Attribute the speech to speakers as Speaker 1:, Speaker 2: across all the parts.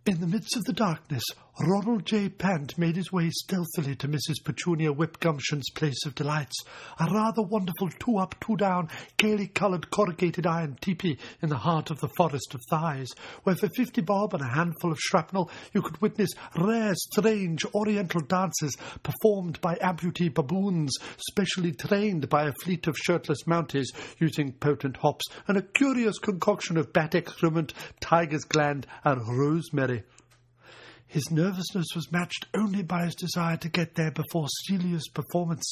Speaker 1: In the midst of the darkness, Ronald J. Pant made his way stealthily to Mrs. Petunia Whipgumption's place of delights, a rather wonderful two-up, two-down, gaily-coloured corrugated iron teepee in the heart of the Forest of Thighs, where for 50 bob and a handful of shrapnel you could witness rare, strange, oriental dances performed by amputee baboons, specially trained by a fleet of shirtless mounties using potent hops and a curious concoction of bat excrement, tiger's gland, and rosemary. His nervousness was matched only by his desire to get there before Celia's performance.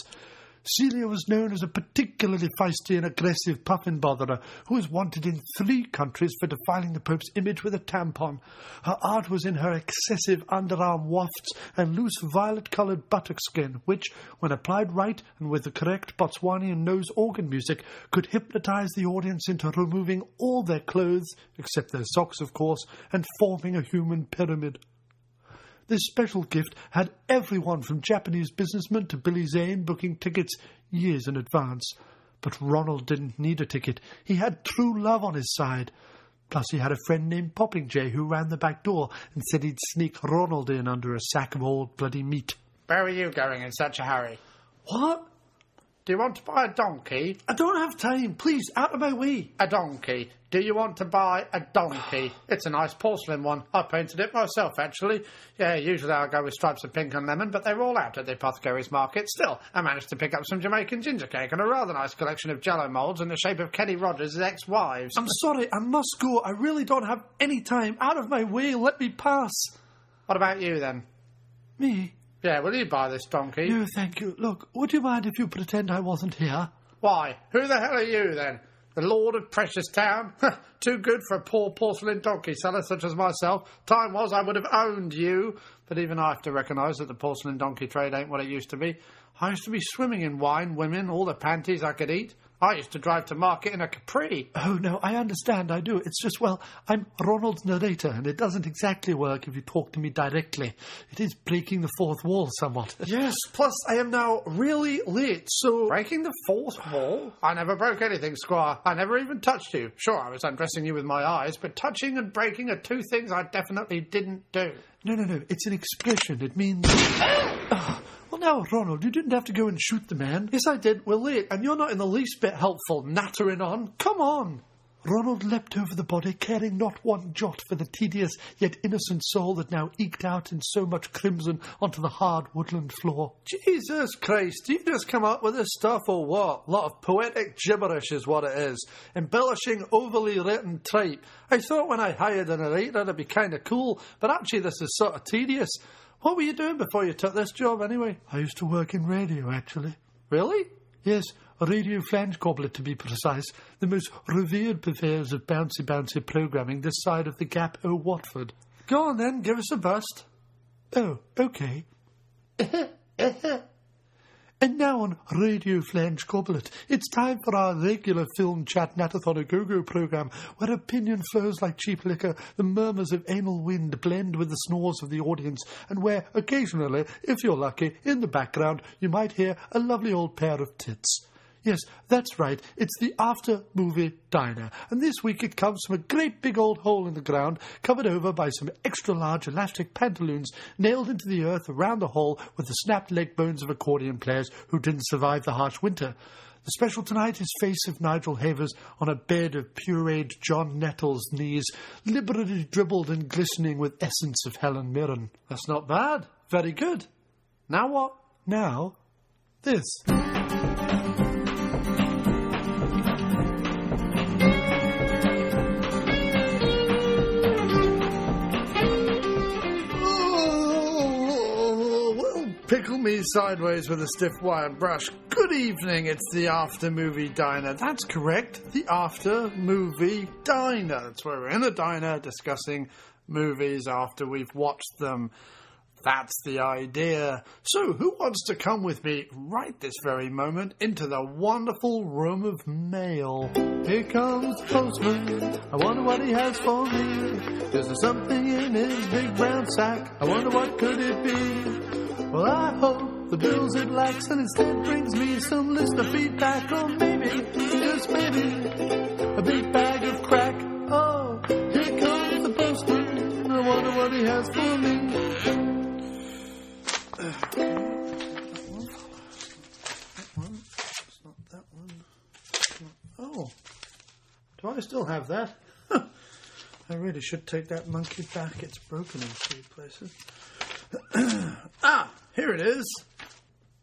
Speaker 1: Celia was known as a particularly feisty and aggressive puffin-botherer who was wanted in 3 countries for defiling the Pope's image with a tampon. Her art was in her excessive underarm wafts and loose violet-coloured buttock skin, which, when applied right and with the correct Botswanian nose organ music, could hypnotise the audience into removing all their clothes, except their socks, of course, and forming a human pyramid. This special gift had everyone from Japanese businessmen to Billy Zane booking tickets years in advance. But Ronald didn't need a ticket. He had true love on his side. Plus he had a friend named Poppingjay who ran the back door and said he'd sneak Ronald in under a sack of old bloody meat.
Speaker 2: Where are you going in such a hurry?
Speaker 1: What?
Speaker 2: Do you want to buy a donkey?
Speaker 1: I don't have time. Please, out of my way.
Speaker 2: A donkey. Do you want to buy a donkey? It's a nice porcelain one. I painted it myself, actually. Yeah, usually I go with stripes of pink and lemon, but they're all out at the apothecary's market. Still, I managed to pick up some Jamaican ginger cake and a rather nice collection of jello moulds in the shape of Kenny Rogers' ex-wives.
Speaker 1: I'm sorry, I must go. I really don't have any time. Out of my way, let me pass.
Speaker 2: What about you, then?
Speaker 1: Me?
Speaker 2: Yeah, will you buy this donkey?
Speaker 1: No, thank you. Look, would you mind if you pretend I wasn't here?
Speaker 2: Why? Who the hell are you, then? The Lord of Precious Town? Too good for a poor porcelain donkey seller such as myself. Time was I would have owned you. But even I have to recognise that the porcelain donkey trade ain't what it used to be. I used to be swimming in wine, women, all the panties I could eat. I used to drive to market in a Capri.
Speaker 1: Oh, no, I understand, I do. It's just, well, I'm Ronald's narrator, and it doesn't exactly work if you talk to me directly. It is breaking the fourth wall somewhat.
Speaker 2: Yes, plus I am now really late, so... Breaking the fourth wall? I never broke anything, Squire. I never even touched you. Sure, I was undressing you with my eyes, but touching and breaking are 2 things I definitely didn't do.
Speaker 1: No, it's an expression. It means... Oh. Well, now, Ronald, you didn't have to go and shoot the man.
Speaker 2: Yes, I did. We're late, and you're not in the least bit helpful, nattering on. Come on.
Speaker 1: Ronald leapt over the body, caring not one jot for the tedious yet innocent soul that now eked out in so much crimson onto the hard woodland floor.
Speaker 2: Jesus Christ, do you just come up with this stuff or what? A lot of poetic gibberish is what it is. Embellishing overly written tripe. I thought when I hired a narrator it'd be kind of cool, but actually this is sort of tedious. What were you doing before you took this job, anyway?
Speaker 1: I used to work in radio, actually.
Speaker 2: Really?
Speaker 1: Yes, a radio flange goblet, to be precise. The most revered purveyors of bouncy programming this side of the Gap, Watford.
Speaker 2: Go on, then, give us a bust.
Speaker 1: Oh, OK. And now on Radio Flange Goblet, it's time for our regular film chat natathon a go-go programme, where opinion flows like cheap liquor, the murmurs of anal wind blend with the snores of the audience, and where, occasionally, if you're lucky, in the background, you might hear a lovely old pair of tits. Yes, that's right, it's the after-movie diner, and this week it comes from a great big old hole in the ground, covered over by some extra-large elastic pantaloons nailed into the earth around the hole with the snapped leg bones of accordion players who didn't survive the harsh winter. The special tonight is Face of Nigel Havers on a bed of pureed John Nettles' knees, liberally dribbled and glistening with essence of Helen Mirren.
Speaker 2: That's not bad. Very good. Now what?
Speaker 1: Now, this.
Speaker 2: Pickle me sideways with a stiff wire brush. Good evening, it's the after-movie diner. That's correct, the after-movie diner. That's where we're in a diner discussing movies after we've watched them. That's the idea. So, who wants to come with me right this very moment into the wonderful room of mail? Here comes the postman. I wonder what he has for me. There's something in his big brown sack. I wonder what could it be? Well, I hope the bills it lacks and instead brings me some listener feedback, or maybe, just maybe, a big bag of crack. Oh, here comes the postman. I wonder what everybody has falling. It's not that one. Oh, do I still have that? I really should take that monkey back. It's broken in 3 places. Here it is.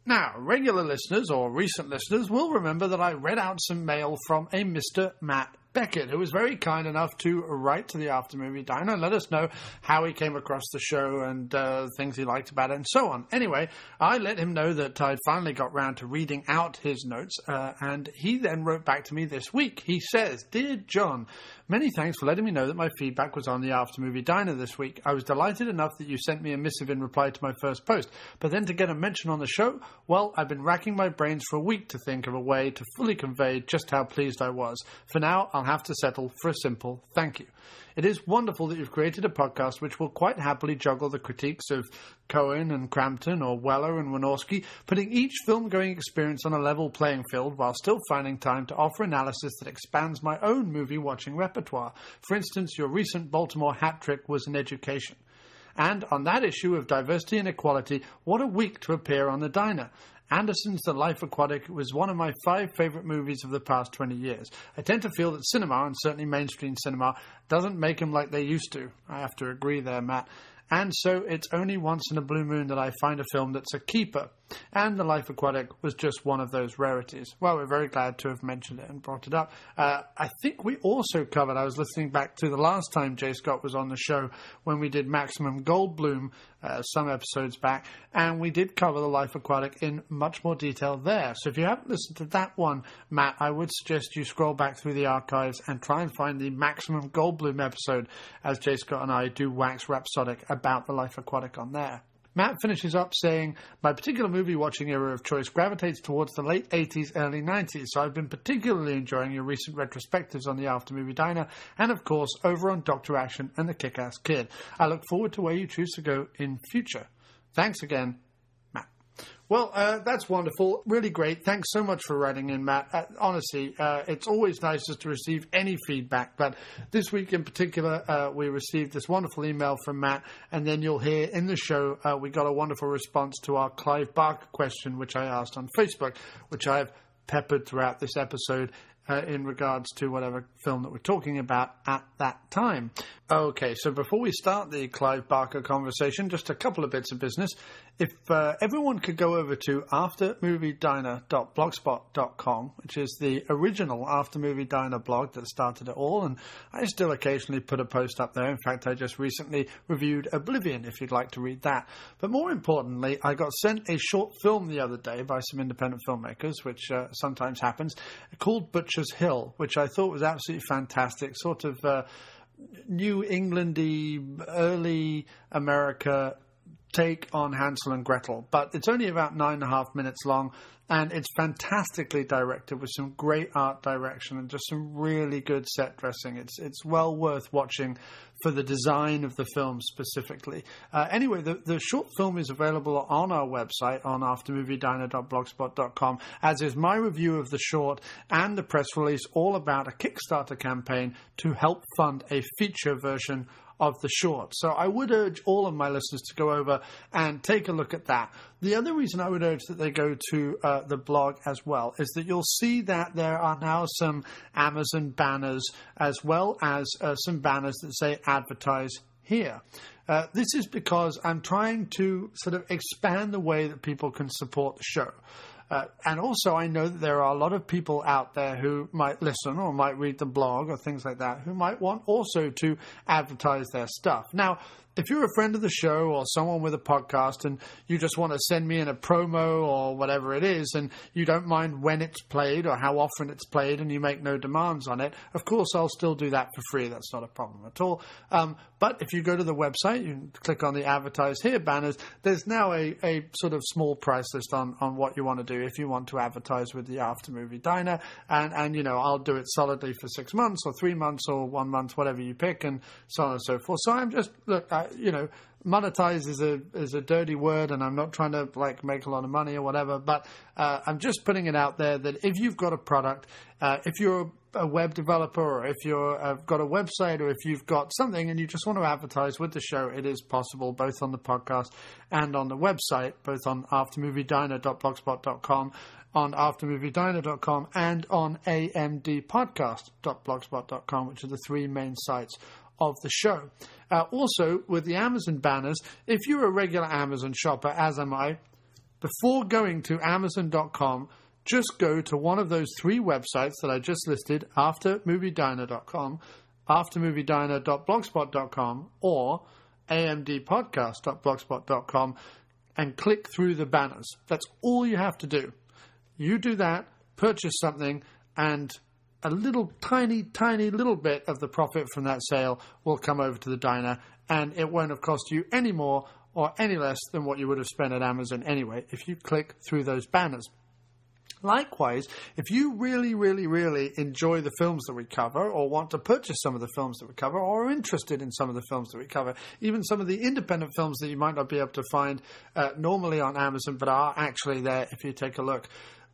Speaker 2: Now, regular listeners or recent listeners will remember that I read out some mail from a Mr. Matt Beckett, who was very kind enough to write to the After Movie Diner and let us know how he came across the show and things he liked about it and so on. Anyway, I let him know that I'd finally got round to reading out his notes, and he then wrote back to me this week. He says, "Dear John, many thanks for letting me know that my feedback was on the After Movie Diner this week. I was delighted enough that you sent me a missive in reply to my first post, but then to get a mention on the show, well, I've been racking my brains for a week to think of a way to fully convey just how pleased I was. For now, I'll have to settle for a simple thank you. It is wonderful that you've created a podcast which will quite happily juggle the critiques of Cohen and Crampton or Weller and Wynorski, putting each film-going experience on a level playing field while still finding time to offer analysis that expands my own movie-watching repertoire. For instance, your recent Baltimore hat trick was an education. And on that issue of diversity and equality, what a week to appear on the Diner. Anderson's The Life Aquatic was one of my 5 favourite movies of the past 20 years. I tend to feel that cinema, and certainly mainstream cinema, doesn't make them like they used to. I have to agree there, Matt. And so it's only once in a blue moon that I find a film that's a keeper. And The Life Aquatic was just one of those rarities. Well, we're very glad to have mentioned it and brought it up. I think we also covered, I was listening back to the last time Jay Scott was on the show when we did Maximum Goldblum some episodes back, and we did cover The Life Aquatic in much more detail there. So if you haven't listened to that one, Matt, I would suggest you scroll back through the archives and try and find the Maximum Goldblum episode as Jay Scott and I do wax rhapsodic about The Life Aquatic on there. Matt finishes up saying, my particular movie watching era of choice gravitates towards the late 80s, early 90s, so I've been particularly enjoying your recent retrospectives on the After Movie Diner and, of course, over on Dr. Action and the Kick-Ass Kid. I look forward to where you choose to go in future. Thanks again, Matt. Well, that's wonderful. Really great. Thanks so much for writing in, Matt. Honestly, it's always nice just to receive any feedback. But this week in particular, we received this wonderful email from Matt. And then you'll hear in the show, we got a wonderful response to our Clive Barker question, which I asked on Facebook, which I've peppered throughout this episode in regards to whatever film that we're talking about at that time. Okay, so before we start the Clive Barker conversation, just a couple of bits of business. If everyone could go over to aftermoviediner.blogspot.com, which is the original After Movie Diner blog that started it all, and I still occasionally put a post up there. In fact, I just recently reviewed Oblivion, if you'd like to read that. But more importantly, I got sent a short film the other day by some independent filmmakers, which sometimes happens, called Butcher's Hill, which I thought was absolutely fantastic, sort of New England-y, early America take on Hansel and Gretel, but it's only about 9.5 minutes long, and it's fantastically directed with some great art direction and just some really good set dressing. It's well worth watching for the design of the film specifically. Anyway, the short film is available on our website on aftermoviediner.blogspot.com, as is my review of the short and the press release all about a Kickstarter campaign to help fund a feature version of the short. So I would urge all of my listeners to go over and take a look at that. The other reason I would urge that they go to the blog as well is that you'll see that there are now some Amazon banners as well as some banners that say advertise here. This is because I'm trying to sort of expand the way that people can support the show. And also, I know that there are a lot of people out there who might listen or might read the blog or things like that who might want also to advertise their stuff. Now, if you're a friend of the show or someone with a podcast and you just want to send me in a promo or whatever it is, and you don't mind when it's played or how often it's played and you make no demands on it, of course I'll still do that for free. That's not a problem at all. But if you go to the website, you click on the Advertise Here banners, there's now a sort of small price list on what you want to do if you want to advertise with the After Movie Diner. And you know, I'll do it solidly for 6 months or 3 months or 1 month, whatever you pick, and so on and so forth. So I'm just, look, monetize is a dirty word, and I'm not trying to make a lot of money or whatever, but I'm just putting it out there that if you've got a product, if you're a web developer, or if you're got a website, or if you've got something and you just want to advertise with the show, it is possible, both on the podcast and on the website, both on aftermoviediner.blogspot.com, on aftermoviediner.com, and on amdpodcast.blogspot.com, which are the three main sites of the show. Also, with the Amazon banners, if you're a regular Amazon shopper, as am I, before going to amazon.com, just go to one of those three websites that I just listed, aftermoviediner.com, aftermoviediner.blogspot.com, or amdpodcast.blogspot.com, and click through the banners. That's all you have to do. You do that, purchase something, and a little tiny little bit of the profit from that sale will come over to the diner, and it won't have cost you any more or any less than what you would have spent at Amazon anyway if you click through those banners. Likewise, if you really enjoy the films that we cover, or want to purchase some of the films that we cover, or are interested in some of the films that we cover, even some of the independent films that you might not be able to find normally on Amazon, but are actually there if you take a look,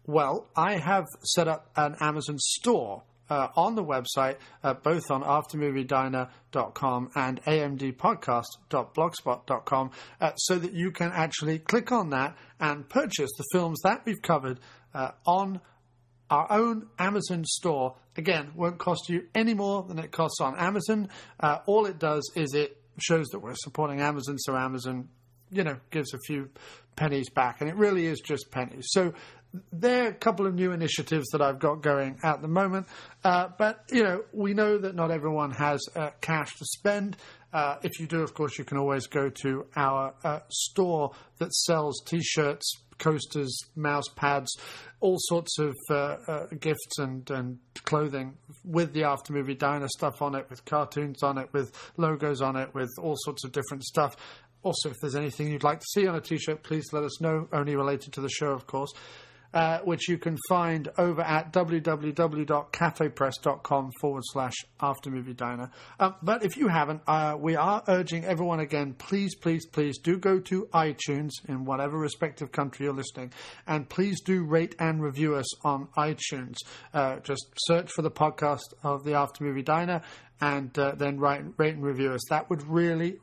Speaker 2: well, I have set up an Amazon store on the website, both on aftermoviediner.com and amdpodcast.blogspot.com, so that you can actually click on that and purchase the films that we've covered on our own Amazon store. Again, won't cost you any more than it costs on Amazon. All it does is it shows that we're supporting Amazon, so Amazon, gives a few pennies back, and it really is just pennies. So there are a couple of new initiatives that I've got going at the moment, but we know that not everyone has cash to spend. If you do, of course, you can always go to our store that sells T-shirts, coasters, mouse pads, all sorts of gifts and clothing with the After Movie Diner stuff on it, with cartoons on it, with logos on it, with all sorts of different stuff. Also, if there's anything you'd like to see on a T-shirt, please let us know, only related to the show, of course, which you can find over at www.cafepress.com/aftermoviediner. But if you haven't, we are urging everyone again, please do go to iTunes in whatever respective country you're listening, and please do rate and review us on iTunes. Just search for the podcast of the After Movie Diner, and then rate and review us. That would really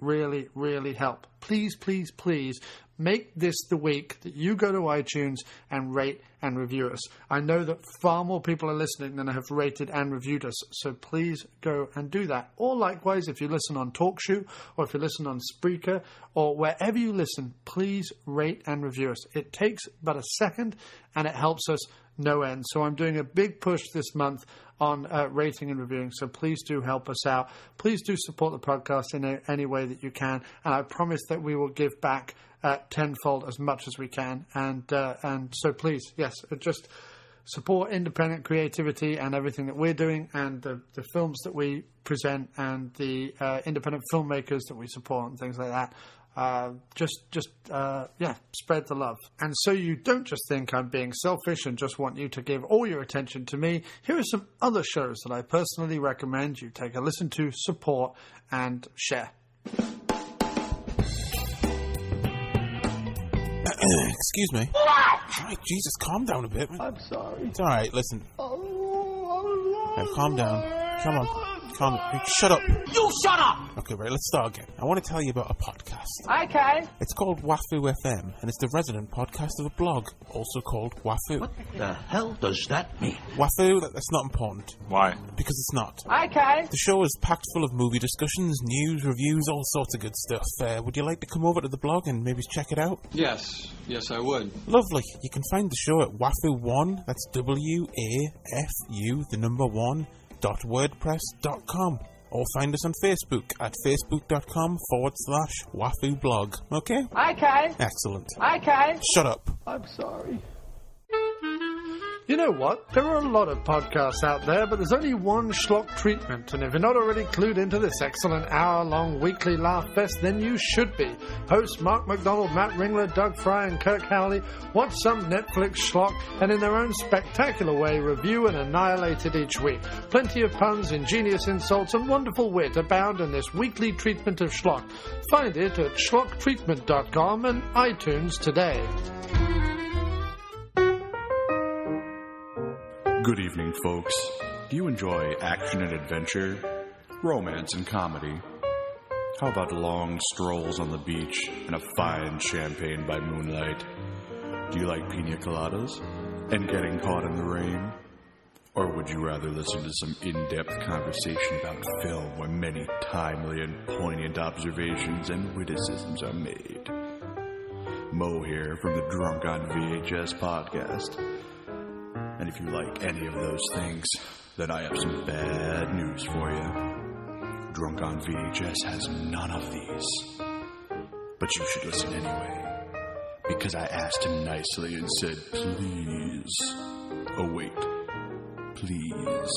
Speaker 2: help. Please make this the week that you go to iTunes and rate and review us. I know that far more people are listening than have rated and reviewed us, so please go and do that. Or likewise, if you listen on TalkShoe, or if you listen on Spreaker, or wherever you listen, please rate and review us. It takes but a second, and it helps us no end. So I'm doing a big push this month on rating and reviewing, so please do help us out. Please do support the podcast in any way that you can, and I promise that we will give back tenfold as much as we can. And so please, yes, just support independent creativity and everything that we're doing, and the films that we present, and the independent filmmakers that we support and things like that. Spread the love. And so you don't just think I'm being selfish and just want you to give all your attention to me, here are some other shows that I personally recommend you take a listen to, support, and share.
Speaker 3: Excuse me. Right, Jesus, calm down a bit.
Speaker 2: I'm sorry.
Speaker 3: It's all right, listen. Now, calm down. Come on. Calm down. Shut up.
Speaker 4: You shut up!
Speaker 3: Okay, right, let's start again. I want to tell you about a podcast.
Speaker 4: Okay.
Speaker 3: It's called Wafoo FM, and it's the resident podcast of a blog, also called Wafoo.
Speaker 4: What the hell does that mean?
Speaker 3: Wafoo, that's not important.
Speaker 5: Why?
Speaker 3: Because it's not.
Speaker 4: Okay.
Speaker 3: The show is packed full of movie discussions, news, reviews, all sorts of good stuff. Would you like to come over to the blog and maybe check it out?
Speaker 5: Yes, I would.
Speaker 3: Lovely. You can find the show at Wafoo1, that's WAFU, the number 1.wordpress.com. Or find us on Facebook at facebook.com/Wafoo blog. Okay?
Speaker 4: Okay.
Speaker 3: Excellent.
Speaker 4: Okay.
Speaker 3: Shut up.
Speaker 2: I'm sorry. You know what? There are a lot of podcasts out there, but there's only one schlock treatment, and if you're not already clued into this excellent hour-long weekly laugh fest, then you should be. Hosts Mark McDonald, Matt Ringler, Doug Fry, and Kirk Howley watch some Netflix schlock and in their own spectacular way review and annihilate it each week. Plenty of puns, ingenious insults, and wonderful wit abound in this weekly treatment of schlock. Find it at schlocktreatment.com and iTunes today.
Speaker 5: Good evening, folks. Do you enjoy action and adventure, romance and comedy? How about long strolls on the beach and a fine champagne by moonlight? Do you like pina coladas and getting caught in the rain? Or would you rather listen to some in-depth conversation about film where many timely and poignant observations and witticisms are made? Mo here from the Drunk on VHS podcast. And if you like any of those things, then I have some bad news for you. Drunk on VHS has none of these. But you should listen anyway, because I asked him nicely and said, please. Oh, wait. Please.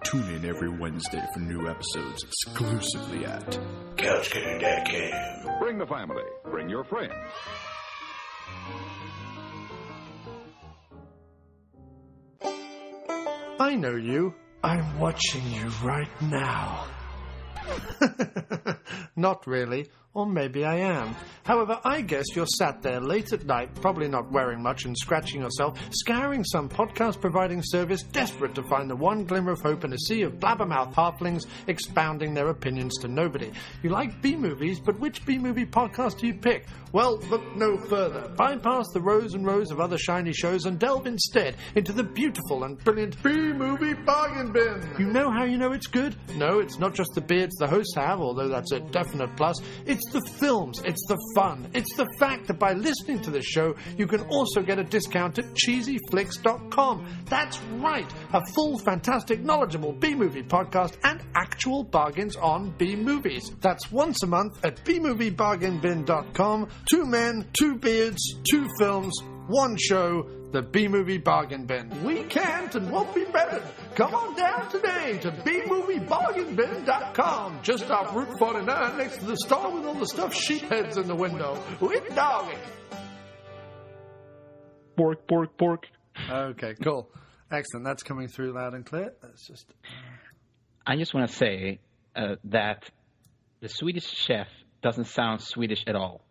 Speaker 5: Tune in every Wednesday for new episodes exclusively at CouchKitty.com.
Speaker 6: Bring the family. Bring your friends.
Speaker 2: I know you. I'm watching you right now. Not really. Or maybe I am. However, I guess you're sat there late at night, probably not wearing much and scratching yourself, scouring some podcast-providing service, desperate to find the one glimmer of hope in a sea of blabbermouth halflings expounding their opinions to nobody. You like B-movies, but which B-movie podcast do you pick? Well, look no further. Bypass the rows and rows of other shiny shows and delve instead into the beautiful and brilliant B-movie bargain bin. You know how you know it's good? No, it's not just the beards the hosts have, although that's a definite plus. It's the films, it's the fun, it's the fact that by listening to this show, you can also get a discount at cheesyflix.com. That's right, a full, fantastic, knowledgeable B-movie podcast and actual bargains on B-movies. That's once a month at bmoviebargainbin.com. 2 men, 2 beards, 2 films, 1 show, the B-Movie Bargain Bin. We can't and won't be bettered. Come on down today to bmoviebargainbin.com, just off Route 49 next to the store with all the stuffed sheepheads in the window. With doggy.
Speaker 7: Bork, bork, bork.
Speaker 2: Okay, cool. Excellent. That's coming through loud and clear. That's just...
Speaker 7: I just want to say that the Swedish chef doesn't sound Swedish at all.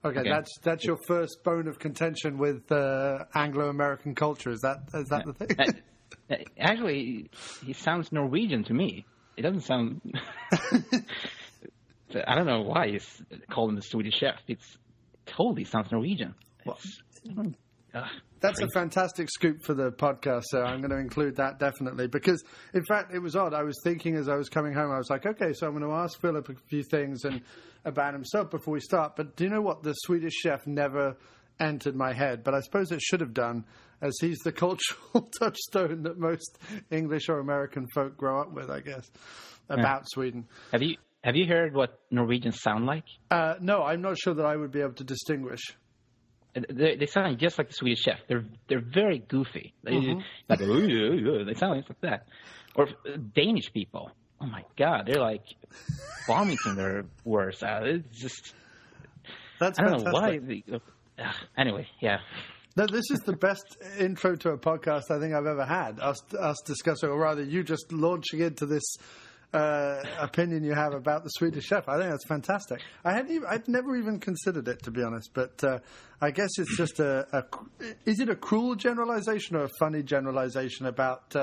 Speaker 2: Okay, that's your first bone of contention with Anglo-American culture. Is that the thing?
Speaker 7: Actually, he sounds Norwegian to me. It doesn't sound... I don't know why he's called him the Swedish chef. It totally sounds Norwegian.
Speaker 2: That's a fantastic scoop for the podcast, so I'm going to include that definitely. Because, in fact, it was odd. I was thinking as I was coming home, I was like, okay, so I'm going to ask Filip a few things about himself before we start. But do you know what? The Swedish chef never entered my head. But I suppose it should have done, as he's the cultural touchstone that most English or American folk grow up with, I guess, about Sweden.
Speaker 7: Have you heard what Norwegians sound like?
Speaker 2: No, I'm not sure that I would be able to distinguish.
Speaker 7: They sound just like the Swedish chef. They're very goofy. They sound like that. Or Danish people. Oh my God, they're like vomiting their words out. It's just
Speaker 2: That's
Speaker 7: I don't
Speaker 2: fantastic.
Speaker 7: know why. Anyway, yeah.
Speaker 2: No, this is the best intro to a podcast I think I've ever had. Us discussing, or rather, you just launching into this opinion you have about the Swedish chef. I think that's fantastic. I'd never even considered it, to be honest. But I guess it's just is it a cruel generalization or a funny generalization about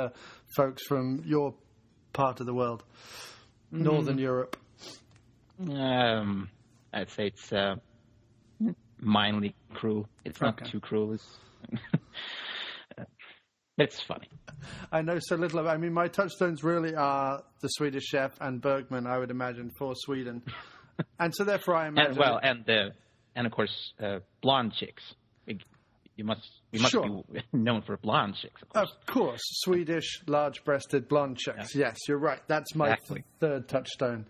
Speaker 2: folks from your part of the world, Northern Europe?
Speaker 7: I'd say it's mildly cruel. It's not too cruel. It's funny.
Speaker 2: I know so little about. I mean, my touchstones really are the Swedish chef and Bergman, I would imagine, for Sweden, and so therefore I imagine.
Speaker 7: And of course blonde chicks. you must
Speaker 2: Sure.
Speaker 7: be known for blonde chicks.
Speaker 2: Of course, Swedish, large-breasted blonde chicks. Yes, you're right. That's my
Speaker 7: Exactly.
Speaker 2: third touchstone.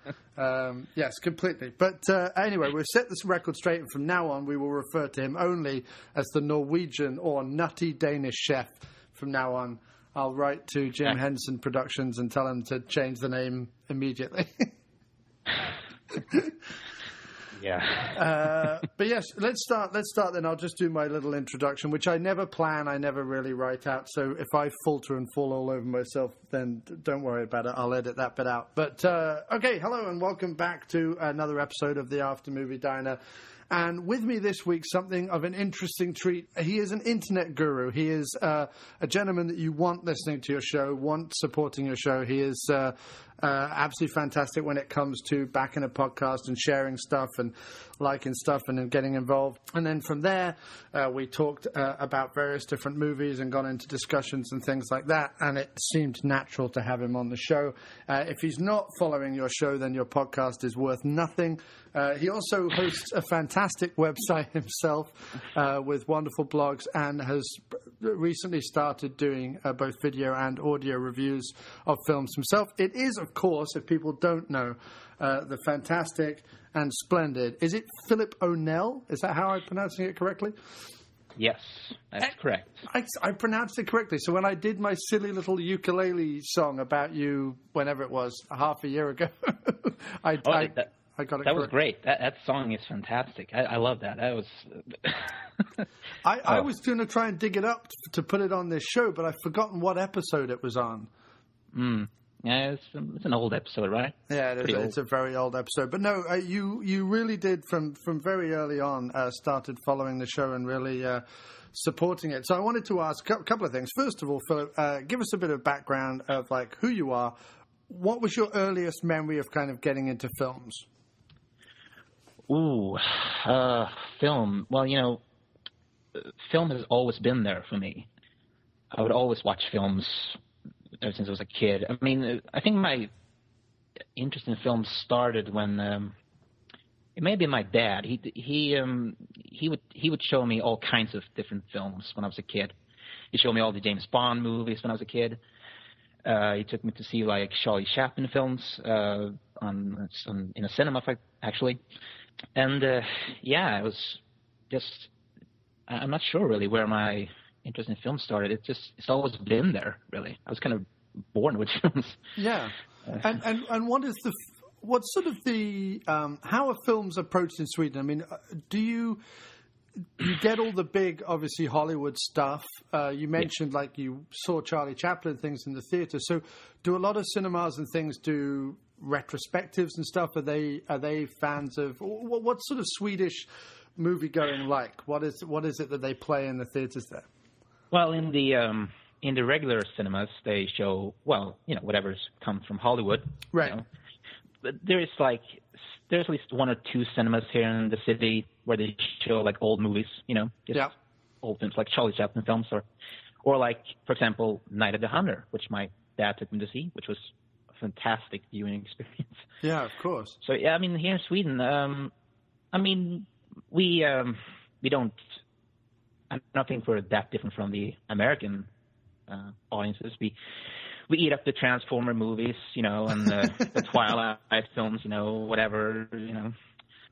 Speaker 2: Yes, completely. But anyway, we've set this record straight, and from now on, we will refer to him only as the Norwegian or nutty Danish chef. From now on, I'll write to Jim Henson Productions and tell him to change the name immediately.
Speaker 7: Yeah.
Speaker 2: But yes, let's start then. I'll just do my little introduction, which I never plan, I never really write out. So if I falter and fall all over myself, then don't worry about it. I'll edit that bit out. But okay, hello and welcome back to another episode of the After Movie Diner. And with me this week, something of an interesting treat. He is an internet guru. He is a gentleman that you want listening to your show, want supporting your show. He is absolutely fantastic when it comes to backing a podcast and sharing stuff and liking stuff and then getting involved. And then from there, we talked about various different movies and got into discussions and things like that. And it seemed natural to have him on the show. If he's not following your show, then your podcast is worth nothing. He also hosts a fantastic website himself with wonderful blogs and has recently started doing both video and audio reviews of films himself. It is, of course, if people don't know, the fantastic and splendid. Is it Filip Önell? Is that how I'm pronouncing it correctly?
Speaker 7: Yes, that's correct.
Speaker 2: I pronounced it correctly. So when I did my silly little ukulele song about you, whenever it was, half a year ago, I got it correct.
Speaker 7: That was great. That song is fantastic. I love that. That was.
Speaker 2: I was going to try and dig it up to put it on this show, but I've forgotten what episode it was on.
Speaker 7: Yeah, it's an old episode, right?
Speaker 2: Yeah, it's a very old episode. But no, you really did from very early on started following the show and really supporting it. So I wanted to ask a couple of things. First of all, Philip, give us a bit of background of like who you are. What was your earliest memory of kind of getting into films?
Speaker 7: Ooh, film. Well, film has always been there for me. I would always watch films ever since I was a kid. I mean, I think my interest in films started when it may have been my dad. He would show me all kinds of different films when I was a kid. He showed me all the James Bond movies when I was a kid. He took me to see like Charlie Chaplin films in a cinema, actually. And it was just I'm not sure really where my interest in film started. It's always been there, really. I was kind of born with films.
Speaker 2: Yeah. And what's sort of the how are films approached in Sweden? I mean, do you get all the big, obviously, Hollywood stuff? You mentioned like you saw Charlie Chaplin things in the theater. So do a lot of cinemas and things do retrospectives and stuff? Are they fans of what's sort of Swedish movie going like? What is it that they play in the theaters there?
Speaker 7: Well, in the regular cinemas, they show whatever's come from Hollywood,
Speaker 2: right?
Speaker 7: But there's at least one or two cinemas here in the city where they show like old movies, old films like Charlie Chaplin films, or like, for example, Night of the Hunter, which my dad took me to see, which was a fantastic viewing experience.
Speaker 2: Yeah, of course.
Speaker 7: So yeah, I mean, here in Sweden, we don't. I don't think we're that different from the American audiences. We eat up the Transformer movies, and the Twilight films, whatever,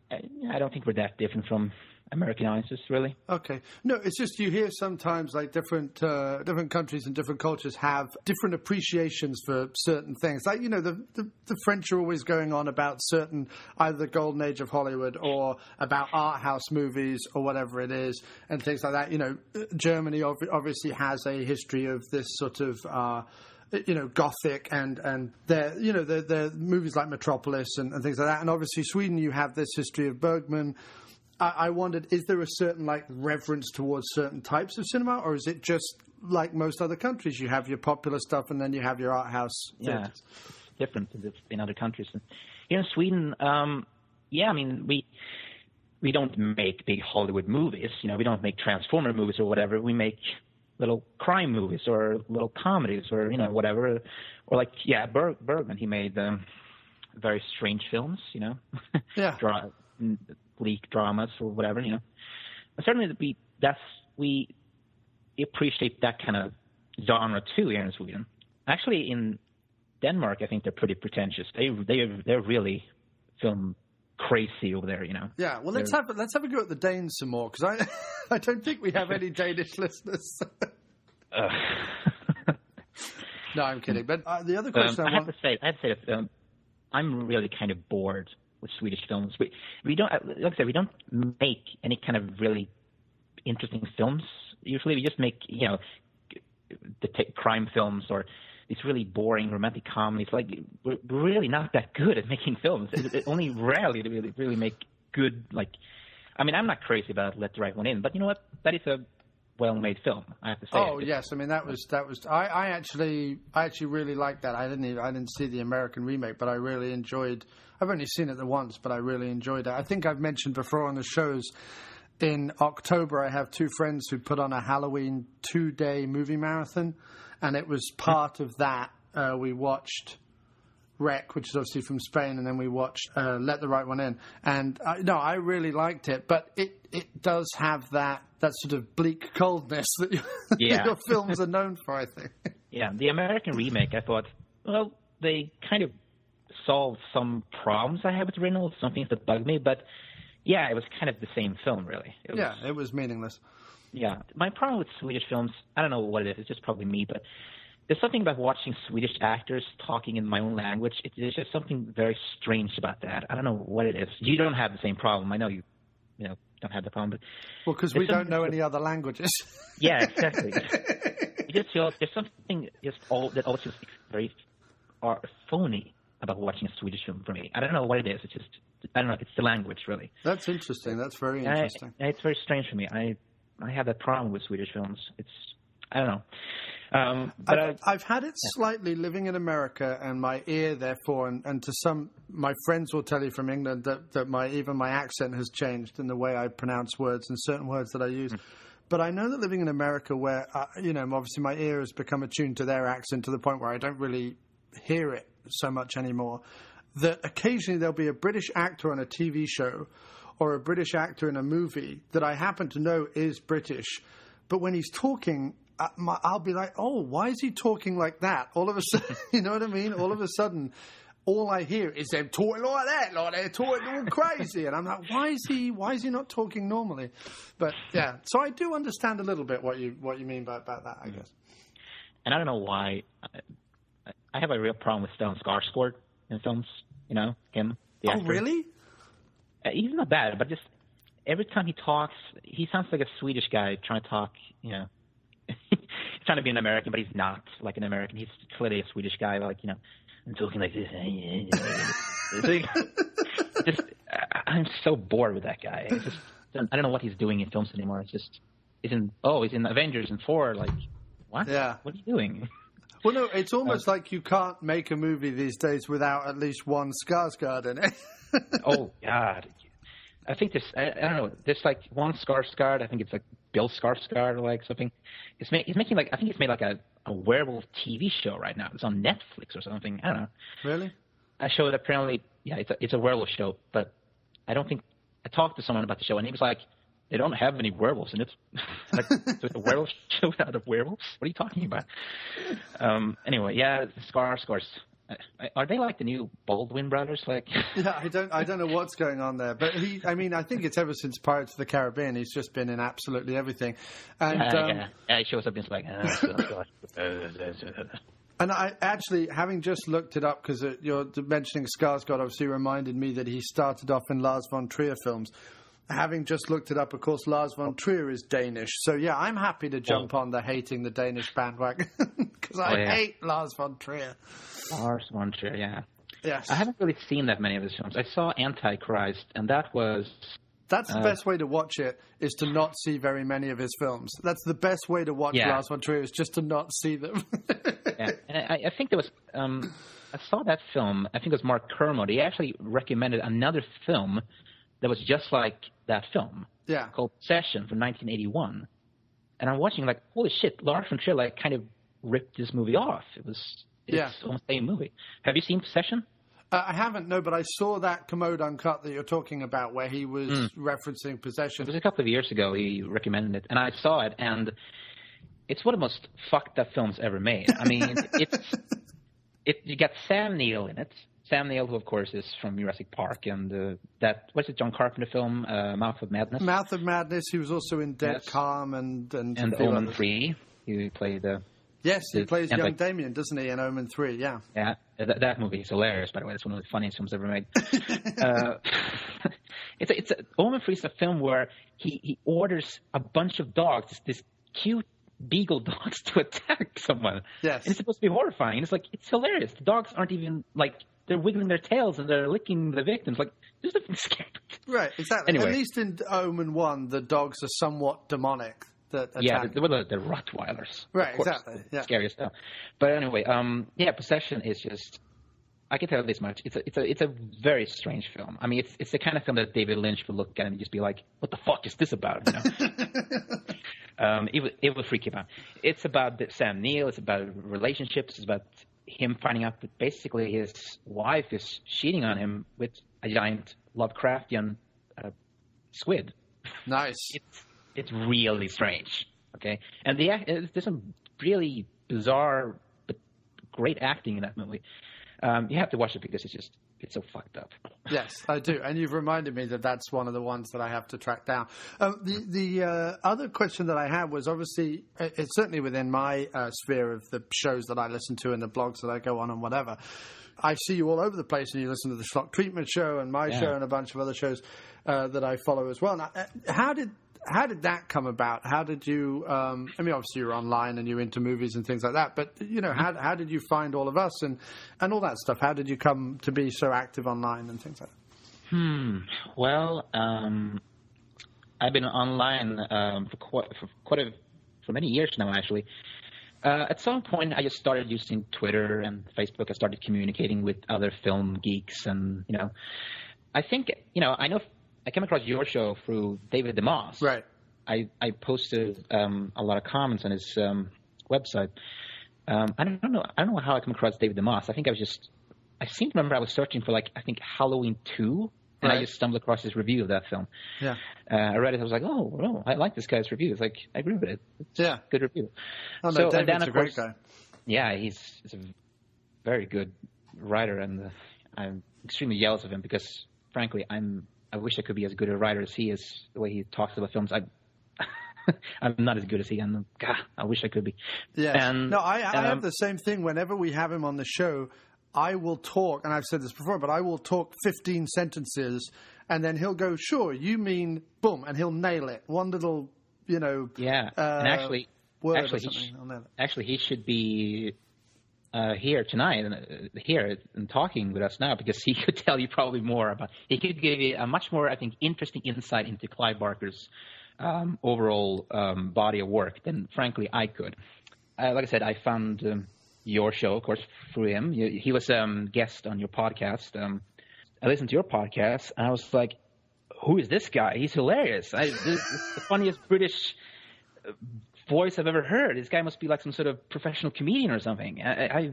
Speaker 7: I don't think we're that different from American audiences, really.
Speaker 2: Okay. No, it's just you hear sometimes like different countries and different cultures have different appreciations for certain things. Like, the French are always going on about certain, either the golden age of Hollywood or about art house movies or whatever it is and things like that. Germany obviously has a history of this sort of Gothic and their movies like Metropolis and things like that. And obviously Sweden, you have this history of Bergman. I wondered, is there a certain reverence towards certain types of cinema, or is it just like most other countries? You have your popular stuff and then you have your art house theaters.
Speaker 7: Yeah, it's different in other countries. Here in Sweden, we don't make big Hollywood movies. We don't make Transformer movies or whatever. We make little crime movies or little comedies or, whatever. Or like, Bergman, he made very strange films,
Speaker 2: Yeah.
Speaker 7: Bleak dramas or whatever, But certainly appreciate that kind of genre too here in Sweden. Actually, in Denmark, I think they're pretty pretentious. They're really film crazy over there, you know.
Speaker 2: Yeah, well, let's have a go at the Danes some more, because I don't think we have any Danish listeners. No, I'm kidding. But the other question
Speaker 7: I have to say that I'm really kind of bored with Swedish films. We don't, like I said, we don't make any kind of really interesting films. Usually, we just make, you know, the crime films or these really boring romantic comedies. Like, we're really not that good at making films. It only rarely do we really make good, like, I mean, I'm not crazy about Let the Right One In, but you know what? That is a well-made film, I have to say.
Speaker 2: Oh, yes. I mean, that was. I actually really liked that. I didn't see the American remake, but I really enjoyed. I've only seen it the once, but I really enjoyed it. I think I've mentioned before on the shows. In October, I have two friends who put on a Halloween 2-day movie marathon, and it was part of that. We watched Rec, which is obviously from Spain, and then we watched Let the Right One In. And I really liked it, but it does have that sort of bleak coldness that your films are known for, I think.
Speaker 7: Yeah, the American remake, I thought, well, they kind of solved some problems I had with the original, some things that bugged me, but yeah, it was kind of the same film, really.
Speaker 2: It was meaningless.
Speaker 7: Yeah, my problem with Swedish films, I don't know what it is, it's just probably me, but there's something about watching Swedish actors talking in my own language. There's just something very strange about that. I don't know what it is. You don't have the same problem. I know you don't have the problem. But
Speaker 2: well, because we don't know any other languages.
Speaker 7: Yeah, exactly. It just feels there's something that always feels very phony about watching a Swedish film for me. I don't know what it is. It's just, I don't know. It's the language, really.
Speaker 2: That's interesting. That's very interesting.
Speaker 7: It's very strange for me. I have that problem with Swedish films. I don't know. But
Speaker 2: I've had it slightly living in America, and my ear, therefore, and to some, my friends will tell you from England that even my accent has changed in the way I pronounce words and certain words that I use. But I know that living in America, where obviously my ear has become attuned to their accent to the point where I don't really hear it so much anymore, that occasionally there'll be a British actor on a TV show or a British actor in a movie that I happen to know is British, but when he's talking, I'll be like, oh, why is he talking like that? All of a sudden, you know what I mean? All of a sudden, all I hear is them talking like that, like they're talking all crazy, and I'm like, why is he not talking normally? But yeah, so I do understand a little bit what you mean about that, I guess.
Speaker 7: And I don't know why. I have a real problem with Stellan Skarsgård in films. You know him. The actor.
Speaker 2: Oh, really?
Speaker 7: He's not bad, but just every time he talks, he sounds like a Swedish guy trying to talk. You know. He's trying to be an American, but he's not like an American. He's clearly a Swedish guy, like, you know, and talking like this. I'm so bored with that guy. I don't know what he's doing in films anymore. It's just, he's in Avengers and 4. Like, what?
Speaker 2: Yeah.
Speaker 7: What are you doing?
Speaker 2: Well, no, it's almost like you can't make a movie these days without at least one Skarsgård in it.
Speaker 7: Oh, God. I think I don't know, there's like one Skarsgård, I think it's like Bill Skarsgård or like something. He's making like, I think he's made like a werewolf TV show right now. It's on Netflix or something. I don't know.
Speaker 2: Really?
Speaker 7: A show that apparently, it's a werewolf show, but I don't think, I talked to someone about the show and he was like, they don't have any werewolves in it. Like, so it's a werewolf show out of werewolves? What are you talking about? Anyway, yeah, Skarsgård. Are they like the new Baldwin brothers? Like,
Speaker 2: yeah, I don't know what's going on there, but I think it's ever since Pirates of the Caribbean, he's just been in absolutely everything. And
Speaker 7: he shows up and it's like,
Speaker 2: and I actually, having just looked it up, because you're mentioning Skarsgård obviously reminded me that he started off in Lars von Trier films. Having just looked it up, of course, Lars von Trier is Danish. So, yeah, I'm happy to jump on the hating the Danish bandwagon because I hate Lars von Trier.
Speaker 7: Lars von Trier, yeah.
Speaker 2: Yes.
Speaker 7: I haven't really seen that many of his films. I saw Antichrist, and that was...
Speaker 2: That's the best way to watch it, is to not see very many of his films. That's the best way to watch Lars von Trier, is just to not see them.
Speaker 7: Yeah, and I think there was... I saw that film. I think it was Mark Kermode. He actually recommended another film that was just like that film.
Speaker 2: Yeah.
Speaker 7: Called Possession from 1981. And I'm watching like, holy shit, Lars von Trier like kind of ripped this movie off. It's almost the same movie. Have you seen Possession?
Speaker 2: I haven't, no, but I saw that Commode Uncut that you're talking about where he was referencing Possession.
Speaker 7: It was a couple of years ago he recommended it, and I saw it, and it's one of the most fucked up films ever made. I mean, you got Sam Neill in it. Sam Neill, who of course is from Jurassic Park, and what's it, John Carpenter film, Mouth of Madness?
Speaker 2: Mouth of Madness. He was also in Dead Calm and
Speaker 7: Omen 3. He played
Speaker 2: Yes, he plays young Damien, doesn't he, in Omen 3, yeah.
Speaker 7: Yeah, that movie is hilarious, by the way. It's one of the funniest films ever made. Omen 3 is a film where he orders a bunch of dogs, this cute beagle dogs, to attack someone.
Speaker 2: Yes.
Speaker 7: And it's supposed to be horrifying. And it's hilarious. The dogs aren't even, they're wiggling their tails and they're licking the victims. There's nothing scary.
Speaker 2: Right, exactly.
Speaker 7: Anyway.
Speaker 2: At least in Omen 1, the dogs are somewhat demonic. They're
Speaker 7: Rottweilers.
Speaker 2: Right, exactly. Yeah.
Speaker 7: Scary stuff. But anyway, Possession is just, I can tell you this much. It's a very strange film. I mean, it's the kind of film that David Lynch would look at and just be like, "What the fuck is this about?" It would freak him out. It's about Sam Neill. It's about relationships. It's about him finding out that basically his wife is cheating on him with a giant Lovecraftian squid.
Speaker 2: Nice.
Speaker 7: It's really strange. Okay, and there's some really bizarre but great acting in that movie. You have to watch it because it's so fucked up.
Speaker 2: Yes, I do. And you've reminded me that that's one of the ones that I have to track down. The other question that I had was, obviously, it's certainly within my sphere of the shows that I listen to and the blogs that I go on and whatever. I see you all over the place, and you listen to the Schlock Treatment Show and my show and a bunch of other shows that I follow as well. Now, how did that come about? How did you? I mean, obviously you're online and you're into movies and things like that. But how did you find all of us and all that stuff? How did you come to be so active online and things like that?
Speaker 7: Well, I've been online for many years now, actually. At some point, I just started using Twitter and Facebook. I started communicating with other film geeks, and I think I know. I came across your show through David DeMoss.
Speaker 2: Right.
Speaker 7: I posted a lot of comments on his website. I don't know how I came across David DeMoss. I think I seem to remember I was searching for Halloween 2, and I just stumbled across his review of that film.
Speaker 2: Yeah.
Speaker 7: I read it. I was like, oh, I like this guy's review. It's I agree with it. It's a good review.
Speaker 2: Oh, no, David's a great guy.
Speaker 7: Yeah, he's a very good writer, and I'm extremely jealous of him because, frankly, I wish I could be as good a writer as he is. The way he talks about films, I'm not as good as he. And God, I wish I could be.
Speaker 2: Yes. I have the same thing. Whenever we have him on the show, I will talk, and I've said this before, but I will talk 15 sentences, and then he'll go, "Sure, you mean boom," and he'll nail it. One little,
Speaker 7: and actually,
Speaker 2: word
Speaker 7: he should be here tonight and talking with us now, because he could tell you probably more about. He could give you a much more, I think, interesting insight into Clive Barker's overall body of work than, frankly, I could. Like I said, I found your show, of course, through him. He was a guest on your podcast. I listened to your podcast, and I was like, "Who is this guy? He's hilarious! This is the funniest British voice I've ever heard. This guy must be like some sort of professional comedian or something." I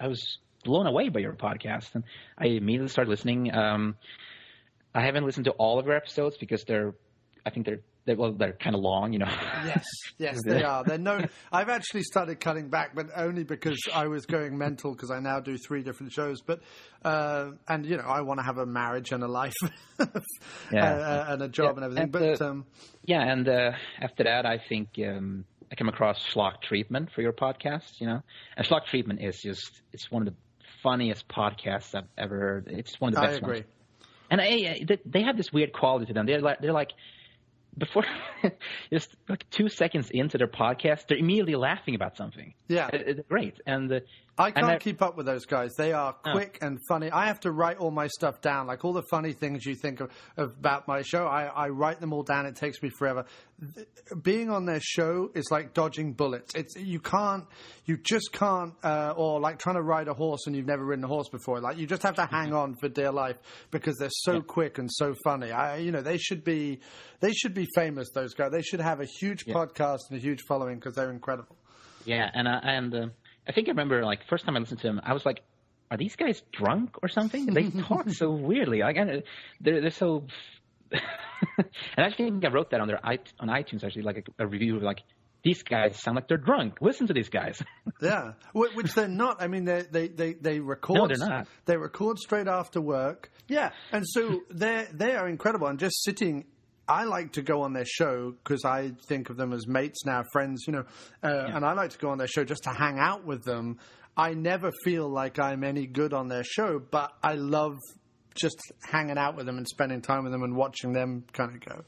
Speaker 7: was blown away by your podcast, and I immediately started listening. I haven't listened to all of your episodes because they're kind of long,
Speaker 2: Yes, they are. They're known. I've actually started cutting back, but only because I was going mental, because I now do 3 different shows. But I want to have a marriage and a life, and a job and everything.
Speaker 7: And after that, I think I came across Schlock Treatment for your podcast. And Schlock Treatment it's one of the funniest podcasts I've ever heard. It's one of the best ones. And they have this weird quality to them. They're like. Before, just 2 seconds into their podcast, they're immediately laughing about something.
Speaker 2: Yeah.
Speaker 7: It's great. And
Speaker 2: I can't keep up with those guys. They are quick and funny. I have to write all my stuff down, like all the funny things you think of about my show. I write them all down. It takes me forever. Being on their show is like dodging bullets. You just can't, or like trying to ride a horse and you've never ridden a horse before. Like, you just have to hang on for dear life because they're so quick and so funny. They should be famous. Those guys. They should have a huge podcast and a huge following because they're incredible.
Speaker 7: Yeah, and I think I remember, first time I listened to them, I was like, "Are these guys drunk or something?" They talk so weirdly. They're so. And I think I wrote that on iTunes, actually, like a review of these guys sound like they're drunk. Listen to these guys.
Speaker 2: Yeah, which they're not. I mean, they record.
Speaker 7: No, they're not.
Speaker 2: They record straight after work. Yeah, and so they are incredible. And just sitting, I like to go on their show because I think of them as mates now, friends, you know. And I like to go on their show just to hang out with them. I never feel like I'm any good on their show, but I love just hanging out with them and spending time with them and watching them kind of go.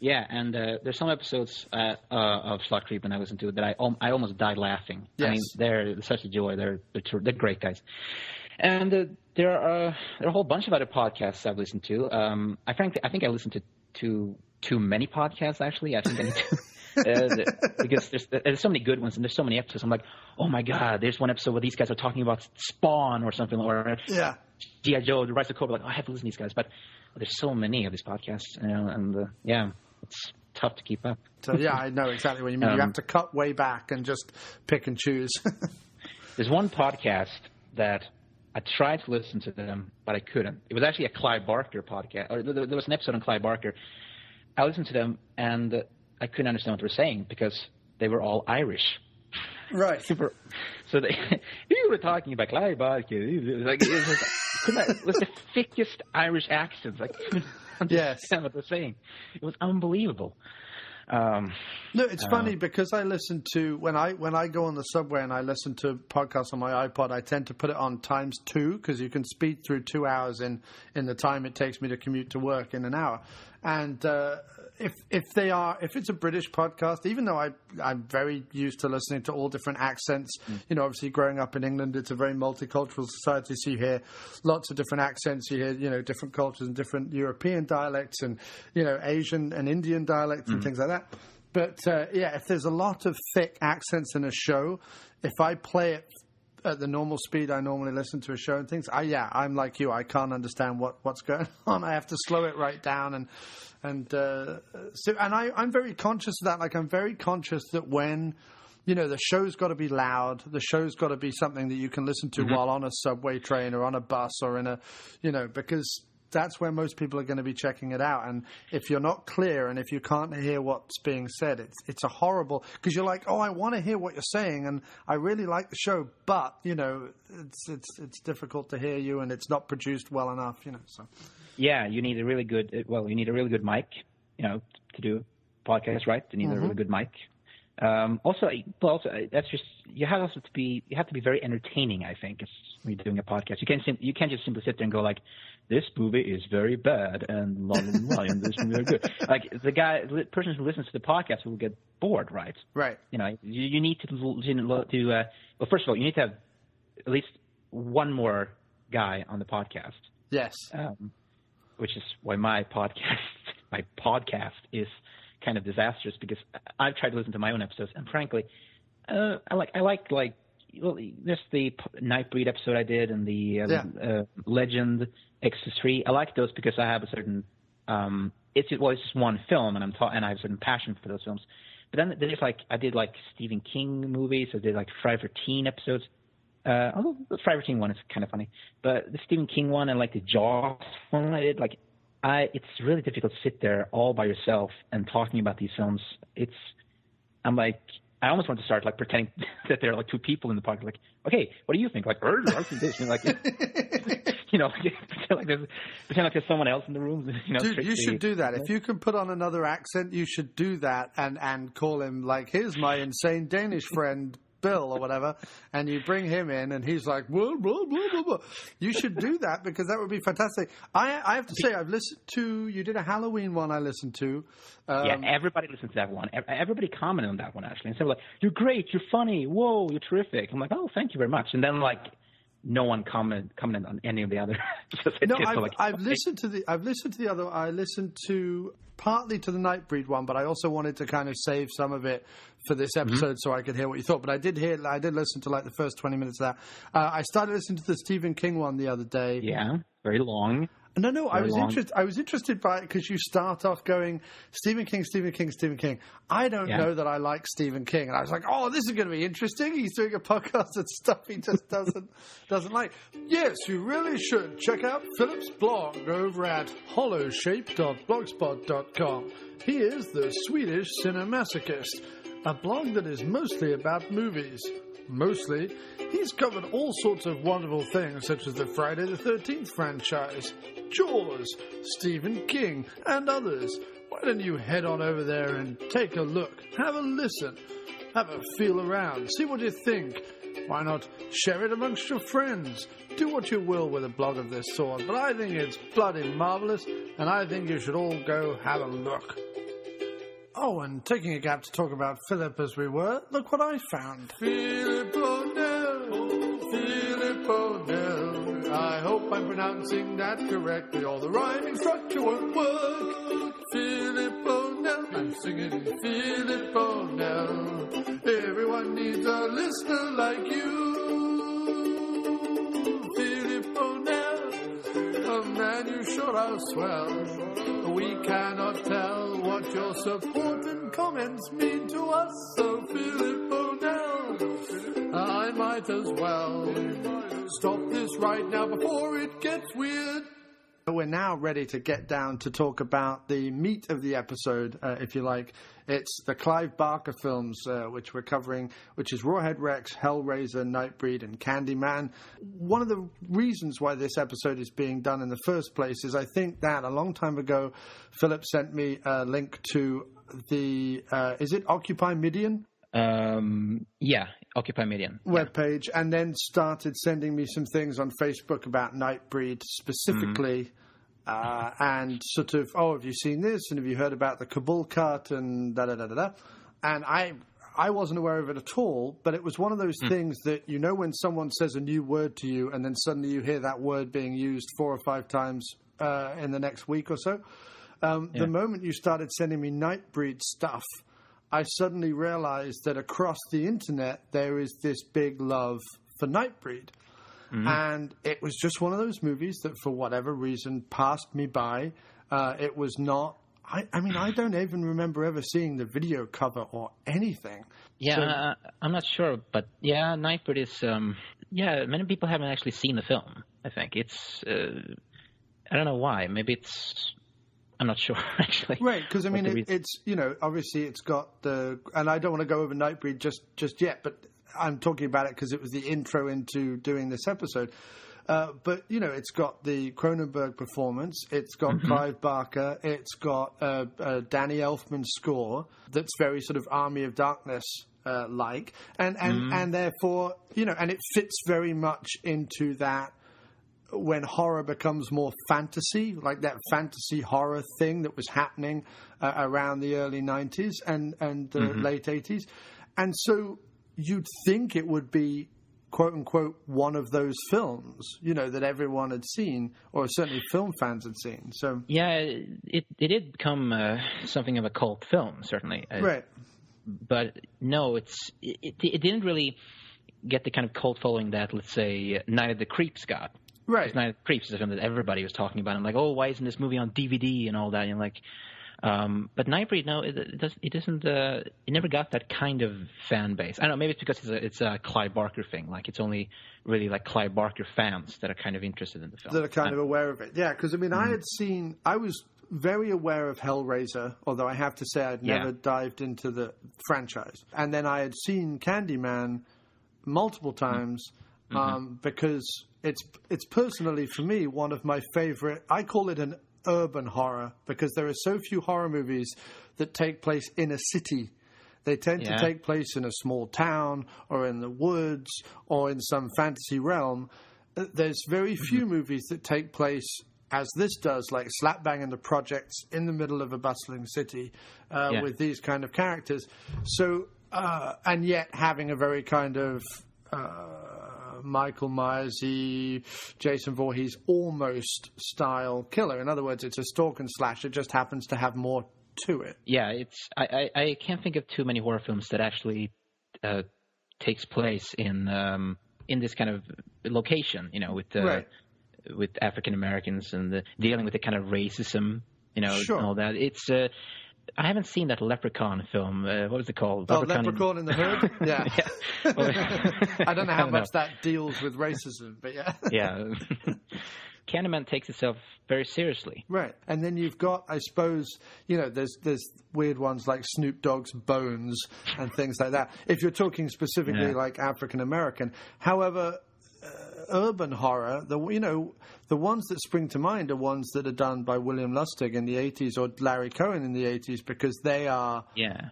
Speaker 7: Yeah, and there's some episodes of Slot Creepin' I listened to that I almost died laughing.
Speaker 2: Yes.
Speaker 7: I mean, they're such a joy. They're great guys. And there are a whole bunch of other podcasts I've listened to. I think I listened to too many podcasts, actually. I think I need to. Because there's so many good ones and there's so many episodes. I'm like, oh my God, there's one episode where these guys are talking about Spawn or something, or G.I. Joe, The Rise of Cobra. Like, I have to listen to these guys. But there's so many of these podcasts, you know, and it's tough to keep up.
Speaker 2: So, yeah, I know exactly what you mean. You have to cut way back and just pick and choose.
Speaker 7: There's one podcast that I tried to listen to them, but I couldn't. It was actually a Clive Barker podcast. Or there was an episode on Clive Barker. I listened to them, and I couldn't understand what they were saying because they were all Irish.
Speaker 2: Right.
Speaker 7: So you were talking about Clive Barker. It was the thickest Irish accents. I couldn't understand what they're saying. It was unbelievable.
Speaker 2: No, it's funny because I listen to when I go on the subway and I listen to podcasts on my iPod, I tend to put it on ×2 because you can speed through 2 hours in the time it takes me to commute to work in an hour. And if it's a British podcast, even though I'm very used to listening to all different accents, you know, obviously growing up in England, it's a very multicultural society, so you hear lots of different accents, you hear, you know, different cultures and different European dialects and, you know, Asian and Indian dialects and things like that. But, if there's a lot of thick accents in a show, if I play it at the normal speed I normally listen to a show and things, I'm like you. I can't understand what's going on. I have to slow it right down, I'm very conscious of that. Like, I'm very conscious that when, you know, the show's got to be loud, the show's got to be something that you can listen to while on a subway train or on a bus or in a, you know, because that's where most people are going to be checking it out. And if you're not clear and if you can't hear what's being said, it's a horrible, because you're like, oh, I want to hear what you're saying and I really like the show, but, you know, it's difficult to hear you and it's not produced well enough, you know. So
Speaker 7: yeah, you need a really good mic, you know, to do podcasts, right? You need a really good mic. Also, that's just you have to be very entertaining. I think when you're doing a podcast, you can't just simply sit there and go like, this movie is very bad and blah blah blah, and this movie is very good. Like the person who listens to the podcast will get bored, right?
Speaker 2: Right.
Speaker 7: You know, you need to well, first of all, you need to have at least one more guy on the podcast.
Speaker 2: Yes.
Speaker 7: Which is why my podcast is kind of disastrous, because I've tried to listen to my own episodes, and frankly, I like there's the Nightbreed episode I did and the Legend X3. I like those because I have a certain it's just one film, and and I have a certain passion for those films. But then there's I did Stephen King movies. I did Friday the 13th episodes. Although the Friday the 13th one is kind of funny, but the Stephen King one and the Jaws one I did, it's really difficult to sit there all by yourself and talking about these films. I almost want to start pretending that there are two people in the podcast. Okay, what do you think? I think this. You know, pretend there's someone else in the room. You know,
Speaker 2: dude, you should do that. If you can put on another accent, you should do that and call him here's my insane Danish friend Bill or whatever, and you bring him in and he's like, blah, blah, blah, blah, blah. You should do that because that would be fantastic. I have to say, I've listened to, you did a Halloween one I listened to.
Speaker 7: Everybody listened to that one. Everybody commented on that one, actually. And said, you're great, you're funny, whoa, you're terrific. I'm like, oh, thank you very much. And then, no one commented on any of the other.
Speaker 2: I've listened to the other. I listened to partly to the Nightbreed one, but I also wanted to kind of save some of it for this episode so I could hear what you thought. But I did listen to the first 20 minutes of that. I started listening to the Stephen King one the other day.
Speaker 7: Yeah, very long.
Speaker 2: No, I was interested by it because you start off going Stephen King. I don't know that I like Stephen King, and I was like, oh, this is going to be interesting. He's doing a podcast and stuff he just doesn't like. Yes, you really should check out Filip's blog over at hollowshape.blogspot.com. He is the Swedish Cinemasochist. a blog that is mostly about movies. Mostly, he's covered all sorts of wonderful things, such as the Friday the 13th franchise, Jaws, Stephen King, and others. Why don't you head on over there and take a look, have a listen, have a feel around, see what you think. Why not share it amongst your friends? Do what you will with a blog of this sort, but I think it's bloody marvellous, and I think you should all go have a look. Oh, and taking a gap to talk about Philip as we were, look what I found. Filip Önell, Filip Önell. I hope I'm pronouncing that correctly, or the rhyming structure won't work. Filip Önell, I'm singing Filip Önell. Everyone needs a listener like you. Filip Önell, a man you sure are swell. We cannot tell what your support and comments mean to us, so Filip Önell, I might as well stop this right now before it gets weird. We're now ready to get down to talk about the meat of the episode, if you like. It's the Clive Barker films, which we're covering, which is Rawhead Rex, Hellraiser, Nightbreed, and Candyman. One of the reasons why this episode is being done in the first place is I think that a long time ago, Philip sent me a link to the, is it Occupy Midian?
Speaker 7: Yeah, Occupy Midian
Speaker 2: webpage, and then started sending me some things on Facebook about Nightbreed specifically, and sort of, oh, have you seen this? And have you heard about the Cabal cut and da-da-da-da-da? And I wasn't aware of it at all, but it was one of those things that, you know, when someone says a new word to you and then suddenly you hear that word being used 4 or 5 times in the next week or so. The moment you started sending me Nightbreed stuff, I suddenly realized that across the internet there is this big love for Nightbreed. And it was just one of those movies that for whatever reason passed me by. It was not... I mean, I don't even remember ever seeing the video cover or anything.
Speaker 7: Yeah,
Speaker 2: So,
Speaker 7: I'm not sure, but yeah, Nightbreed is... many people haven't actually seen the film, I think. It's... I don't know why. Maybe it's... I'm not sure, actually.
Speaker 2: Right, because, I mean, it's, you know, obviously it's got the... And I don't want to go over Nightbreed just yet, but I'm talking about it because it was the intro into doing this episode. But, you know, it's got the Cronenberg performance. It's got Clive Barker. It's got a Danny Elfman score that's very sort of Army of Darkness like. And therefore, you know, and it fits very much into that when horror becomes more fantasy, like that fantasy horror thing that was happening around the early 90s and the late 80s. And so you'd think it would be, quote unquote, one of those films, you know, that everyone had seen, or certainly film fans had seen. So
Speaker 7: yeah, it did become something of a cult film, certainly.
Speaker 2: Right.
Speaker 7: But no, it didn't really get the kind of cult following that, let's say, Night of the Creeps got.
Speaker 2: Right.
Speaker 7: Night of the Creeps is a film that everybody was talking about. I'm like, oh, why isn't this movie on DVD and all that? And like, but Nightbreed, no, it doesn't. It never got that kind of fan base. I don't know. Maybe it's because it's a Clive Barker thing. Like, it's only really like Clive Barker fans that are kind of interested in the film.
Speaker 2: That are kind of aware of it. Yeah, because I mean, I was very aware of Hellraiser, although I have to say I'd never dived into the franchise. And then I had seen Candyman multiple times because it's personally for me one of my favorite. I call it an urban horror because there are so few horror movies that take place in a city. They tend to take place in a small town or in the woods or in some fantasy realm. There's very few movies that take place as this does, like slap bang in the projects in the middle of a bustling city with these kind of characters. So, and yet having a very kind of Michael Myers-y, Jason Voorhees almost style killer. In other words, it's a stalk and slash. It just happens to have more to it.
Speaker 7: Yeah, I can't think of too many horror films that actually takes place in this kind of location, you know, with African Americans and dealing with the kind of racism, you know, and all that. It's I haven't seen that Leprechaun film. What was it called?
Speaker 2: Leprechaun in the Hood? Yeah. I don't know how much that deals with racism, but yeah.
Speaker 7: Yeah. Candyman takes itself very seriously.
Speaker 2: Right. And then you've got, I suppose, there's weird ones like Snoop Dogg's Bones and things like that. If you're talking specifically like African American. However, urban horror, the ones that spring to mind are ones that are done by William Lustig in the 80s or Larry Cohen in the 80s, because they are,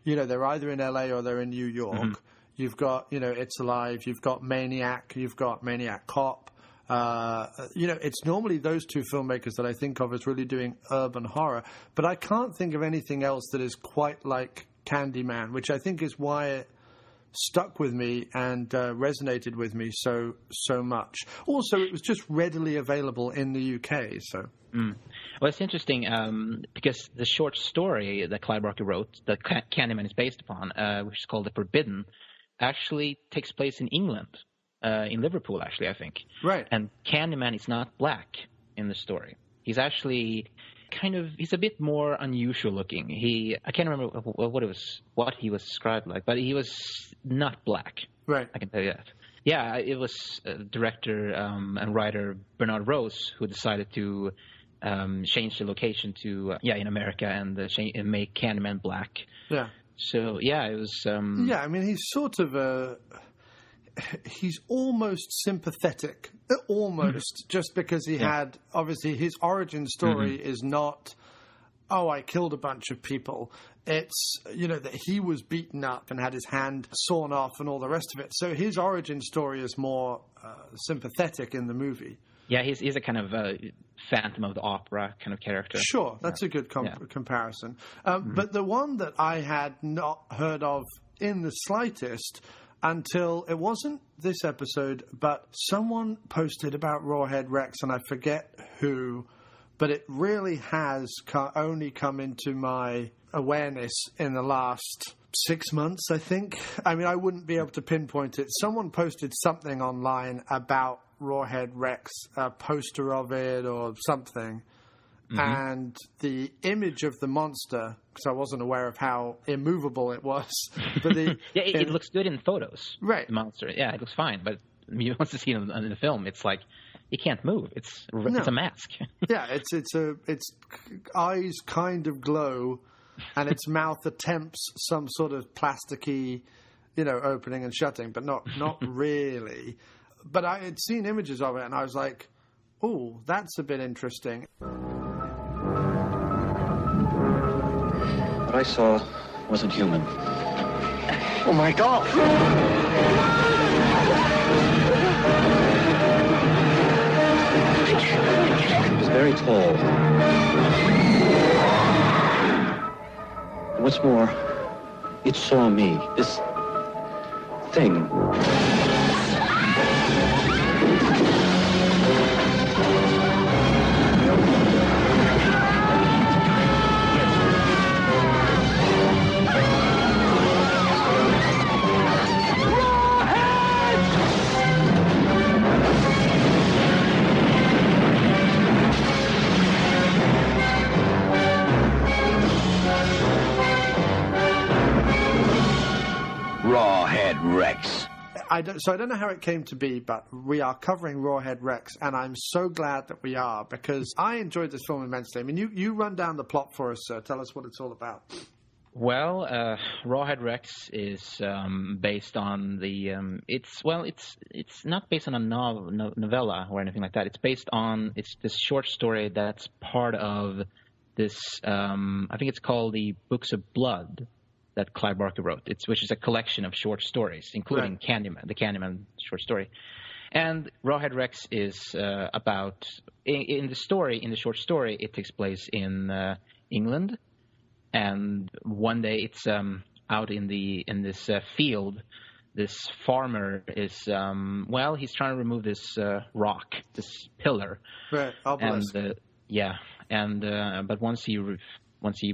Speaker 2: they're either in LA or they're in New York. Mm-hmm. You've got, It's Alive, you've got Maniac, you've got Maniac Cop. It's normally those two filmmakers that I think of as really doing urban horror. But I can't think of anything else that is quite like Candyman, which I think is why it stuck with me and resonated with me so much. Also, it was just readily available in the UK. So,
Speaker 7: well, it's interesting because the short story that Clive Barker wrote, that Candyman is based upon, which is called The Forbidden, actually takes place in England, in Liverpool, actually, I think.
Speaker 2: Right. And
Speaker 7: Candyman is not black in the story. He's actually he's a bit more unusual looking. I can't remember what he was described like, but he was not black.
Speaker 2: Right.
Speaker 7: I can tell you that. Yeah, it was director and writer Bernard Rose who decided to change the location to in America and make Candyman black.
Speaker 2: Yeah.
Speaker 7: So it was.
Speaker 2: I mean, he's sort of he's almost sympathetic, just because he had, obviously, his origin story is not, I killed a bunch of people. It's, that he was beaten up and had his hand sawn off and all the rest of it. So his origin story is more sympathetic in the movie.
Speaker 7: Yeah, he's a kind of Phantom of the Opera kind of character.
Speaker 2: Sure, that's a good comparison. But the one that I had not heard of in the slightest until it wasn't this episode, but someone posted about Rawhead Rex, and I forget who, but it really has only come into my awareness in the last 6 months, I think. I mean, I wouldn't be able to pinpoint it. Someone posted something online about Rawhead Rex, a poster of it or something. Mm-hmm. And the image of the monster, because I wasn't aware of how immovable it was. But
Speaker 7: it looks good in photos.
Speaker 2: Right.
Speaker 7: The monster. Yeah, it looks fine. But once you see it in the film, it's like it can't move. It's a mask.
Speaker 2: Yeah, its eyes kind of glow, and its mouth attempts some sort of plasticky, opening and shutting, but not really. But I had seen images of it, and I was like, "Oh, that's a bit interesting."
Speaker 8: What I saw wasn't human. Oh my God! It was very tall. And what's more, it saw me. This thing.
Speaker 4: Rawhead Rex.
Speaker 2: I don't know how it came to be, but we are covering Rawhead Rex, and I'm so glad that we are, because I enjoyed this film immensely. I mean, you run down the plot for us, sir. Tell us what it's all about.
Speaker 7: Well, Rawhead Rex is based on the. It's not based on a novella or anything like that. It's based on this short story that's part of this. I think it's called the Books of Blood that Clive Barker wrote. Which is a collection of short stories, including Candyman, the Candyman short story. And Rawhead Rex is about in the short story, it takes place in England. And one day it's out in this field. This farmer is he's trying to remove this rock, this pillar.
Speaker 2: Right, obelisk.
Speaker 7: But once he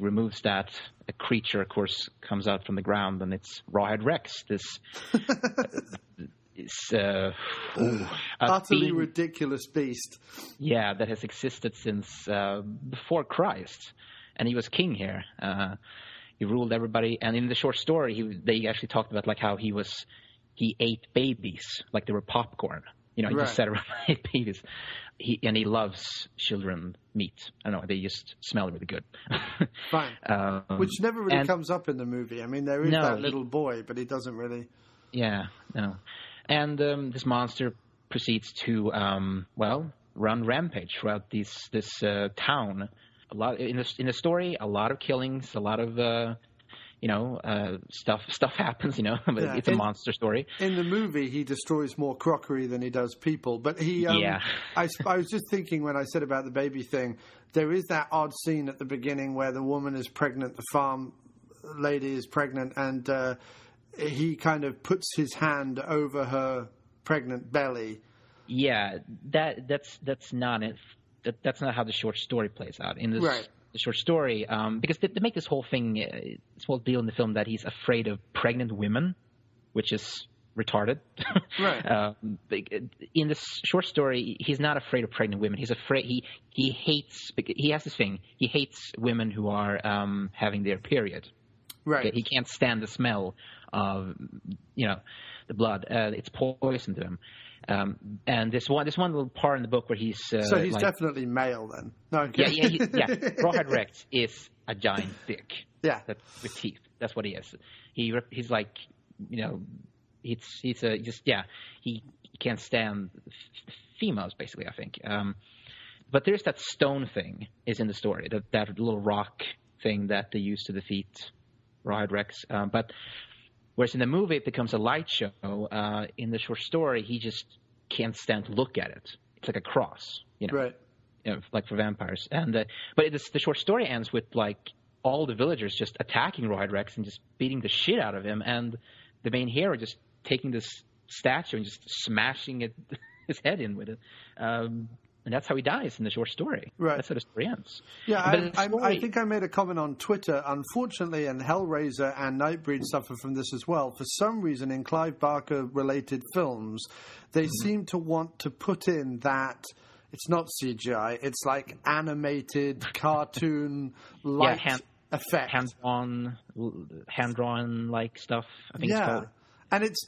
Speaker 7: removes that, a creature, of course, comes out from the ground, and it's Rawhead Rex. This
Speaker 2: utterly ridiculous beast.
Speaker 7: Yeah, that has existed since before Christ. And he was king here. He ruled everybody. And in the short story, they actually talked about like how he ate babies like they were popcorn. He just sat around and ate babies. He loves children meat. I don't know, they just smell really good.
Speaker 2: Fine. Which never really comes up in the movie. I mean, there is that little boy, but he doesn't really...
Speaker 7: Yeah, no. And this monster proceeds to, run rampage throughout this town. A lot in the story, a lot of killings, a lot of... stuff happens, but it's a monster story.
Speaker 2: In the movie, he destroys more crockery than he does people. But I was just thinking when I said about the baby thing, there is that odd scene at the beginning where the woman is pregnant, the farm lady is pregnant, and he kind of puts his hand over her pregnant belly.
Speaker 7: Yeah, that's not it. That's not how the short story plays out. In this. Right. The short story, because they make this whole thing, this whole deal in the film that he's afraid of pregnant women, which is retarded. Right. In this short story, he's not afraid of pregnant women. He's afraid he has this thing. He hates women who are having their period. Right. Okay? He can't stand the smell of the blood. It's poison to him. And this one little part in the book where he's
Speaker 2: so he's definitely male then. No,
Speaker 7: yeah. Rawhead Rex is a giant dick. Yeah, with teeth. That's what he is. He's like he can't stand females basically. I think. But there's that stone thing is in the story. That little rock thing that they use to defeat Rawhead Rex. But whereas in the movie it becomes a light show, in the short story he just can't stand to look at it. It's like a cross,
Speaker 2: right?
Speaker 7: Like for vampires. And but the short story ends with like all the villagers just attacking Rawhead Rex and just beating the shit out of him, and the main hero just taking this statue and just smashing his head in with it. And that's how he dies in the short story. Right. That's how the story ends.
Speaker 2: Yeah, I think I made a comment on Twitter. Unfortunately, and Hellraiser and Nightbreed suffer from this as well. For some reason, in Clive Barker-related films, they seem to want to put in that it's not CGI. It's like animated, cartoon-like effect. Hand-drawn-like stuff, I think it's called. And it's,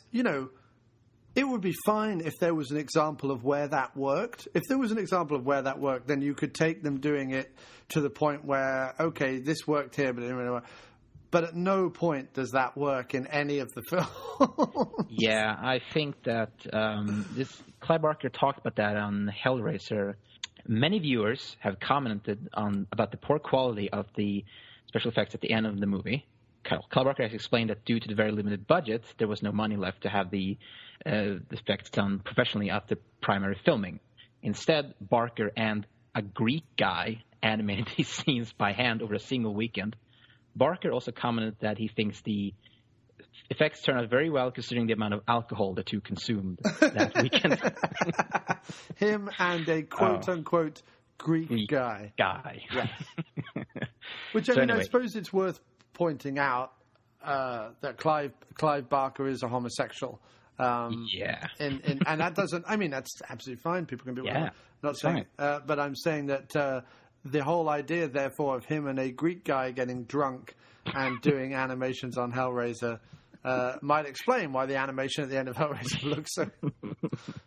Speaker 2: it would be fine if there was an example of where that worked. If there was an example of where that worked, then you could take them doing it to the point where, okay, this worked here, but it didn't really work. But at no point does that work in any of the films.
Speaker 7: Yeah, I think that Clive Barker talked about that on Hellraiser. Many viewers have commented about the poor quality of the special effects at the end of the movie. Clive Barker has explained that due to the very limited budget, there was no money left to have the effects done professionally after primary filming. Instead, Barker and a Greek guy animated these scenes by hand over a single weekend. Barker also commented that he thinks the effects turn out very well considering the amount of alcohol the two consumed that weekend.
Speaker 2: Him and a quote-unquote Greek guy.
Speaker 7: Yeah.
Speaker 2: Which, I suppose it's worth pointing out that Clive Barker is a homosexual. And that doesn't. I mean, that's absolutely fine. People can be. Yeah, not saying. But I'm saying that the whole idea, therefore, of him and a Greek guy getting drunk and doing animations on Hellraiser might explain why the animation at the end of Hellraiser looks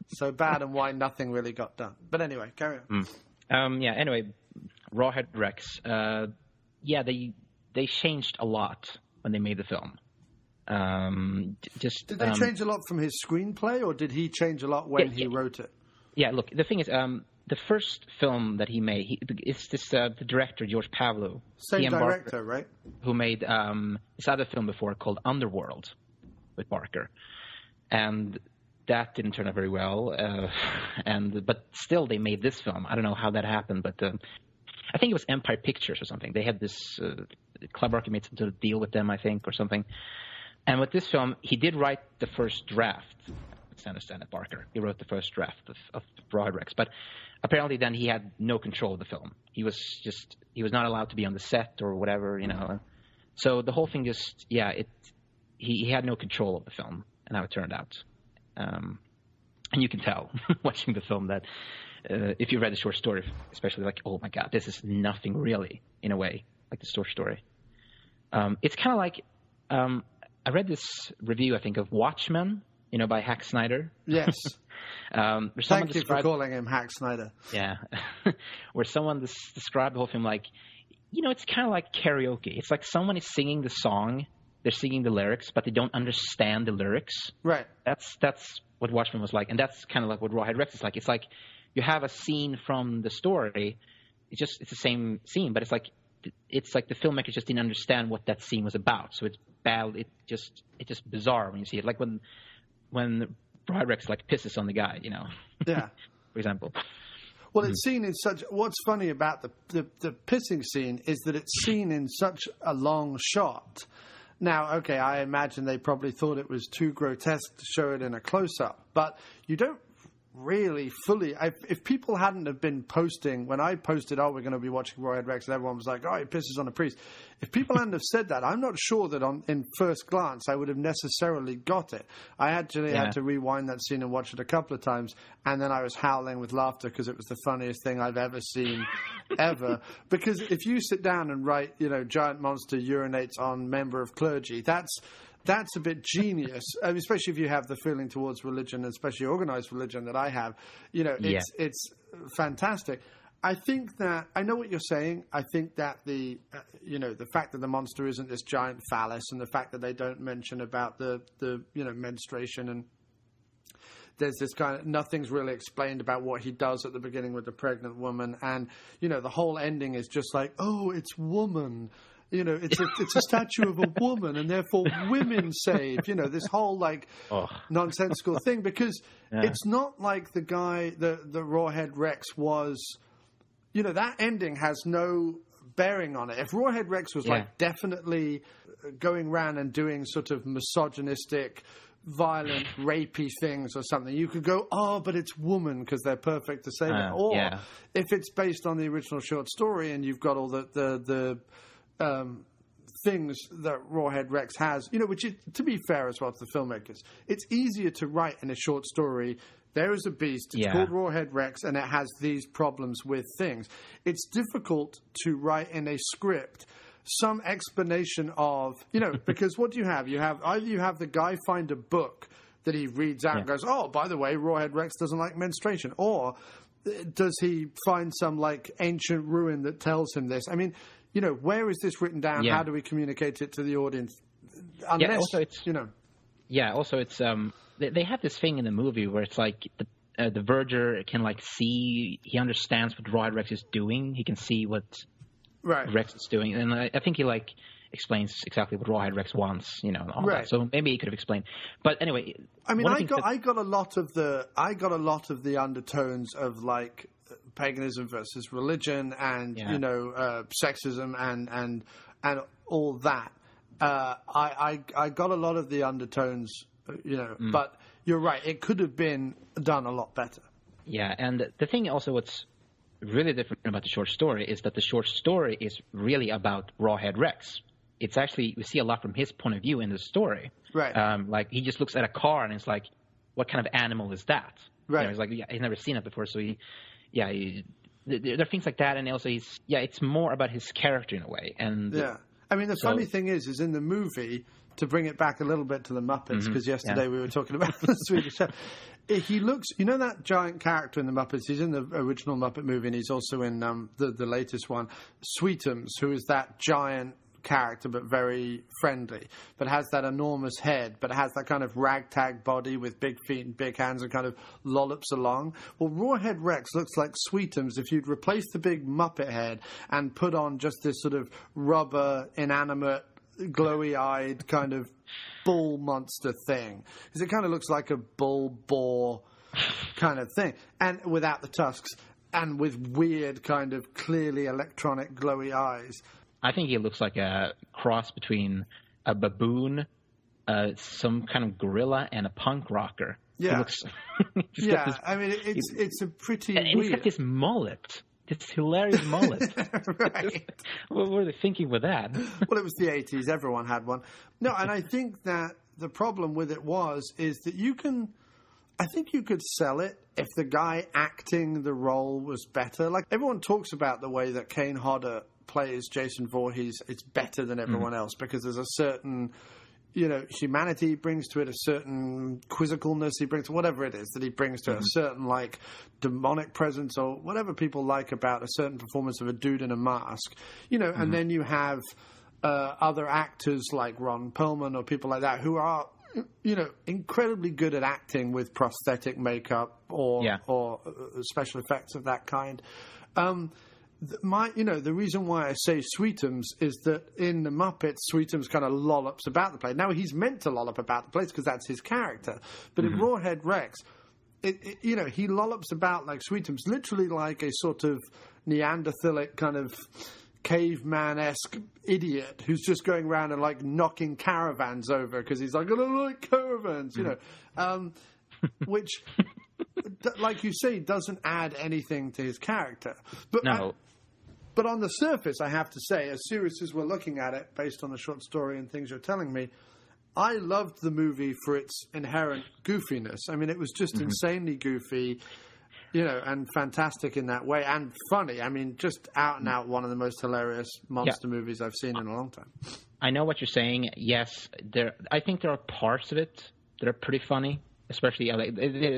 Speaker 2: so bad and why nothing really got done. But anyway, carry on.
Speaker 7: Anyway, Rawhead Rex. They changed a lot when they made the film.
Speaker 2: Did they change a lot from his screenplay, or did he change a lot when he wrote it?
Speaker 7: Yeah, look, the thing is, the first film that he made, it's the director, George Pavlou.
Speaker 2: Same director, right?
Speaker 7: Who made this other film before called Underworld with Barker. And that didn't turn out very well. But still, they made this film. I don't know how that happened, but I think it was Empire Pictures or something. They had this... Clive Barker made some sort of deal with them, I think, or something. And with this film, he did write the first draft. I understand it, Barker. He wrote the first draft of Rawhead Rex. But apparently then he had no control of the film. He was not allowed to be on the set or whatever, So the whole thing he had no control of the film and how it turned out. And you can tell watching the film that if you read the short story, especially like, oh my God, this is nothing really, in a way, like the short story. It's kind of like, I read this review, I think, of Watchmen by Hack Snyder.
Speaker 2: Yes.
Speaker 7: Thank
Speaker 2: you for calling him Hack Snyder.
Speaker 7: Yeah. Where someone described the whole film like, it's kind of like karaoke. It's like someone is singing the song, they're singing the lyrics, but they don't understand the lyrics.
Speaker 2: Right.
Speaker 7: That's what Watchmen was like, and that's kind of like what Rawhead Rex is like. It's like you have a scene from the story. It's the same scene, but it's like the filmmaker just didn't understand what that scene was about. So it's bad. It's just bizarre when you see it. Like when Rawhead Rex like pisses on the guy,
Speaker 2: Yeah.
Speaker 7: For example.
Speaker 2: Well, it's seen in such. What's funny about the pissing scene is that it's seen in such a long shot. Now, okay, I imagine they probably thought it was too grotesque to show it in a close-up, but you don't really fully. If people hadn't have been posting when I posted, "Oh, we're going to be watching Rawhead Rex," and everyone was like, "Oh, he pisses on a priest." If people hadn't have said that, I'm not sure that in first glance I would have necessarily got it. I actually had to rewind that scene and watch it a couple of times, and then I was howling with laughter because it was the funniest thing I've ever seen, ever. Because if you sit down and write, giant monster urinates on member of clergy, that's a bit genius, especially if you have the feeling towards religion, especially organized religion that I have. It's fantastic. I think that I know what you're saying. I think that the fact that the monster isn't this giant phallus, and the fact that they don't mention about the menstruation, and there's this kind of nothing's really explained about what he does at the beginning with the pregnant woman, and the whole ending is just like, oh, it's woman. It's a statue of a woman, and therefore women save. This whole nonsensical thing, because it's not like the guy, the Rawhead Rex was. That ending has no bearing on it. If Rawhead Rex was definitely going around and doing sort of misogynistic, violent, rapey things or something, you could go, oh, but it's woman because they're perfect to save it. Or if it's based on the original short story and you've got all the things that Rawhead Rex has, which is, to be fair as well to the filmmakers, it's easier to write in a short story. There is a beast, it's called Rawhead Rex, and it has these problems with things. It's difficult to write in a script some explanation of, because what do you have? You have the guy find a book that he reads out and goes, oh, by the way, Rawhead Rex doesn't like menstruation. Or does he find some ancient ruin that tells him this? I mean, where is this written down? How do we communicate it to the audience? Unless,
Speaker 7: also it's, also it's, they have this thing in the movie where it's like the verger can see, he understands what Rawhead Rex is doing. He can see what Rex is doing. And I think he explains exactly what Rawhead Rex wants, and all that. So maybe he could have explained. But anyway,
Speaker 2: I mean, I got a lot of the undertones of paganism versus religion and sexism and all that. I got a lot of the undertones, but you're right, it could have been done a lot better.
Speaker 7: Yeah, and the thing also what's really different about the short story is that the short story is really about Rawhead Rex. It's actually, we see a lot from his point of view in the story.
Speaker 2: Right.
Speaker 7: He just looks at a car and it's like, what kind of animal is that?
Speaker 2: Right.
Speaker 7: He's like, he's never seen it before, so there are things like that, and also it's more about his character in a way. And
Speaker 2: I mean, the funny thing is in the movie, to bring it back a little bit to the Muppets, because yesterday we were talking about the Swedish chef. He looks, that giant character in the Muppets. He's in the original Muppet movie, and he's also in the latest one, Sweetums, who is that giant character but very friendly, but has that enormous head, but has that kind of ragtag body with big feet and big hands and kind of lollops along. Well, Rawhead Rex looks like Sweetums if you'd replace the big Muppet head and put on just this sort of rubber, inanimate, glowy-eyed kind of bull monster thing. Because it kind of looks like a bull boar kind of thing, and without the tusks, and with weird kind of clearly electronic glowy eyes.
Speaker 7: I think he looks like a cross between a baboon, some kind of gorilla, and a punk rocker.
Speaker 2: Yeah.
Speaker 7: I
Speaker 2: mean, it's a pretty
Speaker 7: and
Speaker 2: weird...
Speaker 7: he's got this mullet. This hilarious mullet.
Speaker 2: Right.
Speaker 7: What were they thinking with that?
Speaker 2: Well, it was the 80s. Everyone had one. No, and I think that the problem with it is that I think you could sell it if the guy acting the role was better. Everyone talks about the way that Kane Hodder plays Jason Voorhees. It's better than everyone else because there's a certain humanity. He brings to it a certain quizzicalness. He brings whatever it is that he brings to it, a certain like demonic presence or whatever people like about a certain performance of a dude in a mask. And then you have other actors like Ron Perlman or people like that who are incredibly good at acting with prosthetic makeup or special effects of that kind. The reason why I say Sweetums is that in the Muppets, Sweetums kind of lollops about the place. Now, he's meant to lollop about the place because that's his character. But in Rawhead Rex, he lollops about like Sweetums, literally like a sort of Neanderthalic kind of caveman-esque idiot who's just going around and like knocking caravans over because he's like, I don't like caravans, which, like you say, doesn't add anything to his character. But
Speaker 7: no.
Speaker 2: But on the surface, I have to say, as serious as we're looking at it, based on the short story and things you're telling me, I loved the movie for its inherent goofiness. I mean, it was just insanely goofy, and fantastic in that way, and funny. I mean, just out and out one of the most hilarious monster movies I've seen in a long time.
Speaker 7: I know what you're saying. Yes, I think there are parts of it that are pretty funny, especially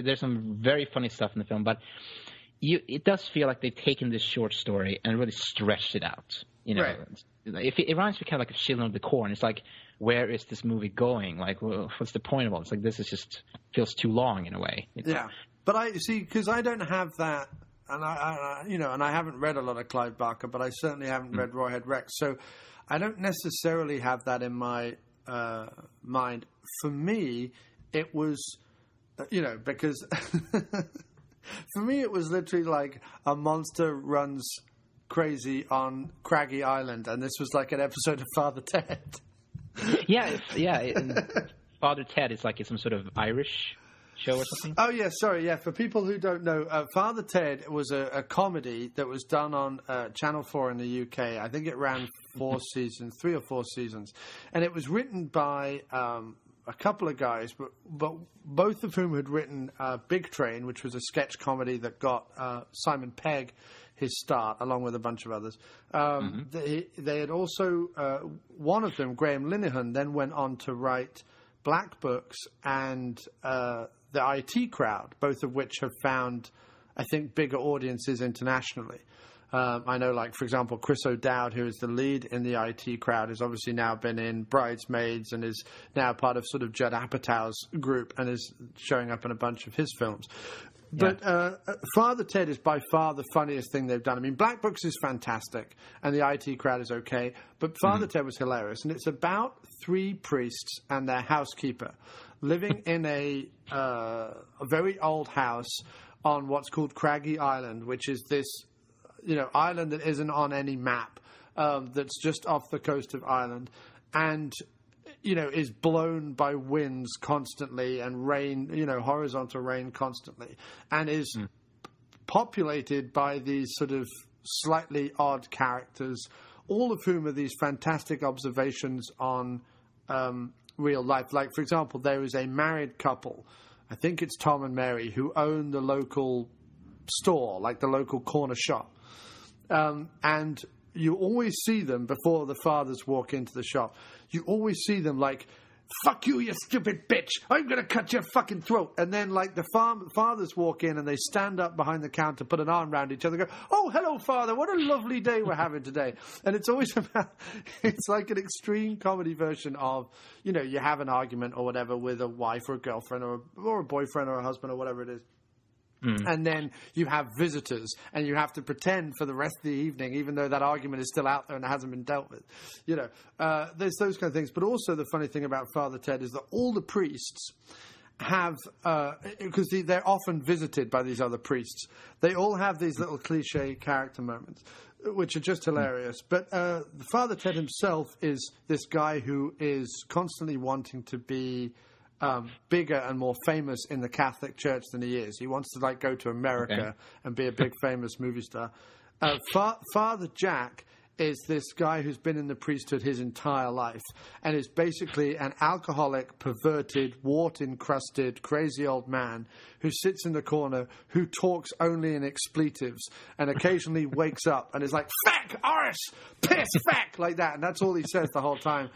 Speaker 7: there's some very funny stuff in the film, but it does feel like they've taken this short story and really stretched it out.
Speaker 2: Right.
Speaker 7: It reminds me kind of like of Children of the Corn. It's like, where is this movie going? Like, what's the point of all? It's like, this is just feels too long in a way.
Speaker 2: Yeah. But I see, because I don't have that, and I haven't read a lot of Clive Barker, but I certainly haven't read Rawhead Rex, so I don't necessarily have that in my mind. For me, it was, because for me it was literally like a monster runs crazy on Craggy Island, and this was like an episode of Father Ted.
Speaker 7: Father Ted is like some sort of Irish show or something?
Speaker 2: Oh, yeah, sorry. Yeah, for people who don't know, Father Ted was a comedy that was done on Channel 4 in the UK. I think it ran 3 or 4 seasons. And it was written by a couple of guys, but both of whom had written Big Train, which was a sketch comedy that got Simon Pegg his start, along with a bunch of others. They had also, one of them, Graham Linehan, then went on to write Black Books and The IT Crowd, both of which have found, I think, bigger audiences internationally. I know, like, for example, Chris O'Dowd, who is the lead in The IT Crowd, has obviously now been in Bridesmaids and is now part of sort of Judd Apatow's group and is showing up in a bunch of his films. But Father Ted is by far the funniest thing they've done. I mean, Black Books is fantastic, and The IT Crowd is okay, but Father Ted was hilarious. And it's about 3 priests and their housekeeper living in a very old house on what's called Craggy Island, which is this, island that isn't on any map, that's just off the coast of Ireland, and is blown by winds constantly and rain, horizontal rain constantly, and is populated by these sort of slightly odd characters, all of whom are these fantastic observations on real life. Like, for example, there is a married couple, I think it's Tom and Mary, who own the local store, like the local corner shop. And you always see them before the fathers walk into the shop. You always see them like, fuck you, you stupid bitch. I'm going to cut your fucking throat. And then, like, the fathers walk in and they stand up behind the counter, put an arm around each other, and go, oh, hello, father. What a lovely day we're having today. And it's always about, it's like an extreme comedy version of, you have an argument or whatever with a wife or a girlfriend or a boyfriend or a husband or whatever it is. And then you have visitors, and you have to pretend for the rest of the evening, even though that argument is still out there and it hasn't been dealt with. There's those kind of things. But also the funny thing about Father Ted is that all the priests have, because they're often visited by these other priests, they all have these little cliche character moments, which are just hilarious. But Father Ted himself is this guy who is constantly wanting to be bigger and more famous in the Catholic Church than he is. He wants to go to America and be a big famous movie star. Father Jack is this guy who's been in the priesthood his entire life and is basically an alcoholic, perverted, wart-encrusted, crazy old man who sits in the corner, who talks only in expletives and occasionally wakes up and is like, feck, arse, piss, feck, like that. And that's all he says the whole time.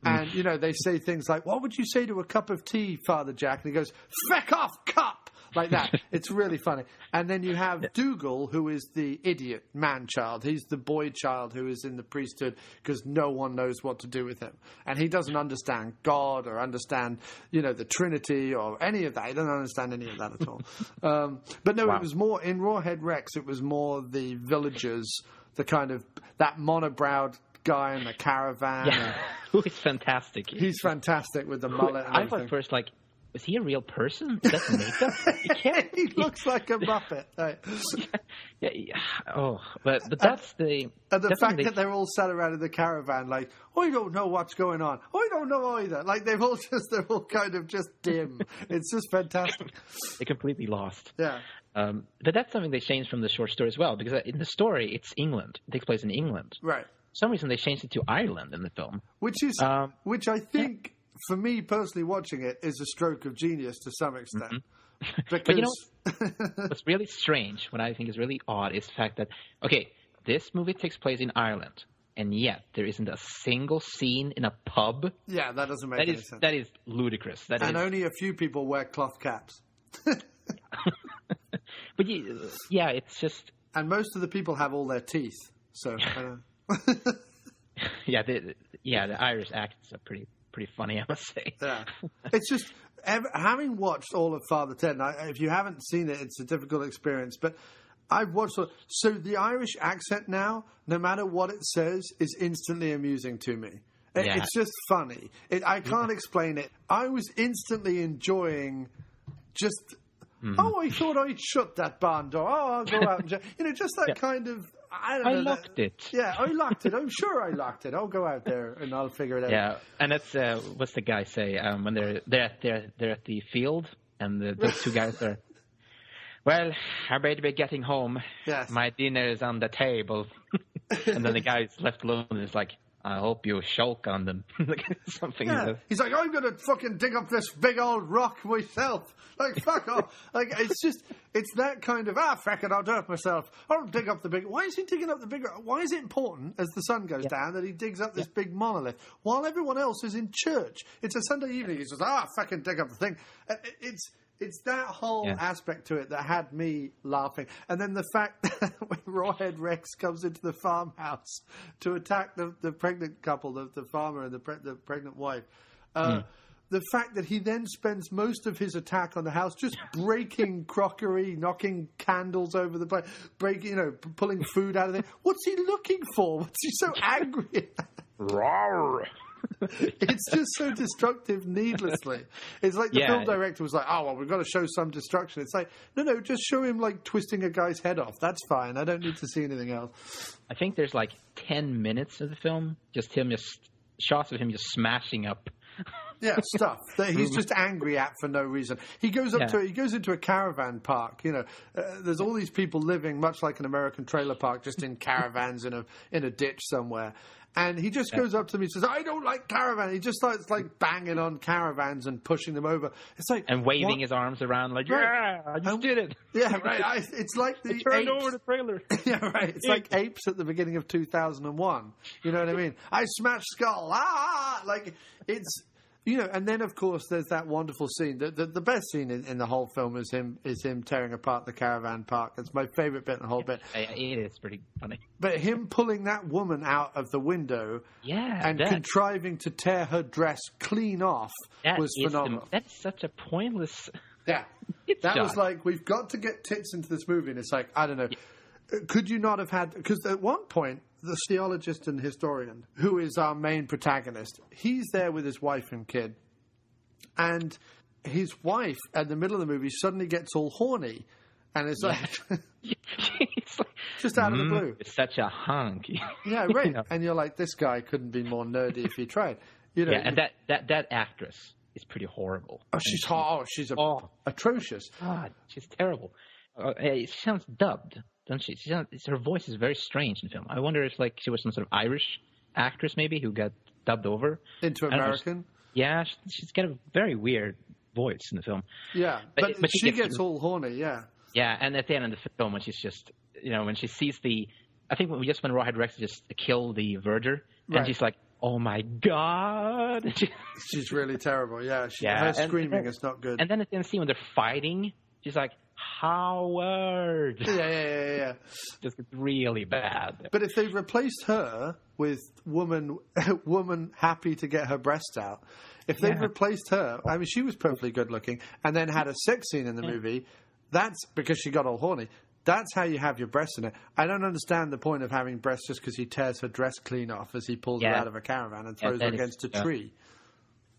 Speaker 2: And, you know, they say things like, what would you say to a cup of tea, Father Jack? And he goes, feck off, cup. Like that. It's really funny. And then you have Dougal, who is the idiot man-child. He's the boy child who is in the priesthood because no one knows what to do with him. And he doesn't understand God or understand, you know, the Trinity or any of that. He doesn't understand any of that at all. But no, It was more, in Rawhead Rex, it was more the villagers, the kind of, that monobrowed guy in the caravan.
Speaker 7: Yeah, who is fantastic.
Speaker 2: He's fantastic with the mullet and everything.
Speaker 7: I thought first, like, is he a real person? Is that makeup?
Speaker 2: He looks like a Muppet. Right.
Speaker 7: Yeah. Oh, but that's the...
Speaker 2: And the fact that they're all sat around in the caravan like, I don't know what's going on. I don't know either. Like, they're all kind of just dim. It's just fantastic.
Speaker 7: They're completely lost.
Speaker 2: Yeah.
Speaker 7: But that's something they changed from the short story as well, because in the story, it's England. It takes place in England.
Speaker 2: Right.
Speaker 7: For some reason, they changed it to Ireland in the film.
Speaker 2: Which I think... Yeah. For me, personally, watching it is a stroke of genius to some extent.
Speaker 7: Mm-hmm.
Speaker 2: Because...
Speaker 7: But you know, what's really strange, what I think is really odd, is the fact that, okay, this movie takes place in Ireland, and yet there isn't a single scene in a pub.
Speaker 2: Yeah, that doesn't make any sense.
Speaker 7: That is ludicrous.
Speaker 2: Only a few people wear cloth caps.
Speaker 7: But yeah, it's just...
Speaker 2: And most of the people have all their teeth, so...
Speaker 7: Yeah, the Irish accents are pretty funny, I must say.
Speaker 2: Yeah. It's just, having watched all of Father Ted, and if you haven't seen it, it's a difficult experience, but I've watched it. So the Irish accent now, no matter what it says, is instantly amusing to me.
Speaker 7: Yeah.
Speaker 2: It's just funny. I can't explain it. I was instantly enjoying just... Mm-hmm. Oh, I thought I'd shut that barn door. Oh, I'll go out and... just that kind of... I don't know.
Speaker 7: I locked it.
Speaker 2: Yeah, I locked it. I'm sure I locked it. I'll go out there and I'll figure it out.
Speaker 7: Yeah, and that's... what's the guy say? When they're at the field and those two guys are... Well, I better be getting home.
Speaker 2: Yes.
Speaker 7: My dinner is on the table. And then the guy's left alone and is like... I hope you choke on them. Something.
Speaker 2: Yeah. He's like, I'm going to fucking dig up this big old rock myself. Like, fuck off. Like, it's that kind of, fuck it, I'll do it myself. I'll dig up the big... Why is he digging up the big... Why is it important, as the sun goes down, that he digs up this big monolith while everyone else is in church? It's a Sunday evening. He says, fucking dig up the thing. It's that whole aspect to it that had me laughing. And then the fact that when Rawhead Rex comes into the farmhouse to attack the pregnant couple, the farmer and the pregnant wife, the fact that he then spends most of his attack on the house just breaking crockery, knocking candles over the place, pulling food out of there. What's he looking for? What's he so angry at?
Speaker 7: Rawr.
Speaker 2: It's just so destructive needlessly. It's like the film director was like, we've got to show some destruction. It's like, no, just show him like twisting a guy's head off. That's fine. I don't need to see anything else.
Speaker 7: I think there's like 10 minutes of the film, just shots of him just smashing up.
Speaker 2: Yeah, stuff that he's just angry at for no reason. He goes he goes into a caravan park. There's all these people living much like an American trailer park, just in caravans in a ditch somewhere. And he just goes up to them. He says, "I don't like caravans." He just starts like banging on caravans and pushing them over. It's like
Speaker 7: and waving his arms around like, "Yeah, I just did it."
Speaker 2: Yeah, right. It's like the
Speaker 7: turned over the trailer.
Speaker 2: Yeah, right. It's like apes at the beginning of 2001. You know what I mean? I smashed skull. Like it's. And then of course there's that wonderful scene. The best scene in the whole film is him tearing apart the caravan park. It's my favourite bit in the whole bit.
Speaker 7: It is pretty funny.
Speaker 2: But him pulling that woman out of the window and contriving to tear her dress clean off was phenomenal.
Speaker 7: That's such a pointless...
Speaker 2: Yeah. That was like, we've got to get tits into this movie. And it's like, I don't know. Yeah. Could you not have had... Because at one point... The theologist and historian, who is our main protagonist, he's there with his wife and kid. And his wife, at the middle of the movie, suddenly gets all horny. And it's like... just out of the blue.
Speaker 7: It's such a hunk.
Speaker 2: Yeah, right. And you're like, this guy couldn't be more nerdy if he tried.
Speaker 7: And that actress is pretty horrible.
Speaker 2: Oh, she's atrocious.
Speaker 7: God, she's terrible. She sounds dubbed. doesn't she? Her voice is very strange in film. I wonder if like she was some sort of Irish actress maybe who got dubbed over
Speaker 2: into American.
Speaker 7: Yeah, she's got a very weird voice in the film.
Speaker 2: Yeah, but she gets all horny. Yeah.
Speaker 7: Yeah, and at the end of the film, when she's just, when she sees I think when Rawhead Rex just killed the verger, and she's like, "Oh my god!"
Speaker 2: She's really terrible. Yeah, her screaming is not good.
Speaker 7: And then at the end of the scene when they're fighting, she's like, "Howard!"
Speaker 2: Yeah.
Speaker 7: Just really bad.
Speaker 2: But if they replaced her with woman happy to get her breasts out, if they've replaced her, I mean, she was perfectly good looking, and then had a sex scene in the movie. That's because she got all horny. That's how you have your breasts in it. I don't understand the point of having breasts just because he tears her dress clean off as he pulls her out of a caravan and throws her against a tree.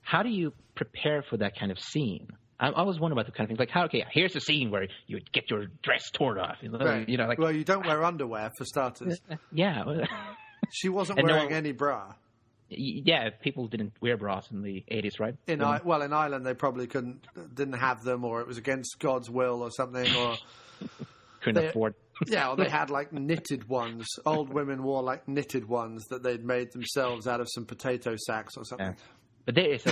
Speaker 7: How do you prepare for that kind of scene? I always wonder about the kind of things like, here's a scene where you would get your dress torn off.
Speaker 2: Right. Well, you don't wear underwear for starters.
Speaker 7: Yeah.
Speaker 2: She wasn't wearing any bra.
Speaker 7: Yeah, people didn't wear bras in the 80s, right?
Speaker 2: In Ireland they probably didn't have them, or it was against God's will or something, or
Speaker 7: couldn't afford.
Speaker 2: Yeah, or they had like knitted ones. Old women wore like knitted ones that they'd made themselves out of some potato sacks or something.
Speaker 7: Yeah. But there is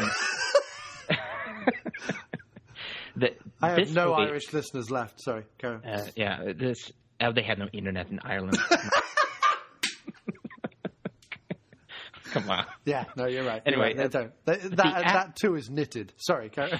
Speaker 2: I have no Irish listeners left. Sorry, go on.
Speaker 7: They had no internet in Ireland. Come on.
Speaker 2: Yeah, no, you're right.
Speaker 7: Anyway,
Speaker 2: you're right. That too is knitted. Sorry, Karen.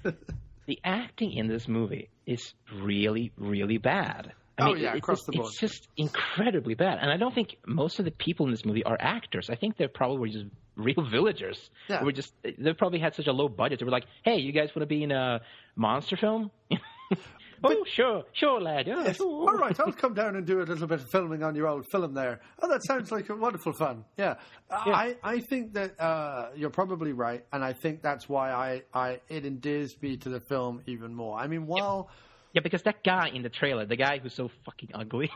Speaker 7: The acting in this movie is really, really bad.
Speaker 2: Across the board.
Speaker 7: It's just incredibly bad. And I don't think most of the people in this movie are actors. I think they're probably just real villagers.
Speaker 2: Yeah.
Speaker 7: They probably had such a low budget. They were like, hey, you guys want to be in a monster film? Sure, lad. Yeah,
Speaker 2: yes.
Speaker 7: Sure.
Speaker 2: All right, I'll come down and do a little bit of filming on your old film there. Oh, that sounds like a wonderful fun. Yeah. I think that you're probably right, and I think that's why it endears me to the film even more. I mean,
Speaker 7: Yeah, because that guy in the trailer, the guy who's so fucking ugly,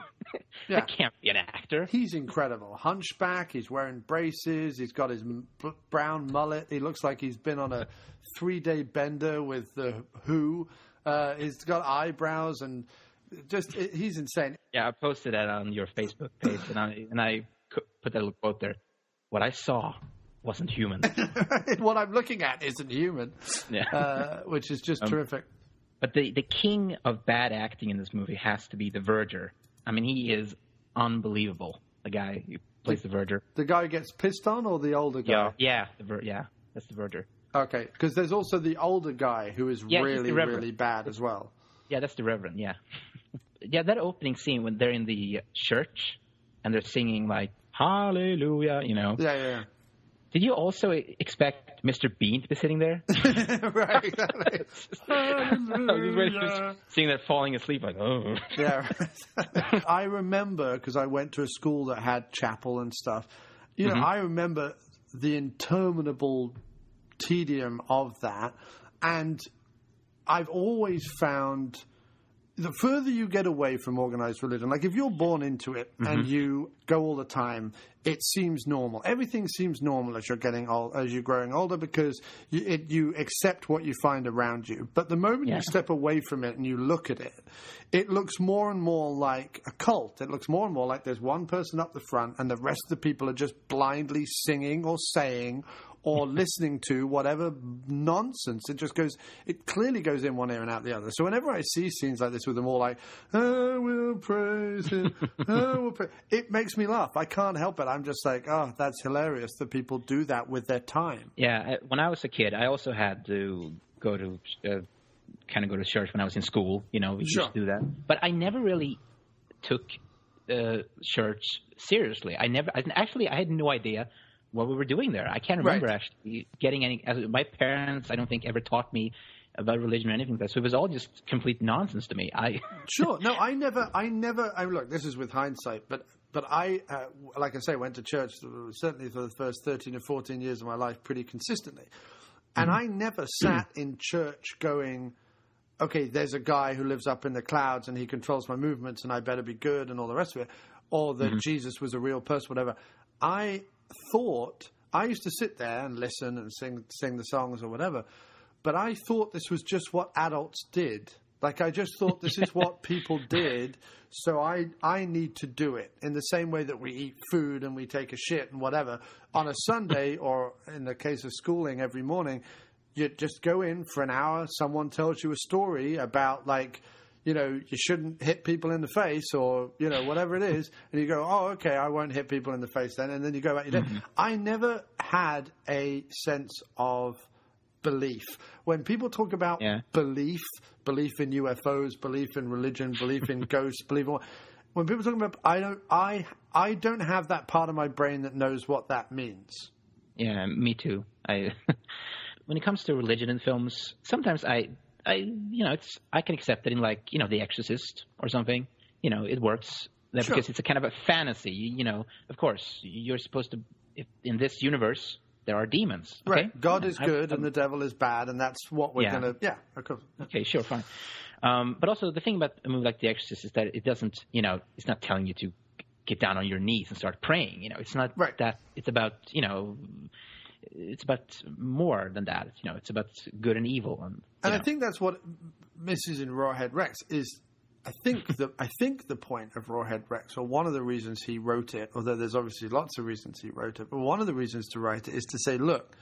Speaker 7: that can't be an actor.
Speaker 2: He's incredible. Hunchback, he's wearing braces, he's got his brown mullet, he looks like he's been on a 3-day bender with the Who. He's got eyebrows and he's insane.
Speaker 7: Yeah, I posted that on your Facebook page, and I put that little quote there. What I saw wasn't human.
Speaker 2: What I'm looking at isn't human. Yeah. Which is just terrific.
Speaker 7: But the king of bad acting in this movie has to be the verger. I mean, he is unbelievable. The guy who plays the verger.
Speaker 2: The guy who gets pissed on, or the older guy?
Speaker 7: Yeah, that's the verger.
Speaker 2: Okay, because there's also the older guy who is really, really bad as well.
Speaker 7: Yeah, that's the Reverend, yeah. Yeah, that opening scene when they're in the church and they're singing, like, Hallelujah,
Speaker 2: Yeah.
Speaker 7: Did you also expect Mr. Bean to be sitting there?
Speaker 2: Right, exactly.
Speaker 7: Seeing that falling asleep, like, oh.
Speaker 2: Yeah, right. I remember, because I went to a school that had chapel and stuff, I remember the interminable tedium of that, and I've always found the further you get away from organized religion, like if you're born into it and you go all the time, it seems normal. Everything seems normal as you're growing older, because you accept what you find around you. But the moment you step away from it and you look at it, it looks more and more like a cult. It looks more and more like there's one person up the front and the rest of the people are just blindly singing or saying or listening to whatever nonsense. It clearly goes in one ear and out the other. So whenever I see scenes like this with them all like, I will praise him, it makes me laugh. I can't help it. I'm just like, oh, that's hilarious that people do that with their time.
Speaker 7: Yeah, when I was a kid, I also had to go to church when I was in school. We used to do that. But I never really took church seriously. I had no idea what we were doing there. I can't remember actually getting any. My parents, I don't think, ever taught me about religion or anything like that. So it was all just complete nonsense to me.
Speaker 2: Sure. No, I never. Look, this is with hindsight, but I, like I say, went to church certainly for the first 13 or 14 years of my life pretty consistently, and I never sat in church going, okay, there's a guy who lives up in the clouds and he controls my movements and I better be good and all the rest of it, or that Jesus was a real person, whatever. I used to sit there and listen and sing the songs or whatever, but I thought this was just what adults did Like, I just thought this is what people did, so I need to do it. In the same way that we eat food and we take a shit and whatever. On a Sunday, or in the case of schooling every morning, you just go in for an hour, someone tells you a story about, like, you know, you shouldn't hit people in the face or, you know, whatever it is. And you go, oh, okay, I won't hit people in the face then. And then you go back your day. I never had a sense of belief. When people talk about belief in UFOs, belief in religion, belief in ghosts, when people talk about, I don't have that part of my brain that knows what that means.
Speaker 7: Yeah, me too. When it comes to religion in films, sometimes I can accept it in, like, you know, The Exorcist or something. You know, it works because it's a kind of a fantasy. You know, of course, you're supposed to, in this universe, there are demons. Okay?
Speaker 2: Right. God is good and the devil is bad, and that's what we're going to... Yeah, of course.
Speaker 7: Okay, sure, fine. But also, the thing about a movie like The Exorcist is that it doesn't, you know, it's not telling you to get down on your knees and start praying. You know, it's not that. It's about, you know... It's about more than that. You know, it's about good and evil, and
Speaker 2: I think that's what misses in Rawhead Rex is. I think the point of Rawhead Rex, or one of the reasons he wrote it, although there's obviously lots of reasons he wrote it, but one of the reasons to write it is to say, look,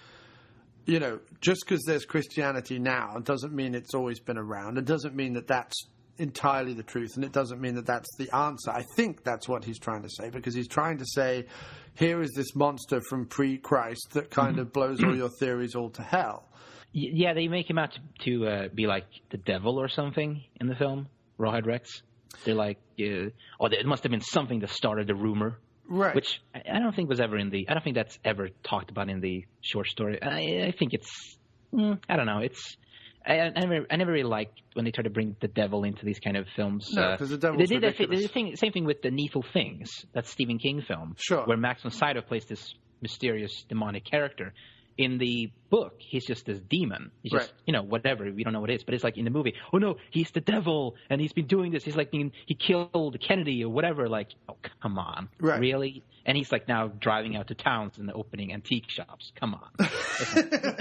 Speaker 2: you know, just because there's Christianity now doesn't mean it's always been around. It doesn't mean that that's entirely the truth, and it doesn't mean that that's the answer. I think that's what he's trying to say, because he's trying to say, here is this monster from pre-Christ that kind of blows all your theories all to hell.
Speaker 7: Yeah, they make him out to be like the devil or something in the film, Rawhead Rex. They're like, it must have been something that started the rumor.
Speaker 2: Right.
Speaker 7: Which I don't think was ever I don't think that's ever talked about in the short story. I think it's, I don't know, I never really liked when they try to bring the devil into these kind of films.
Speaker 2: No, because the devil's ridiculous.
Speaker 7: Same thing with the Needful Things, that Stephen King film, where Max von Sydow plays this mysterious demonic character. In the book, he's just this demon. He's just, you know, whatever. We don't know what it is. But it's like in the movie, oh, no, he's the devil, and he's been doing this. He's like, he killed Kennedy or whatever. Like, oh, come on.
Speaker 2: Right.
Speaker 7: Really? And he's like now driving out to towns and opening antique shops. Come on. The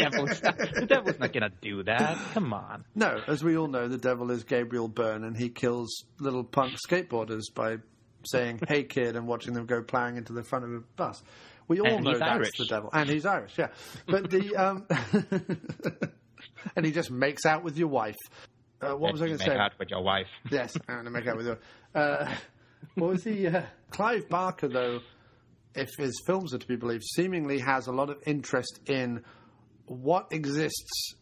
Speaker 7: devil's not going to do that. Come on.
Speaker 2: No, as we all know, the devil is Gabriel Byrne, and he kills little punk skateboarders by saying, hey, kid, and watching them go plowing into the front of a bus. We all know that's Irish. The devil. And he's Irish, yeah. But and he just makes out with your wife. What was I going to say?
Speaker 7: Make out with your wife.
Speaker 2: Yes, I'm going to make out with her. What was he? Clive Barker, though, if his films are to be believed, seemingly has a lot of interest in what exists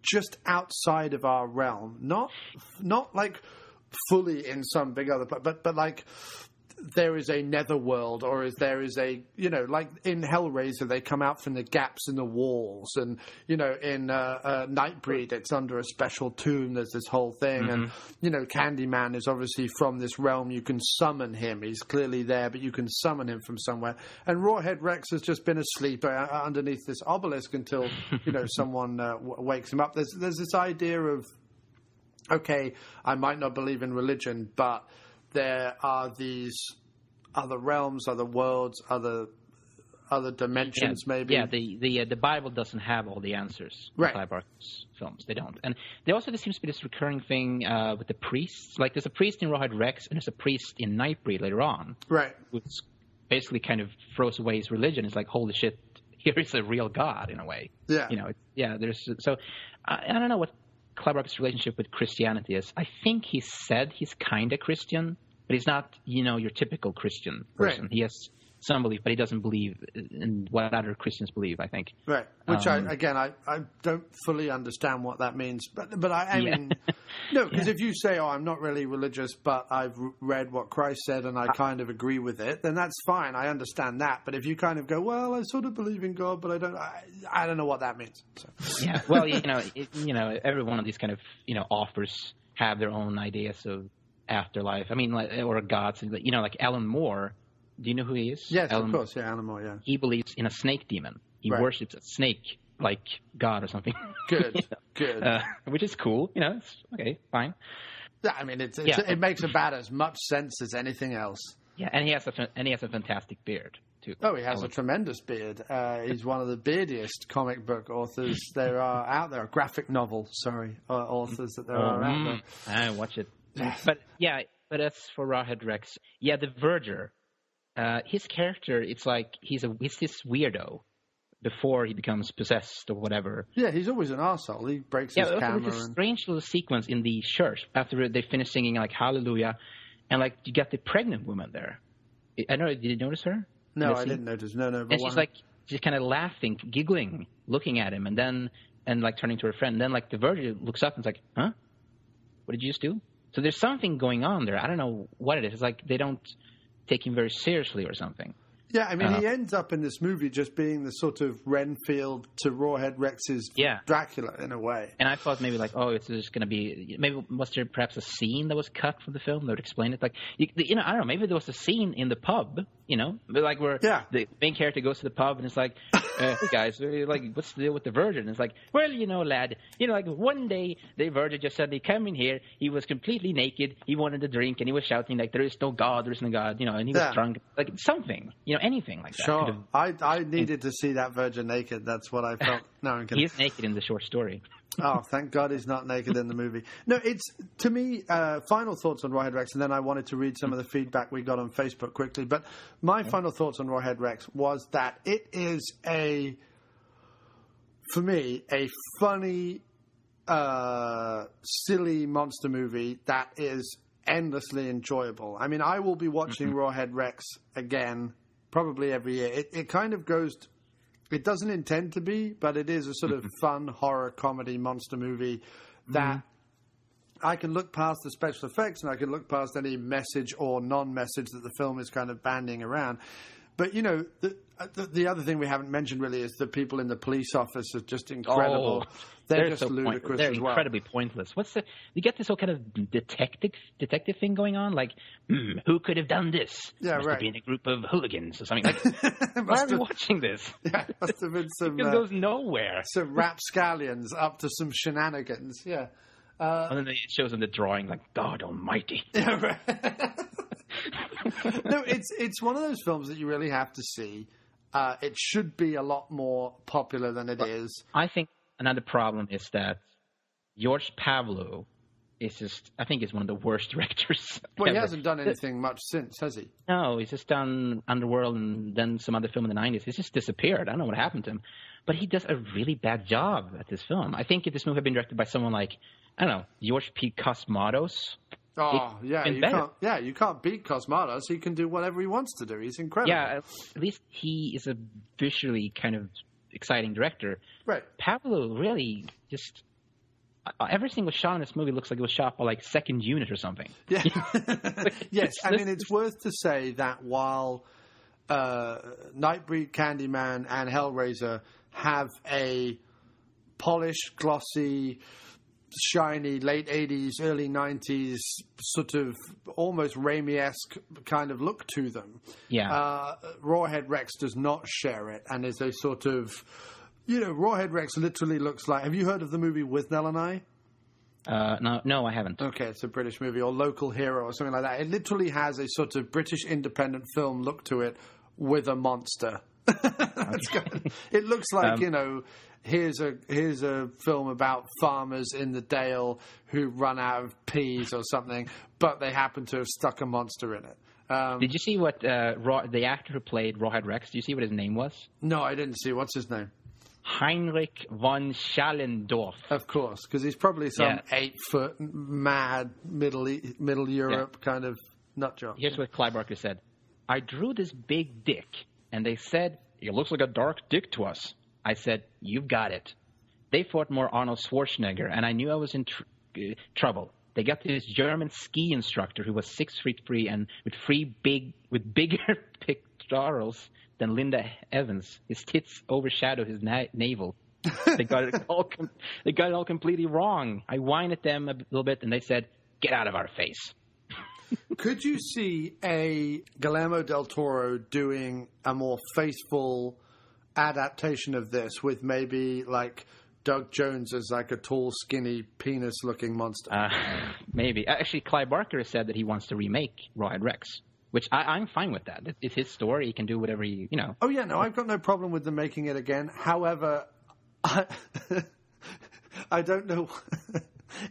Speaker 2: just outside of our realm. Not like fully in some big other place, but like... there is a netherworld, or there is a, you know, like in Hellraiser, they come out from the gaps in the walls, and, you know, in Nightbreed, it's under a special tomb. There's this whole thing, and, you know, Candyman is obviously from this realm. You can summon him. He's clearly there, but you can summon him from somewhere. And Rawhead Rex has just been asleep underneath this obelisk until, you know, someone wakes him up. There's this idea of, okay, I might not believe in religion, but there are these other realms, other worlds, other dimensions, maybe.
Speaker 7: Yeah, the Bible doesn't have all the answers.
Speaker 2: Right.
Speaker 7: Clive Barker's films, they don't. And there seems to be this recurring thing with the priests. Like, there's a priest in Rawhead Rex, and there's a priest in Nightbreed later on.
Speaker 2: Right.
Speaker 7: Which basically kind of throws away his religion. It's like, holy shit, here is a real God, in a way.
Speaker 2: Yeah.
Speaker 7: You know, so I don't know what Clive Barker's relationship with Christianity is. I think he said he's kind of Christian, but he's not, you know, your typical Christian person. Right. He has some belief, but he doesn't believe in what other Christians believe, I think.
Speaker 2: Right. Which I don't fully understand what that means. But I mean, no, because if you say, oh, I'm not really religious, but I've read what Christ said and I kind of agree with it, then that's fine. I understand that. But if you kind of go, well, I sort of believe in God, but I don't know what that means. So.
Speaker 7: Yeah. Well, you know, every one of these kind of, you know, authors have their own ideas of afterlife. I mean, like, or gods. You know, like Alan Moore. Do you know who he is?
Speaker 2: Yes, of course. Yeah, Alan Moore, yeah.
Speaker 7: He believes in a snake demon. He worships a snake like God or something.
Speaker 2: Good,
Speaker 7: you know?
Speaker 2: Good.
Speaker 7: Which is cool. You know, it's okay, fine.
Speaker 2: Yeah, I mean, it makes about as much sense as anything else.
Speaker 7: Yeah, and he has a fantastic beard. too.
Speaker 2: Oh, he has a tremendous beard. He's one of the beardiest comic book authors there are out there. Graphic novel, authors that there are out there.
Speaker 7: I watch it. But as for Rawhead Rex, the Verger, his character, it's like he's this weirdo before he becomes possessed or whatever.
Speaker 2: Yeah, he's always an arsehole. He breaks his camera.
Speaker 7: There's a strange little sequence in the church after they finish singing like Hallelujah, and like you got the pregnant woman there. I don't know, did you notice her?
Speaker 2: No, I didn't notice. No.
Speaker 7: And she's kind of laughing, giggling, looking at him, and like turning to her friend. And then like the Virgin looks up and is like, huh? What did you just do? So there's something going on there. I don't know what it is. It's like they don't take him very seriously or something.
Speaker 2: Yeah, I mean, he ends up in this movie just being the sort of Renfield to Rawhead Rex's Dracula in a way.
Speaker 7: And I thought maybe like, it's just going to be – maybe was there perhaps a scene that was cut from the film that would explain it? Like, I don't know. Maybe there was a scene in the pub, like where the main character goes to the pub and it's like, hey, guys, like, what's the deal with the Virgin? And it's like, well, lad, like one day the Virgin just suddenly came in here. He was completely naked. He wanted a drink and he was shouting like, there is no God, and he was drunk. Like something, anything like that.
Speaker 2: Sure. I needed to see that Virgin naked. That's what I felt. No, I'm kidding.
Speaker 7: He's naked in the short story.
Speaker 2: Oh, thank God he's not naked in the movie. No, it's, to me, final thoughts on Rawhead Rex, and then I wanted to read some of the feedback we got on Facebook quickly. But my final thoughts on Rawhead Rex was that it is for me, a funny, silly monster movie that is endlessly enjoyable. I mean, I will be watching Rawhead Rex again probably every year. It kind of goes... It doesn't intend to be, but it is a sort of fun horror comedy monster movie that I can look past the special effects and I can look past any message or non-message that the film is kind of bandying around. But, the other thing we haven't mentioned really is the people in the police office are just incredible. They're just so ludicrous
Speaker 7: They're
Speaker 2: as well.
Speaker 7: Incredibly pointless. You get this whole kind of detective thing going on? Like, who could have done this?
Speaker 2: Yeah,
Speaker 7: must have been a group of hooligans or something. Like, why are we watching this?
Speaker 2: Yeah, must have been some...
Speaker 7: It goes nowhere.
Speaker 2: Some rapscallions up to some shenanigans, yeah.
Speaker 7: And then it shows them the drawing, like, God almighty.
Speaker 2: Yeah, right. No, it's one of those films that you really have to see. It should be a lot more popular than it is.
Speaker 7: I think another problem is that George Pavlou is one of the worst directors.
Speaker 2: Well,
Speaker 7: ever.
Speaker 2: He hasn't done anything much since, has he?
Speaker 7: No, he's just done Underworld and then some other film in the 90s. He's just disappeared. I don't know what happened to him. But he does a really bad job at this film. I think if this movie had been directed by someone like, I don't know, George P. Cosmatos.
Speaker 2: Oh, yeah, you can't beat Cosmatos. He can do whatever he wants to do. He's incredible.
Speaker 7: Yeah, at least he is a visually kind of exciting director.
Speaker 2: Right.
Speaker 7: Pavlou really just... Every single shot in this movie looks like it was shot by, like, second unit or something.
Speaker 2: Yeah. Yes, I mean, it's worth to say that while Nightbreed, Candyman, and Hellraiser have a polished, glossy... shiny late 80s, early 90s sort of almost Raimi-esque kind of look to them.
Speaker 7: Yeah.
Speaker 2: Rawhead Rex does not share it and is a sort of, Rawhead Rex literally looks like... Have you heard of the movie With Nell and I?
Speaker 7: No, I haven't.
Speaker 2: Okay, it's a British movie, or Local Hero or something like that. It literally has a sort of British independent film look to it with a monster. It looks like, here's a film about farmers in the Dale who run out of peas or something, but they happen to have stuck a monster in it.
Speaker 7: Did you see what the actor who played Rawhead Rex, do you see what his name was?
Speaker 2: No, I didn't see. What's his name?
Speaker 7: Heinrich von Schallendorf.
Speaker 2: Of course, because he's probably some 8-foot mad Middle Europe kind of nut job.
Speaker 7: Here's what Clive Barker said. I drew this big dick, and they said, it looks like a dark dick to us. I said, you've got it. They thought more Arnold Schwarzenegger, and I knew I was in trouble. They got this German ski instructor who was 6'3" and with bigger pectorals than Linda Evans. His tits overshadow his navel. They got it all completely wrong. I whined at them a little bit, and they said, get out of our face.
Speaker 2: Could you see a Guillermo del Toro doing a more faithful adaptation of this with maybe like Doug Jones as like a tall, skinny, penis-looking monster?
Speaker 7: Maybe. Actually, Clive Barker has said that he wants to remake Rawhead Rex. which I'm fine with that. It's his story. He can do whatever he,
Speaker 2: Oh, yeah, no, I've got no problem with them making it again. However, I don't know.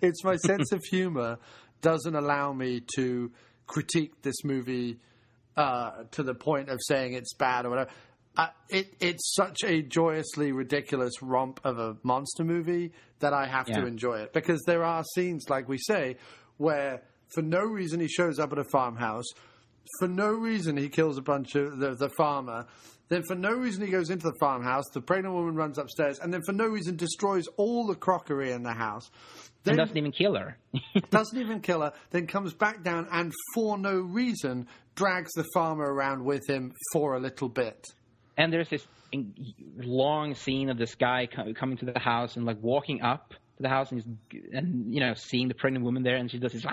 Speaker 2: It's my sense of humor doesn't allow me to critique this movie to the point of saying it's bad or whatever. It's such a joyously ridiculous romp of a monster movie that I have to enjoy it. Because there are scenes, like we say, where for no reason he shows up at a farmhouse, for no reason he kills a bunch of the farmer, then for no reason he goes into the farmhouse, the pregnant woman runs upstairs, and then for no reason destroys all the crockery in the house. Then,
Speaker 7: and doesn't even kill her.
Speaker 2: Doesn't even kill her, then comes back down and for no reason drags the farmer around with him for a little bit.
Speaker 7: And there's this long scene of this guy coming to the house and like walking up to the house and seeing the pregnant woman there, and she does this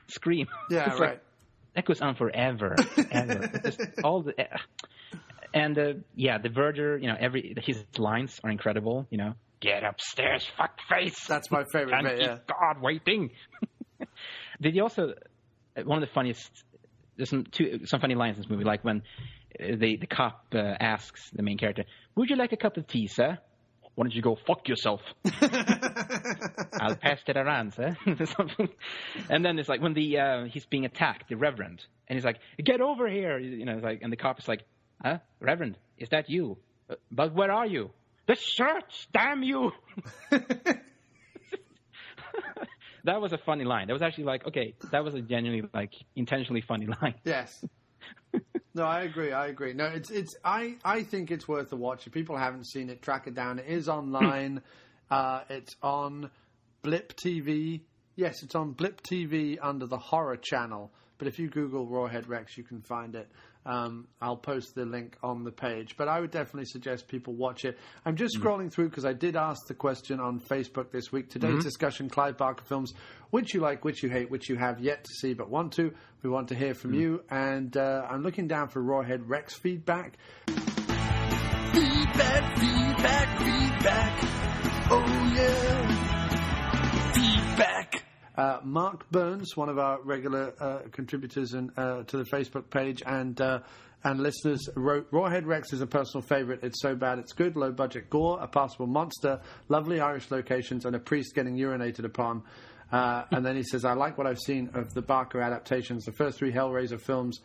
Speaker 7: scream.
Speaker 2: Yeah,
Speaker 7: it's
Speaker 2: right.
Speaker 7: Like, that goes on forever. Just all the and the verger. His lines are incredible. Get upstairs, fuckface.
Speaker 2: That's my favorite bit. Yeah.
Speaker 7: God waiting. Did you also one of the funniest? There's some funny lines in this movie, like when the cop asks the main character, "Would you like a cup of tea, sir?" "Why don't you go fuck yourself?" "I'll pass it around, sir." Something. And then it's like when he's being attacked, the Reverend, and he's like, "Get over here!" It's like, and the cop is like, "Huh, Reverend? Is that you? But where are you?" "The church, damn you!" That was a funny line. That was actually like, okay, that was a genuinely, like, intentionally funny line.
Speaker 2: Yes. No, I agree. No, I think it's worth a watch. If people haven't seen it, track it down. It is online. It's on Blip TV. Yes, it's on Blip TV under the horror channel. But if you Google Rawhead Rex, you can find it. I'll post the link on the page. But I would definitely suggest people watch it. I'm just scrolling through because I did ask the question on Facebook this week. Today's discussion, Clive Barker films, which you like, which you hate, which you have yet to see but want to. We want to hear from you. And I'm looking down for Rawhead Rex feedback. Feedback. Oh, yeah. Feedback. Mark Burns, one of our regular contributors to the Facebook page and listeners, wrote, "Rawhead Rex is a personal favourite. It's so bad it's good. Low-budget gore, a passable monster, lovely Irish locations, and a priest getting urinated upon." And then he says, "I like what I've seen of the Barker adaptations. The first 3 Hellraiser films,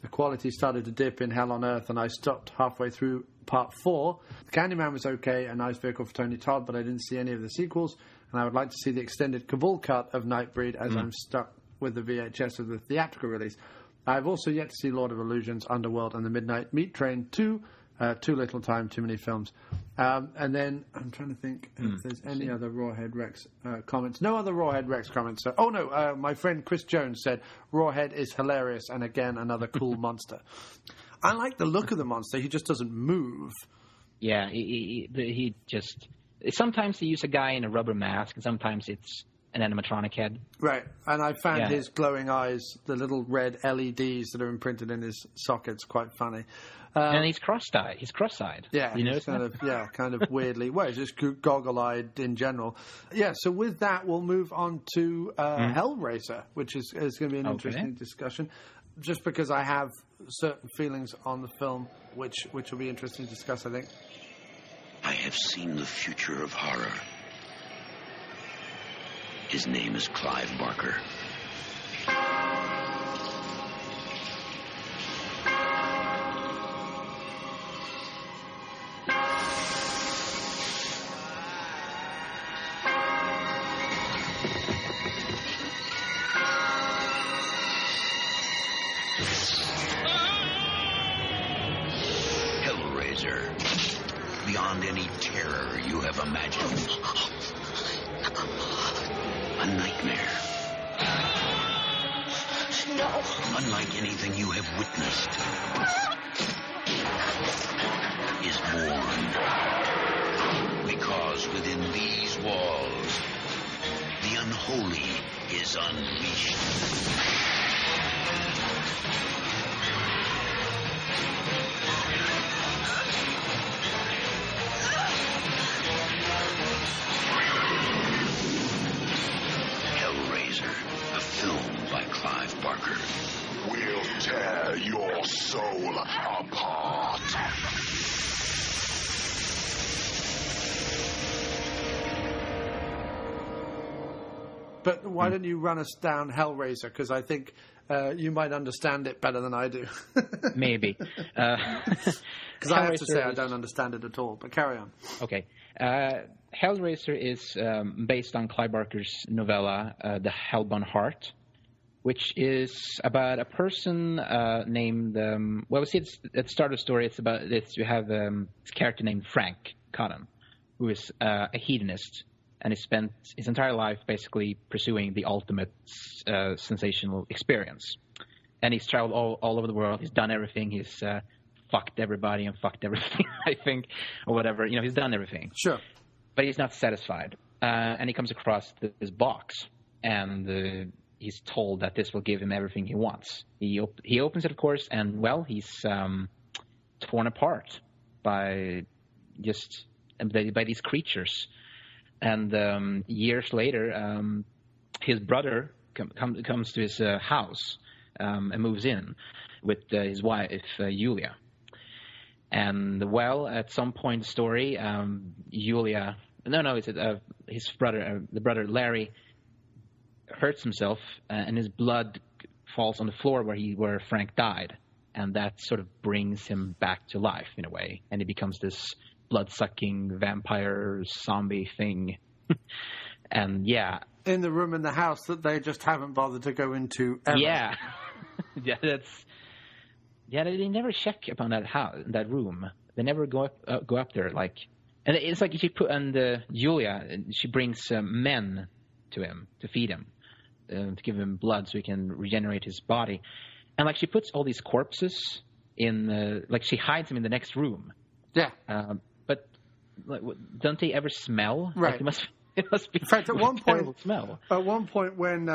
Speaker 2: the quality started to dip in Hell on Earth, and I stopped halfway through part 4. Candyman was okay, a nice vehicle for Tony Todd, but I didn't see any of the sequels. And I would like to see the extended Cabal cut of Nightbreed, as I'm stuck with the VHS of the theatrical release. I've also yet to see Lord of Illusions, Underworld, and The Midnight Meat Train 2. Too little time, too many films." And then I'm trying to think if there's any other Rawhead Rex comments. No other Rawhead Rex comments. So, my friend Chris Jones said, "Rawhead is hilarious, and again, another cool monster." I like the look of the monster. He just doesn't move.
Speaker 7: Yeah, he just... Sometimes they use a guy in a rubber mask, and sometimes it's an animatronic head. Right, and I found his glowing eyes, the little red LEDs that are imprinted in his sockets, quite funny. And he's cross-eyed. He's cross-eyed. Yeah, you notice kind of weirdly. Well, he's just goggle-eyed in general. Yeah, so with that, we'll move on to Hellraiser, which is going to be an interesting discussion. Just because I have certain feelings on the film, which will be interesting to discuss, I think.
Speaker 9: I have seen the future of horror. His name is Clive Barker. Hellraiser. Beyond any terror you have imagined. A nightmare. No. Unlike anything you have witnessed, is born. Because within these walls, the unholy is unleashed. Hellraiser, a film by Clive Barker. We'll tear
Speaker 10: tear your soul apart.
Speaker 2: But why don't you run us down Hellraiser? Because I think you might understand it better than I do.
Speaker 7: Maybe.
Speaker 2: Because I have to say I don't understand it at all. But carry on.
Speaker 7: Okay. Hellraiser is based on Clive Barker's novella, The Hellbound Heart, which is about a person named... well, we see at the start of the story, it's about this. You have this character named Frank Cotton, who is a hedonist. And he spent his entire life basically pursuing the ultimate sensational experience. And he's traveled all over the world. He's done everything. He's fucked everybody and fucked everything, I think, or whatever. You know, he's done everything.
Speaker 2: Sure.
Speaker 7: But he's not satisfied. And he comes across this box. And he's told that this will give him everything he wants. He opens it, of course, and, well, he's torn apart by these creatures. And years later, his brother comes to his house and moves in with his wife, Julia. And, well, at some point in the story, Julia... No, it's his brother, the brother Larry, hurts himself, and his blood falls on the floor where Frank died. And that sort of brings him back to life, in a way. And he becomes this... blood-sucking vampire zombie thing. And yeah,
Speaker 2: in the room in the house that they just haven't bothered to go into ever.
Speaker 7: Yeah. They never check upon that house, that room. They never go up there, like. And it's like she put on Julia, she brings men to him to feed him, to give him blood so he can regenerate his body. And like she puts all these corpses in like she hides them in the next room.
Speaker 2: Yeah.
Speaker 7: But like, don't they ever smell?
Speaker 2: Right.
Speaker 7: Like, it must be.
Speaker 2: In fact, at one point,
Speaker 7: smell.
Speaker 2: At one point, when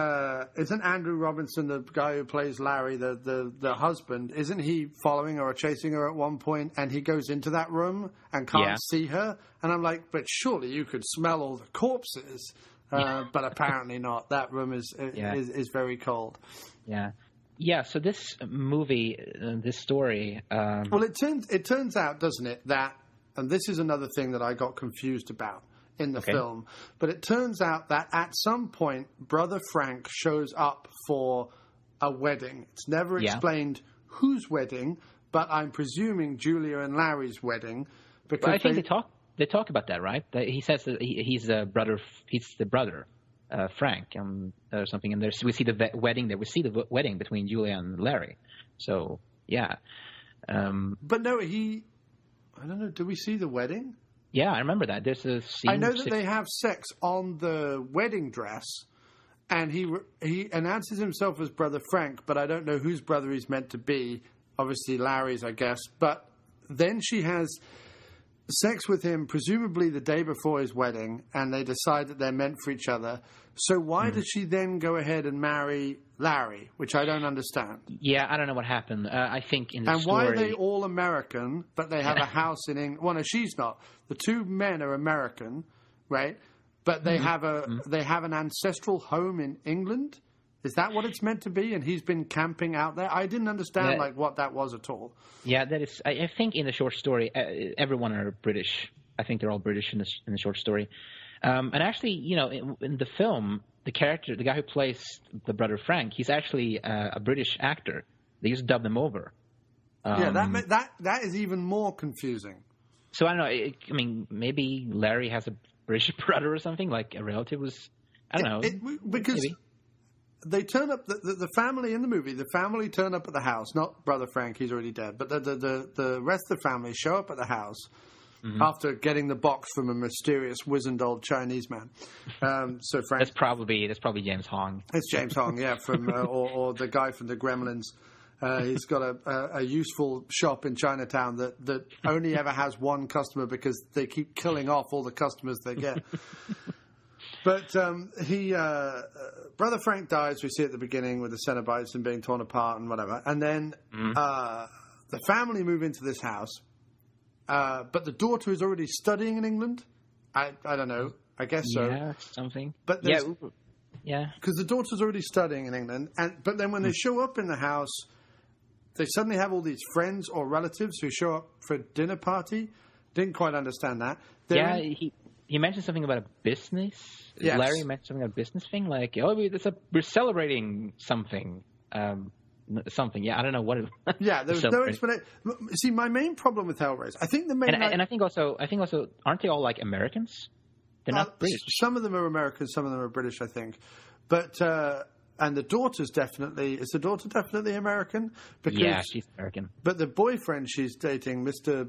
Speaker 2: isn't Andrew Robinson the guy who plays Larry, the husband? Isn't he following her or chasing her at one point? And he goes into that room and can't see her. And I'm like, but surely you could smell all the corpses. But apparently not. That room is very cold.
Speaker 7: Yeah. Yeah, so this movie, this story...
Speaker 2: well, it turns out, doesn't it, that... And this is another thing that I got confused about in the film. But it turns out that at some point, Brother Frank shows up for a wedding. It's never explained whose wedding, but I'm presuming Julia and Larry's wedding. Because
Speaker 7: I think they talk about that, right? He says that he's the brother... He's the brother... Frank or something, and we see the wedding there. We see the wedding between Julia and Larry. So yeah,
Speaker 2: but no, I don't know. Do we see the wedding?
Speaker 7: Yeah, I remember that. There's a scene.
Speaker 2: I know that they have sex on the wedding dress, and he announces himself as Brother Frank, but I don't know whose brother he's meant to be. Obviously, Larry's, I guess. But then she has sex with him, presumably the day before his wedding, and they decide that they're meant for each other. So why does she then go ahead and marry Larry, which I don't understand?
Speaker 7: Yeah, I don't know what happened. I think in the story...
Speaker 2: And why are they all American, but they have a house in England? Well, no, she's not. The two men are American, right? But they have an ancestral home in England? Is that what it's meant to be? And he's been camping out there? I didn't understand what that was at all.
Speaker 7: Yeah, that is. I think in the short story, everyone are British. I think they're all British in the short story. And actually, you know, in the film, the character, the guy who plays the brother Frank, he's actually a British actor. They just dubbed him over.
Speaker 2: That is even more confusing.
Speaker 7: So I don't know. I mean, maybe Larry has a British brother or something, like a relative was. I don't know.
Speaker 2: Because.
Speaker 7: Maybe.
Speaker 2: They turn up, the family in the movie, the family turn up at the house, not Brother Frank, he's already dead, but the rest of the family show up at the house after getting the box from a mysterious, wizened old Chinese man. So Frank...
Speaker 7: That's probably James Hong.
Speaker 2: It's James Hong, yeah, from or the guy from the Gremlins. He's got a useful shop in Chinatown that only ever has one customer because they keep killing off all the customers they get. But Brother Frank dies, we see at the beginning with the Cenobites and being torn apart and whatever. And then the family move into this house. But the daughter is already studying in England. I don't know. I guess so.
Speaker 7: Yeah, something.
Speaker 2: But
Speaker 7: yeah.
Speaker 2: Because the daughter's already studying in England. But then when they show up in the house, they suddenly have all these friends or relatives who show up for a dinner party. Didn't quite understand that.
Speaker 7: He mentioned something about a business.
Speaker 2: Yes.
Speaker 7: Larry mentioned something about a business thing, like, we're celebrating something. Something, yeah, I don't know what it was.
Speaker 2: Yeah, there was no explanation. See, my main problem with Hellraiser, I think the main...
Speaker 7: And I think also, aren't they all, like, Americans? They're not British.
Speaker 2: Some of them are American, some of them are British, I think. But, and the daughter's definitely... Is the daughter definitely American? Because,
Speaker 7: yeah, she's American. But
Speaker 2: the boyfriend she's dating, Mr.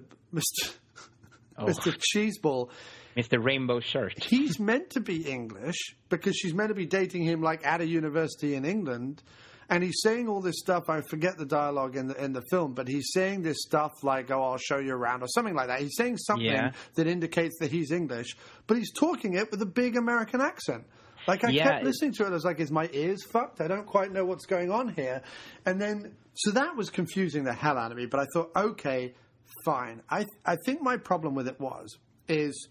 Speaker 2: Cheeseball...
Speaker 7: Mr. Rainbow Shirt.
Speaker 2: He's meant to be English, because she's meant to be dating him, like, at a university in England... And he's saying all this stuff. I forget the dialogue in the film, but he's saying this stuff like, "Oh, I'll show you around," or something like that. He's saying something that indicates that he's English, but he's talking it with a big American accent. Like, I kept listening to it. I was like, "Is my ears fucked? I don't quite know what's going on here." And then, so that was confusing the hell out of me. But I thought, okay, fine. I think my problem with it is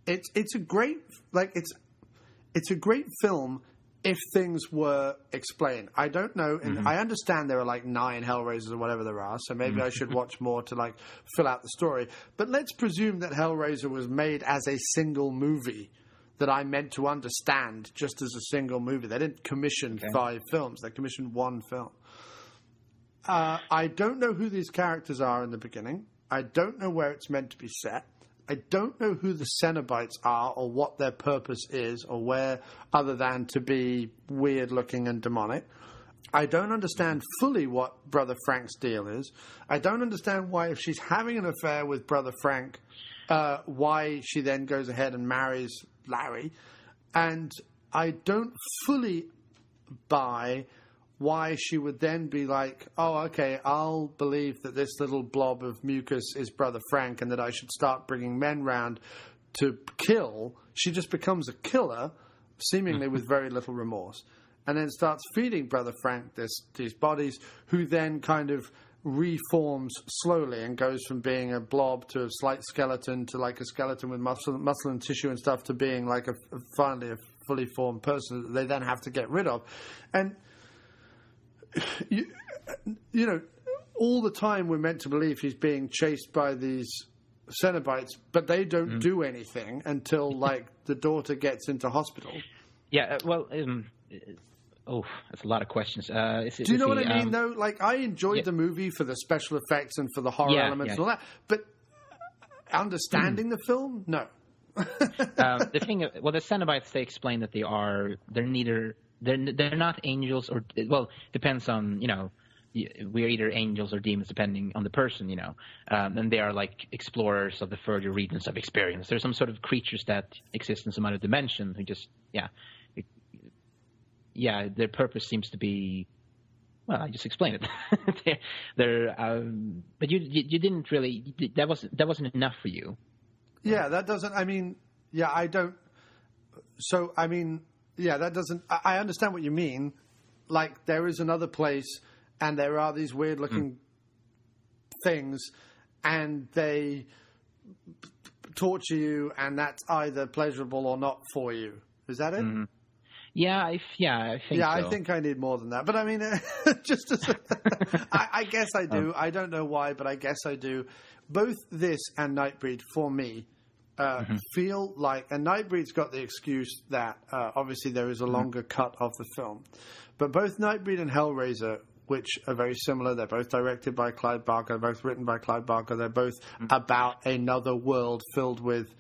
Speaker 2: it's a great it's a great film. If things were explained. I don't know. And I understand there are like 9 Hellraisers or whatever there are, so maybe I should watch more to like fill out the story. But let's presume that Hellraiser was made as a single movie that I meant to understand just as a single movie. They didn't commission 5 films. They commissioned 1 film. I don't know who these characters are in the beginning. I don't know where it's meant to be set. I don't know who the Cenobites are or what their purpose is or where, other than to be weird-looking and demonic. I don't understand fully what Brother Frank's deal is. I don't understand why, if she's having an affair with Brother Frank, why she then goes ahead and marries Larry. And I don't fully buy why she would then be like, oh, okay, I'll believe that this little blob of mucus is Brother Frank and that I should start bringing men round to kill. She just becomes a killer, seemingly with very little remorse, and then starts feeding Brother Frank these bodies, who then kind of reforms slowly and goes from being a blob to a slight skeleton to like a skeleton with muscle and tissue and stuff to being like finally a fully formed person that they then have to get rid of. And you know, all the time we're meant to believe he's being chased by these Cenobites, but they don't do anything until, like, the daughter gets into hospital.
Speaker 7: Yeah, well, that's a lot of questions.
Speaker 2: Do you know what I mean, though? Like, I enjoyed the movie for the special effects and for the horror elements and all that, but understanding the film, no.
Speaker 7: The thing, the Cenobites, they explain that they're not angels, or, well, depends on, you know, we're either angels or demons depending on the person, you know, and they are like explorers of the further regions of experience. There's some sort of creatures that exist in some other dimension who just, their purpose seems to be, well, I just explained it. But you didn't really, that wasn't enough for you.
Speaker 2: Yeah, that doesn't, I mean, I don't, so, I mean, that doesn't, I understand what you mean. Like, there is another place, and there are these weird-looking things, and they torture you, and that's either pleasurable or not for you. Is that it?
Speaker 7: Mm-hmm. Yeah, I think so.
Speaker 2: I think I need more than that. But, I mean, just as I guess I do. I don't know why, but I guess I do. Both this and Nightbreed, for me, feel like, and Nightbreed's got the excuse that obviously there is a longer cut of the film, but both Nightbreed and Hellraiser, which are very similar, they're both directed by Clive Barker, they're both written by Clive Barker, they're both about another world filled with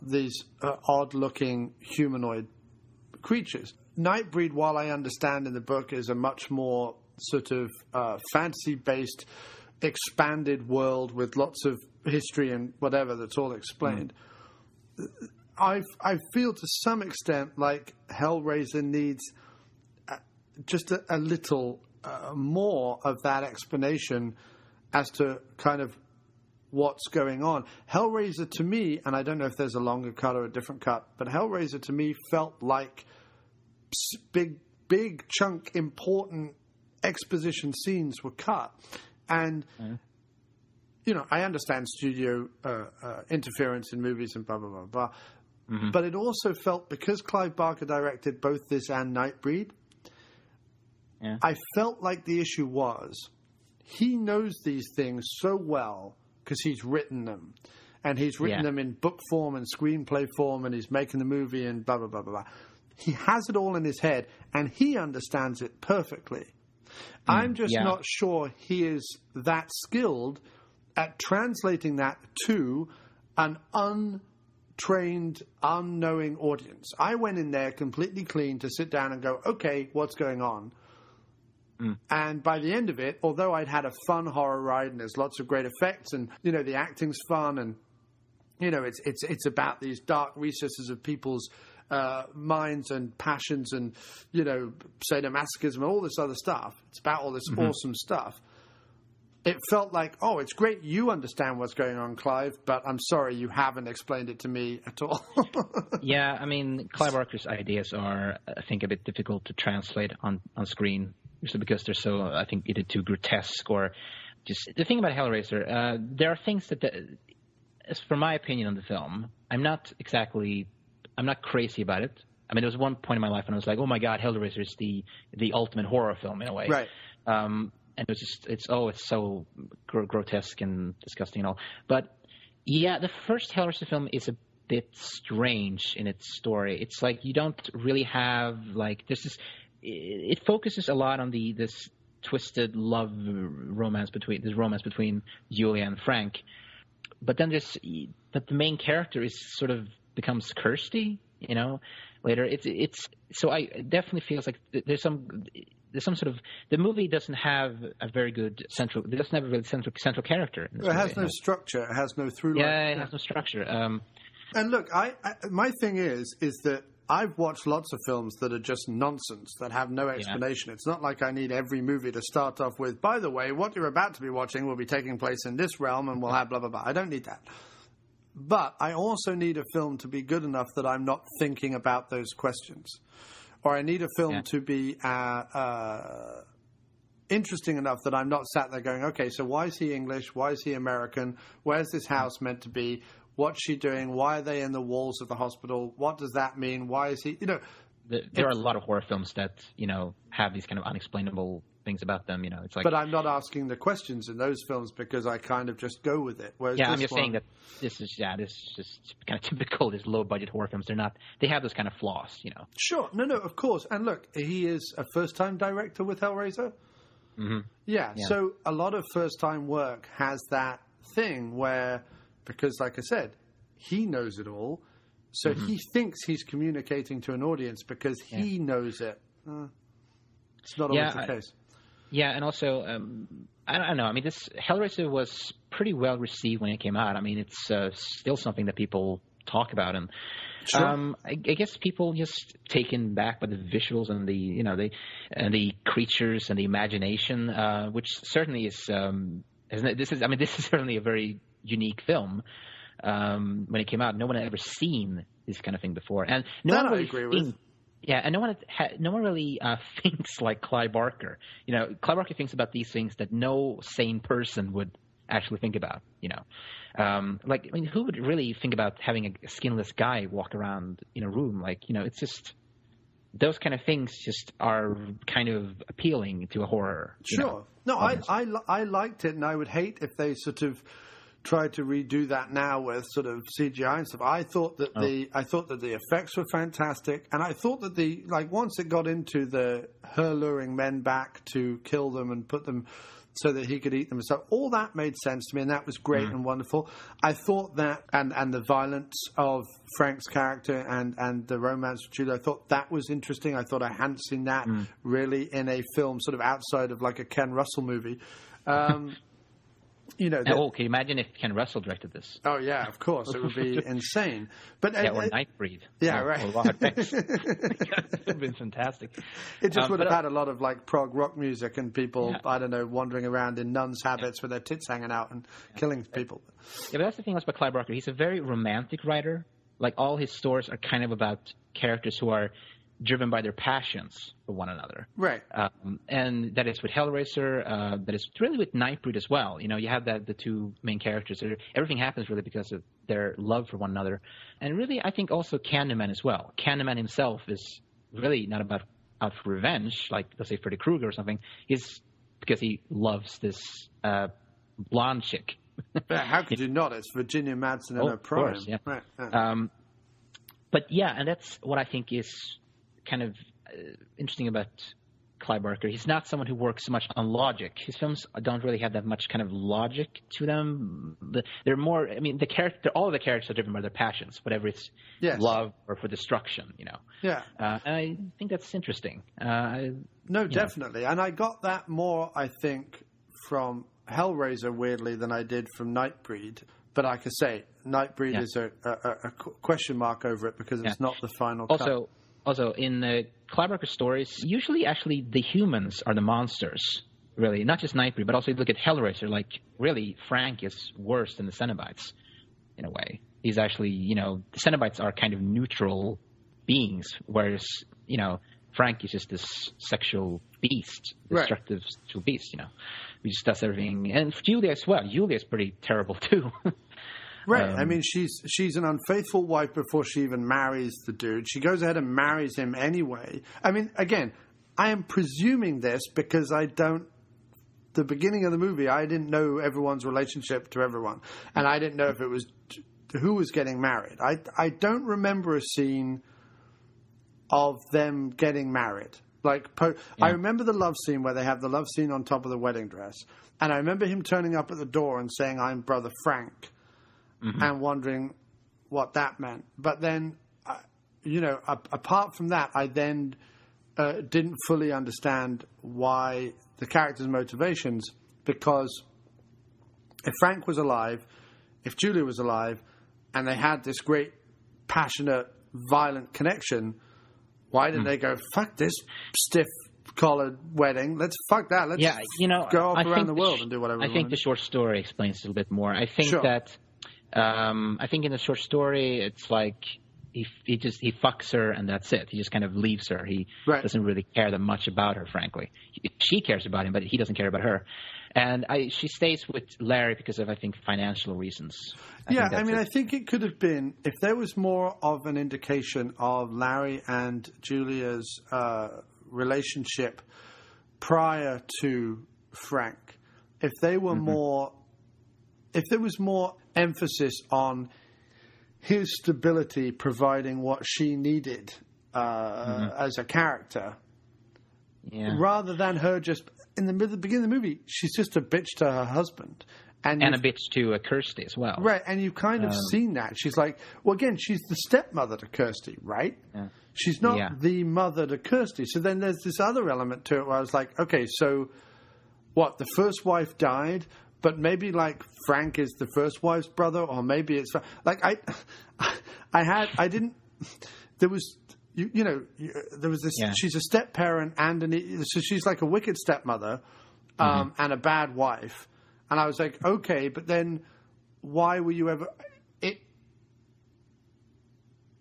Speaker 2: these odd-looking humanoid creatures. Nightbreed, while I understand in the book, is a much more sort of fantasy-based, expanded world with lots of history and whatever that's all explained. I feel to some extent like Hellraiser needs just a little more of that explanation as to kind of what's going on. Hellraiser to me, and I don't know if there's a longer cut or a different cut, but Hellraiser to me felt like big chunk important exposition scenes were cut. And you know, I understand studio interference in movies and blah, blah, blah, blah. But it also felt, because Clive Barker directed both this and Nightbreed,
Speaker 7: Yeah.
Speaker 2: I felt like the issue was he knows these things so well because he's written them. And he's written them in book form and screenplay form, and he's making the movie and blah, blah, blah, blah, blah. He has it all in his head, and he understands it perfectly. I'm just not sure he is that skilled at translating that to an untrained, unknowing audience. I went in there completely clean to sit down and go, okay, what's going on? And by the end of it, although I'd had a fun horror ride and there's lots of great effects and, you know, the acting's fun and, you know, it's about these dark recesses of people's minds and passions and, you know, sadomasochism and all this other stuff. It's about all this awesome stuff. It felt like, oh, it's great you understand what's going on, Clive, but I'm sorry you haven't explained it to me at all.
Speaker 7: Yeah, I mean, Clive Barker's ideas are, I think, a bit difficult to translate on screen, usually because they're so, I think, either too grotesque or just... The thing about Hellraiser, there are things that, as for my opinion on the film, I'm not crazy about it. I mean, there was one point in my life when I was like, oh my God, Hellraiser is the ultimate horror film in a way.
Speaker 2: Right.
Speaker 7: And it's so grotesque and disgusting and all. But yeah, the first Hellraiser film is a bit strange in its story. It's like you don't really have like it focuses a lot on this twisted romance between Julia and Frank. But then the main character becomes Kirsty, you know, later. It's so I definitely feels like there's some sort of, the movie doesn't have a very good central character.
Speaker 2: It has no structure. It has no through line.
Speaker 7: Yeah, it has no structure.
Speaker 2: And look, my thing is that I've watched lots of films that are just nonsense, that have no explanation. It's not like I need every movie to start off with, by the way, what you're about to be watching will be taking place in this realm and we'll have blah, blah, blah. I don't need that. But I also need a film to be good enough that I'm not thinking about those questions. Or I need a film to be interesting enough that I'm not sat there going, okay, so why is he English? Why is he American? Where's this house meant to be? What's she doing? Why are they in the walls of the hospital? What does that mean? Why is he, you know?
Speaker 7: There are a lot of horror films that, you know, have these kind of unexplainable things about them, you know. It's like,
Speaker 2: but I'm not asking the questions in those films because I kind of just go with it. Whereas
Speaker 7: I'm just saying that this is just kind of typical, these low-budget horror films. They have those kind of flaws, you know.
Speaker 2: Sure. No, of course. And look, he is a first-time director with Hellraiser.
Speaker 7: Mm-hmm.
Speaker 2: Yeah, so a lot of first-time work has that thing where, because like I said, he knows it all, so he thinks he's communicating to an audience because he knows it. It's not always the case.
Speaker 7: Yeah, and also, I don't know. I mean, this Hellraiser was pretty well received when it came out. I mean, it's still something that people talk about, and I guess people just taken back by the visuals and the creatures and the imagination, which certainly is. This is certainly a very unique film. When it came out, no one had ever seen this kind of thing before, and no one really
Speaker 2: I agree with.
Speaker 7: Yeah, and no one really thinks like Clive Barker. You know, Clive Barker thinks about these things that no sane person would actually think about. You know, who would really think about having a skinless guy walk around in a room? Like, you know, it's just those kind of things just are kind of appealing to a horror.
Speaker 2: Sure. No, I liked it, and I would hate if they sort of tried to redo that now with sort of CGI and stuff. I thought that the effects were fantastic, and I thought that once it got into her luring men back to kill them and put them so that he could eat them and stuff, all that made sense to me, and that was great and wonderful. I thought that and the violence of Frank's character and the romance with Julia, I thought that was interesting. I thought I hadn't seen that really in a film sort of outside of like a Ken Russell movie. You know,
Speaker 7: can you imagine if Ken Russell directed this?
Speaker 2: Oh yeah, of course, it would be insane. But
Speaker 7: or Nightbreed.
Speaker 2: Yeah, right.
Speaker 7: Or Rawhead Rex. It would have been fantastic.
Speaker 2: It just would have had a lot of like prog rock music and people, I don't know, wandering around in nuns' habits with their tits hanging out and killing people.
Speaker 7: Yeah, but that's the thing about Clive Barker. He's a very romantic writer. Like all his stories are kind of about characters who are driven by their passions for one another.
Speaker 2: Right.
Speaker 7: And that is with Hellraiser, that is really with Nightbreed as well. You know, you have the two main characters. Everything happens really because of their love for one another. And really, I think also Candyman as well. Candyman himself is really not about out for revenge, like let's say Freddy Krueger or something, is because he loves this blonde chick.
Speaker 2: How could you not? It's Virginia Madsen in her prime.
Speaker 7: Of course, yeah.
Speaker 2: Right. Yeah.
Speaker 7: But yeah, and that's what I think is kind of interesting about Clive Barker. He's not someone who works so much on logic. His films don't really have that much kind of logic to them. They're more, I mean, all of the characters are driven by their passions, whatever it's love or for destruction, you know.
Speaker 2: Yeah.
Speaker 7: And I think that's interesting.
Speaker 2: No, definitely. And I got that more, I think, from Hellraiser, weirdly, than I did from Nightbreed. But like I say, Nightbreed is a question mark over it because it's not the final cut.
Speaker 7: Also, in the Clive Barker stories, usually actually the humans are the monsters, really. Not just Nightbreed, but also you look at Hellraiser, like really Frank is worse than the Cenobites in a way. He's actually, you know, the Cenobites are kind of neutral beings, whereas, you know, Frank is just this sexual beast, destructive sexual beast, you know, who just does everything. And for Julia as well. Julia's pretty terrible too.
Speaker 2: Right. I mean, she's an unfaithful wife before she even marries the dude. She goes ahead and marries him anyway. I mean, again, I am presuming this because the beginning of the movie, I didn't know everyone's relationship to everyone. And I didn't know if it was who was getting married. I don't remember a scene of them getting married. I remember the love scene where they have the love scene on top of the wedding dress. And I remember him turning up at the door and saying, "I'm Brother Frank." And wondering what that meant. But then, you know, apart from that, I then didn't fully understand why the character's motivations, because if Frank was alive, if Julia was alive, and they had this great, passionate, violent connection, why didn't they go, fuck this stiff-collared wedding, let's fuck that, let's go off around the world and do whatever we want.
Speaker 7: I think the short story explains it a little bit more. I think that... I think in the short story, it's like he fucks her and that's it. He just kind of leaves her. He doesn't really care that much about her, frankly. She cares about him, but he doesn't care about her. And she stays with Larry because of, I think, financial reasons.
Speaker 2: I think it could have been, if there was more of an indication of Larry and Julia's relationship prior to Frank, if they were more... If there was more emphasis on his stability providing what she needed as a character, rather than her just, in the beginning of the movie, she's just a bitch to her husband. And a
Speaker 7: bitch to Kirsty as well.
Speaker 2: Right, and you've kind of seen that. She's like, well, again, she's the stepmother to Kirsty, right? Yeah. She's not the mother to Kirsty. So then there's this other element to it where I was like, okay, so what, the first wife died... But maybe like Frank is the first wife's brother, or maybe it's like there was this. She's a step parent so she's like a wicked stepmother, and a bad wife. And I was like, okay, but then why were you ever?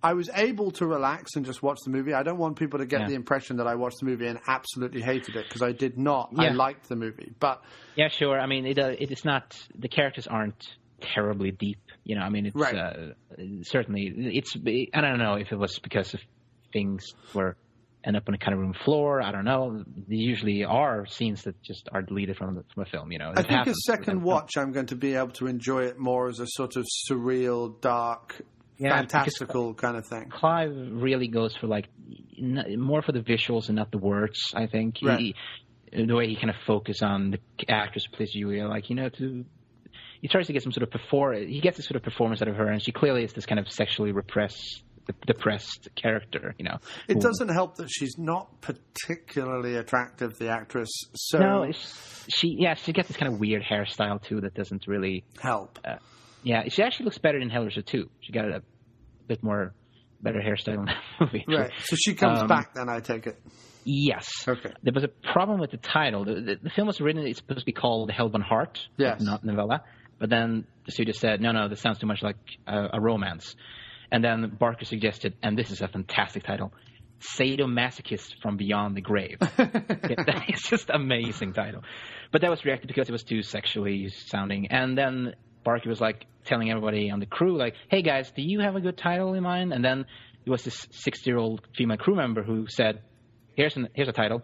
Speaker 2: I was able to relax and just watch the movie. I don't want people to get the impression that I watched the movie and absolutely hated it, because I did not. I liked the movie, but
Speaker 7: sure. I mean, it is not. The characters aren't terribly deep. You know, I mean, it's certainly. It's. I don't know if it was because of things were end up on a kind of room floor. I don't know. There usually are scenes that just are deleted from a film. You know,
Speaker 2: I think a second watch, I'm going to be able to enjoy it more as a sort of surreal, dark. Fantastical kind of thing.
Speaker 7: Clive really goes for more for the visuals and not the words, I think. The way he kind of focuses on the actress who plays Julia, he tries to get some sort of he gets this sort of performance out of her, and she clearly is this kind of sexually depressed character, you know.
Speaker 2: It doesn't help that she's not particularly attractive, the actress. So
Speaker 7: no, she gets this kind of weird hairstyle too that doesn't really
Speaker 2: help.
Speaker 7: She actually looks better in Hellraiser 2. She got a bit better hairstyle in that movie.
Speaker 2: Right. So she comes back then, I take it.
Speaker 7: Yes.
Speaker 2: Okay.
Speaker 7: There was a problem with the title. The film was written, it's supposed to be called The Hellbound Heart, not novella. But then the studio said, no, this sounds too much like a romance. And then Barker suggested, and this is a fantastic title, Sadomasochist from Beyond the Grave. It's just an amazing title. But that was rejected because it was too sexually sounding. And then Barker was telling everybody on the crew, hey guys, do you have a good title in mind? And then there was this 60-year-old female crew member who said, here's a title.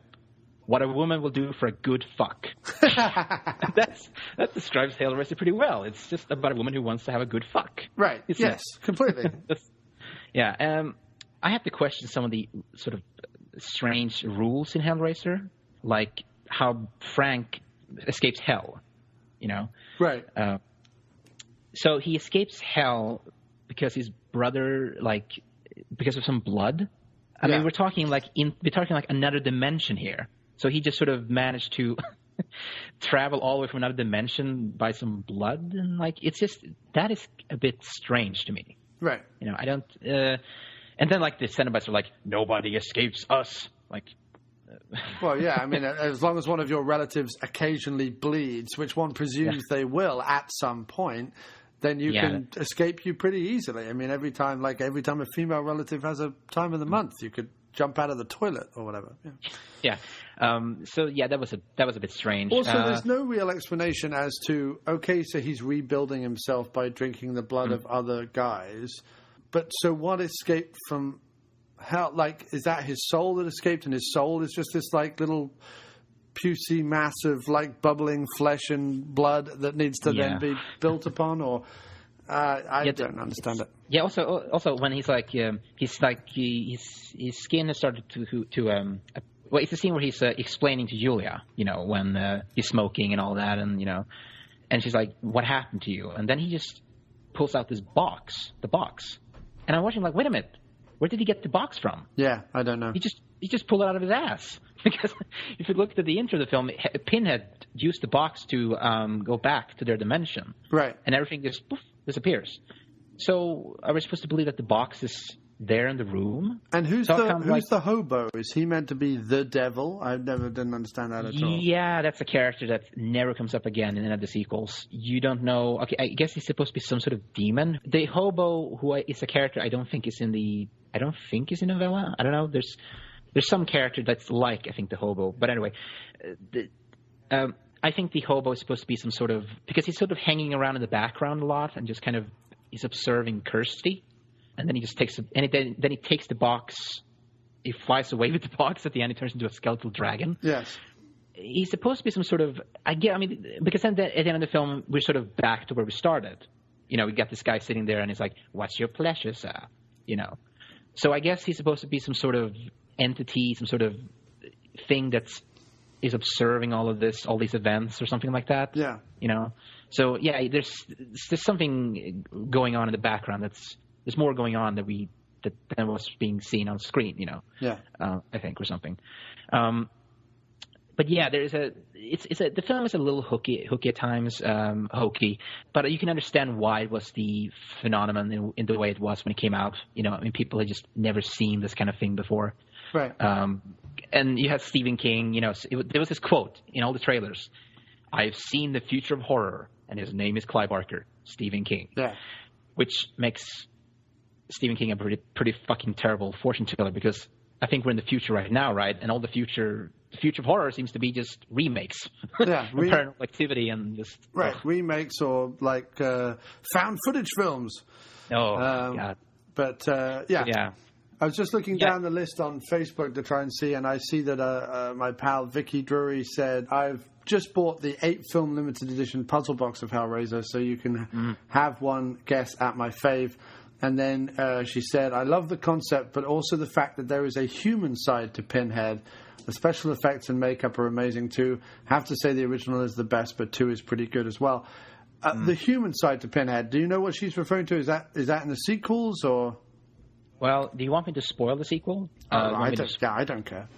Speaker 7: What a woman will do for a good fuck. That describes Hellraiser pretty well. It's just about a woman who wants to have a good fuck.
Speaker 2: Right. Yes, completely.
Speaker 7: Yeah. I have to question some of the sort of strange rules in Hellraiser, like how Frank escapes hell, you know?
Speaker 2: Right.
Speaker 7: So he escapes hell because his brother, because of some blood. I mean, we're talking like another dimension here. So he just sort of managed to travel all the way from another dimension by some blood, and that is a bit strange to me.
Speaker 2: Right.
Speaker 7: You know, I don't. And then the Cenobites are like, nobody escapes us.
Speaker 2: Well, yeah. I mean, as long as one of your relatives occasionally bleeds, which one presumes they will at some point, then you can escape you pretty easily. I mean, every time a female relative has a time of the month, you could jump out of the toilet or whatever.
Speaker 7: Yeah. So that was a bit strange.
Speaker 2: Also, there's no real explanation as to, okay, so he's rebuilding himself by drinking the blood of other guys. But so what escaped from hell? Is that his soul that escaped, and his soul is just this little pucy mass of bubbling flesh and blood that needs to then be built upon? Or I don't understand it.
Speaker 7: Yeah. Also, when his skin has started to well, it's the scene where he's explaining to Julia, you know, when he's smoking and all that, and you know, and she's like, "What happened to you?" And then he just pulls out the box, and I'm watching wait a minute, where did he get the box from?
Speaker 2: Yeah, I don't know.
Speaker 7: He just pulled it out of his ass. Because if you looked at the intro of the film, Pinhead used the box to go back to their dimension.
Speaker 2: Right.
Speaker 7: And everything just disappears. So are we supposed to believe that the box is there in the room?
Speaker 2: And who's the hobo? Is he meant to be the devil? I didn't understand that at all.
Speaker 7: Yeah, that's a character that never comes up again in any of the sequels. You don't know. Okay, I guess he's supposed to be some sort of demon. The hobo, who is a character I don't think is in novella. I don't know. There's some character that's I think, the hobo. But anyway, I think the hobo is supposed to be some sort of, because he's sort of hanging around in the background a lot and just kind of he's observing Kirsty, and then he just takes then he takes the box. He flies away with the box at the end. He turns into a skeletal dragon.
Speaker 2: Yes.
Speaker 7: He's supposed to be some sort of because then at the end of the film we're sort of back to where we started. You know, we got this guy sitting there and he's like, "What's your pleasure, sir?" You know. So I guess he's supposed to be some sort of entity, some sort of thing that is observing all these events or something like that.
Speaker 2: Yeah.
Speaker 7: You know? So, yeah, there's something going on in the background there's more going on than what's being seen on screen, you know?
Speaker 2: Yeah.
Speaker 7: I think, or something. But yeah, the film is a little hokey at times, hokey, but you can understand why it was the phenomenon in the way it was when it came out. You know, I mean, people had just never seen this kind of thing before.
Speaker 2: Right.
Speaker 7: And you had Stephen King, you know, there was this quote in all the trailers: "I've seen the future of horror, and his name is Clive Barker, Stephen King."
Speaker 2: Yeah. Which
Speaker 7: makes Stephen King a pretty fucking terrible fortune teller, because I think we're in the future right now, right? And all the future of horror seems to be just remakes.
Speaker 2: Yeah.
Speaker 7: Paranormal Activity and just...
Speaker 2: Right. Remakes or found footage films.
Speaker 7: Oh, God.
Speaker 2: But, yeah.
Speaker 7: Yeah.
Speaker 2: I was just looking down the list on Facebook to try and see, and I see that my pal Vicky Drury said, "I've just bought the 8-film limited edition puzzle box of Hellraiser, so you can have one guess at my fave." And then she said, "I love the concept, but also the fact that there is a human side to Pinhead. The special effects and makeup are amazing too. Have to say the original is the best, but 2 is pretty good as well." The human side to Pinhead, do you know what she's referring to? Is that in the sequels or...?
Speaker 7: Well, do you want me to spoil the sequel?
Speaker 2: I don't care.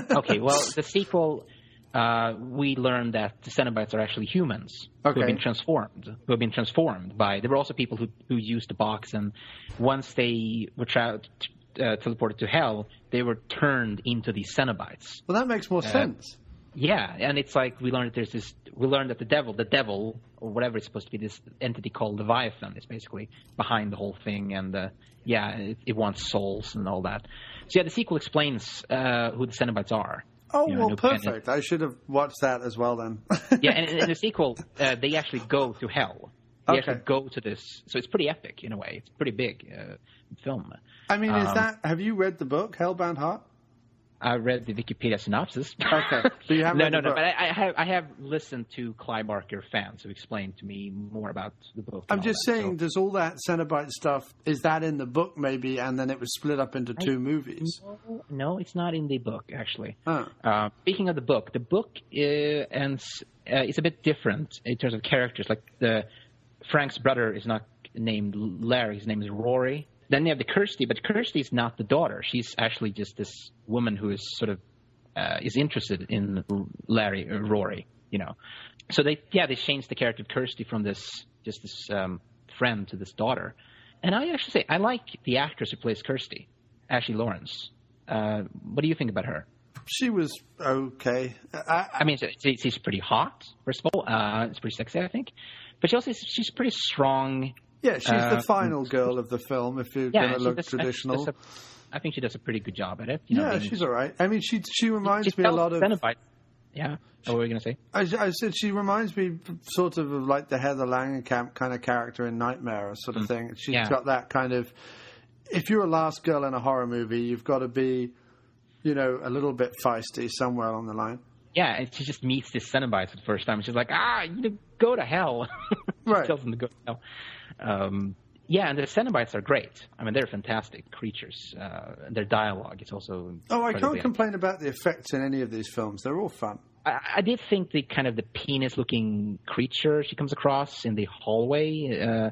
Speaker 7: Okay, well, the sequel, we learned that the Cenobites are actually humans who have been transformed by... There were also people who used the box, and once they were teleported to hell, they were turned into these Cenobites.
Speaker 2: Well, that makes more sense.
Speaker 7: Yeah, and it's like we learned that the devil, or whatever it's supposed to be, this entity called Leviathan is basically behind the whole thing, and it wants souls and all that. So yeah, the sequel explains who the Cenobites are.
Speaker 2: Oh, well, perfect. I should have watched that as well then.
Speaker 7: Yeah, and in the sequel, they actually go to hell. They actually go to this, so it's pretty epic in a way. It's a pretty big film.
Speaker 2: I mean, have you read the book, Hellbound Heart?
Speaker 7: I read the Wikipedia synopsis.
Speaker 2: Okay, so you haven't read the book.
Speaker 7: But I have listened to Clive Barker fans who explained to me more about the book.
Speaker 2: I'm just saying, does all that Cenobite stuff, is that in the book maybe, and then it was split up into two movies?
Speaker 7: No, it's not in the book, actually.
Speaker 2: Oh.
Speaker 7: Speaking of the book ends, it's a bit different in terms of characters. Like Frank's brother is not named Larry, his name is Rory. Then you have the Kirsty, but Kirsty is not the daughter. She's actually just this woman who is sort of is interested in Rory, you know. So they changed the character of Kirsty from this friend to this daughter. And I actually say I like the actress who plays Kirsty, Ashley Lawrence. What do you think about her?
Speaker 2: She was okay.
Speaker 7: I mean, she's pretty hot, first of all. It's pretty sexy, I think. But she's pretty strong.
Speaker 2: Yeah, she's the final girl of the film, if you're going to look traditional.
Speaker 7: I think she does a pretty good job at it.
Speaker 2: She's all right. I mean, she reminds me a lot of...
Speaker 7: Yeah, what were you going to say?
Speaker 2: I said she reminds me sort of like the Heather Langenkamp kind of character in Nightmare sort of thing. She's got that kind of... If you're a last girl in a horror movie, you've got to be, a little bit feisty somewhere along the line. Yeah,
Speaker 7: and she just meets this Cenobite for the first time. She's like, go to hell.
Speaker 2: Right.
Speaker 7: Tells them to go to hell. And the Cenobites are great. I mean, they're fantastic creatures. Their dialogue is also...
Speaker 2: I can't complain about the effects in any of these films. They're all fun.
Speaker 7: I did think the kind of the penis-looking creature she comes across in the hallway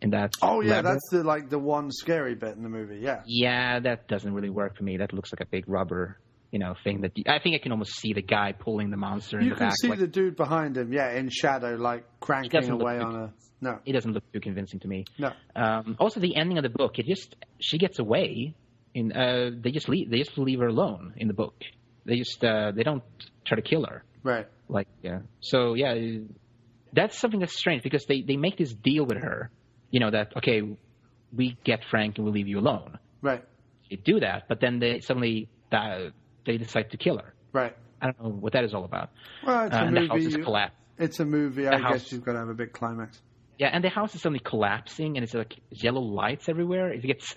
Speaker 7: in that...
Speaker 2: Oh, yeah, that's the one scary bit in the movie, yeah.
Speaker 7: Yeah, that doesn't really work for me. That looks like a big rubber... thing that I think I can almost see the guy pulling the monster in the back.
Speaker 2: You can see the dude behind him, in shadow, cranking away on a... No.
Speaker 7: It doesn't look too convincing to me.
Speaker 2: No.
Speaker 7: Also, the ending of the book, she gets away. They just leave her alone in the book. They don't try to kill her.
Speaker 2: Right.
Speaker 7: So, that's something that's strange because they make this deal with her, that, okay, we get Frank and we'll leave you alone.
Speaker 2: Right.
Speaker 7: They do that, but then they suddenly... they decide to kill her.
Speaker 2: Right.
Speaker 7: I don't know what that is all about.
Speaker 2: Well, it's a movie.
Speaker 7: The house is collapsed.
Speaker 2: It's a movie. I guess you've got to have a big climax.
Speaker 7: Yeah, and the house is suddenly collapsing, and it's like yellow lights everywhere. It gets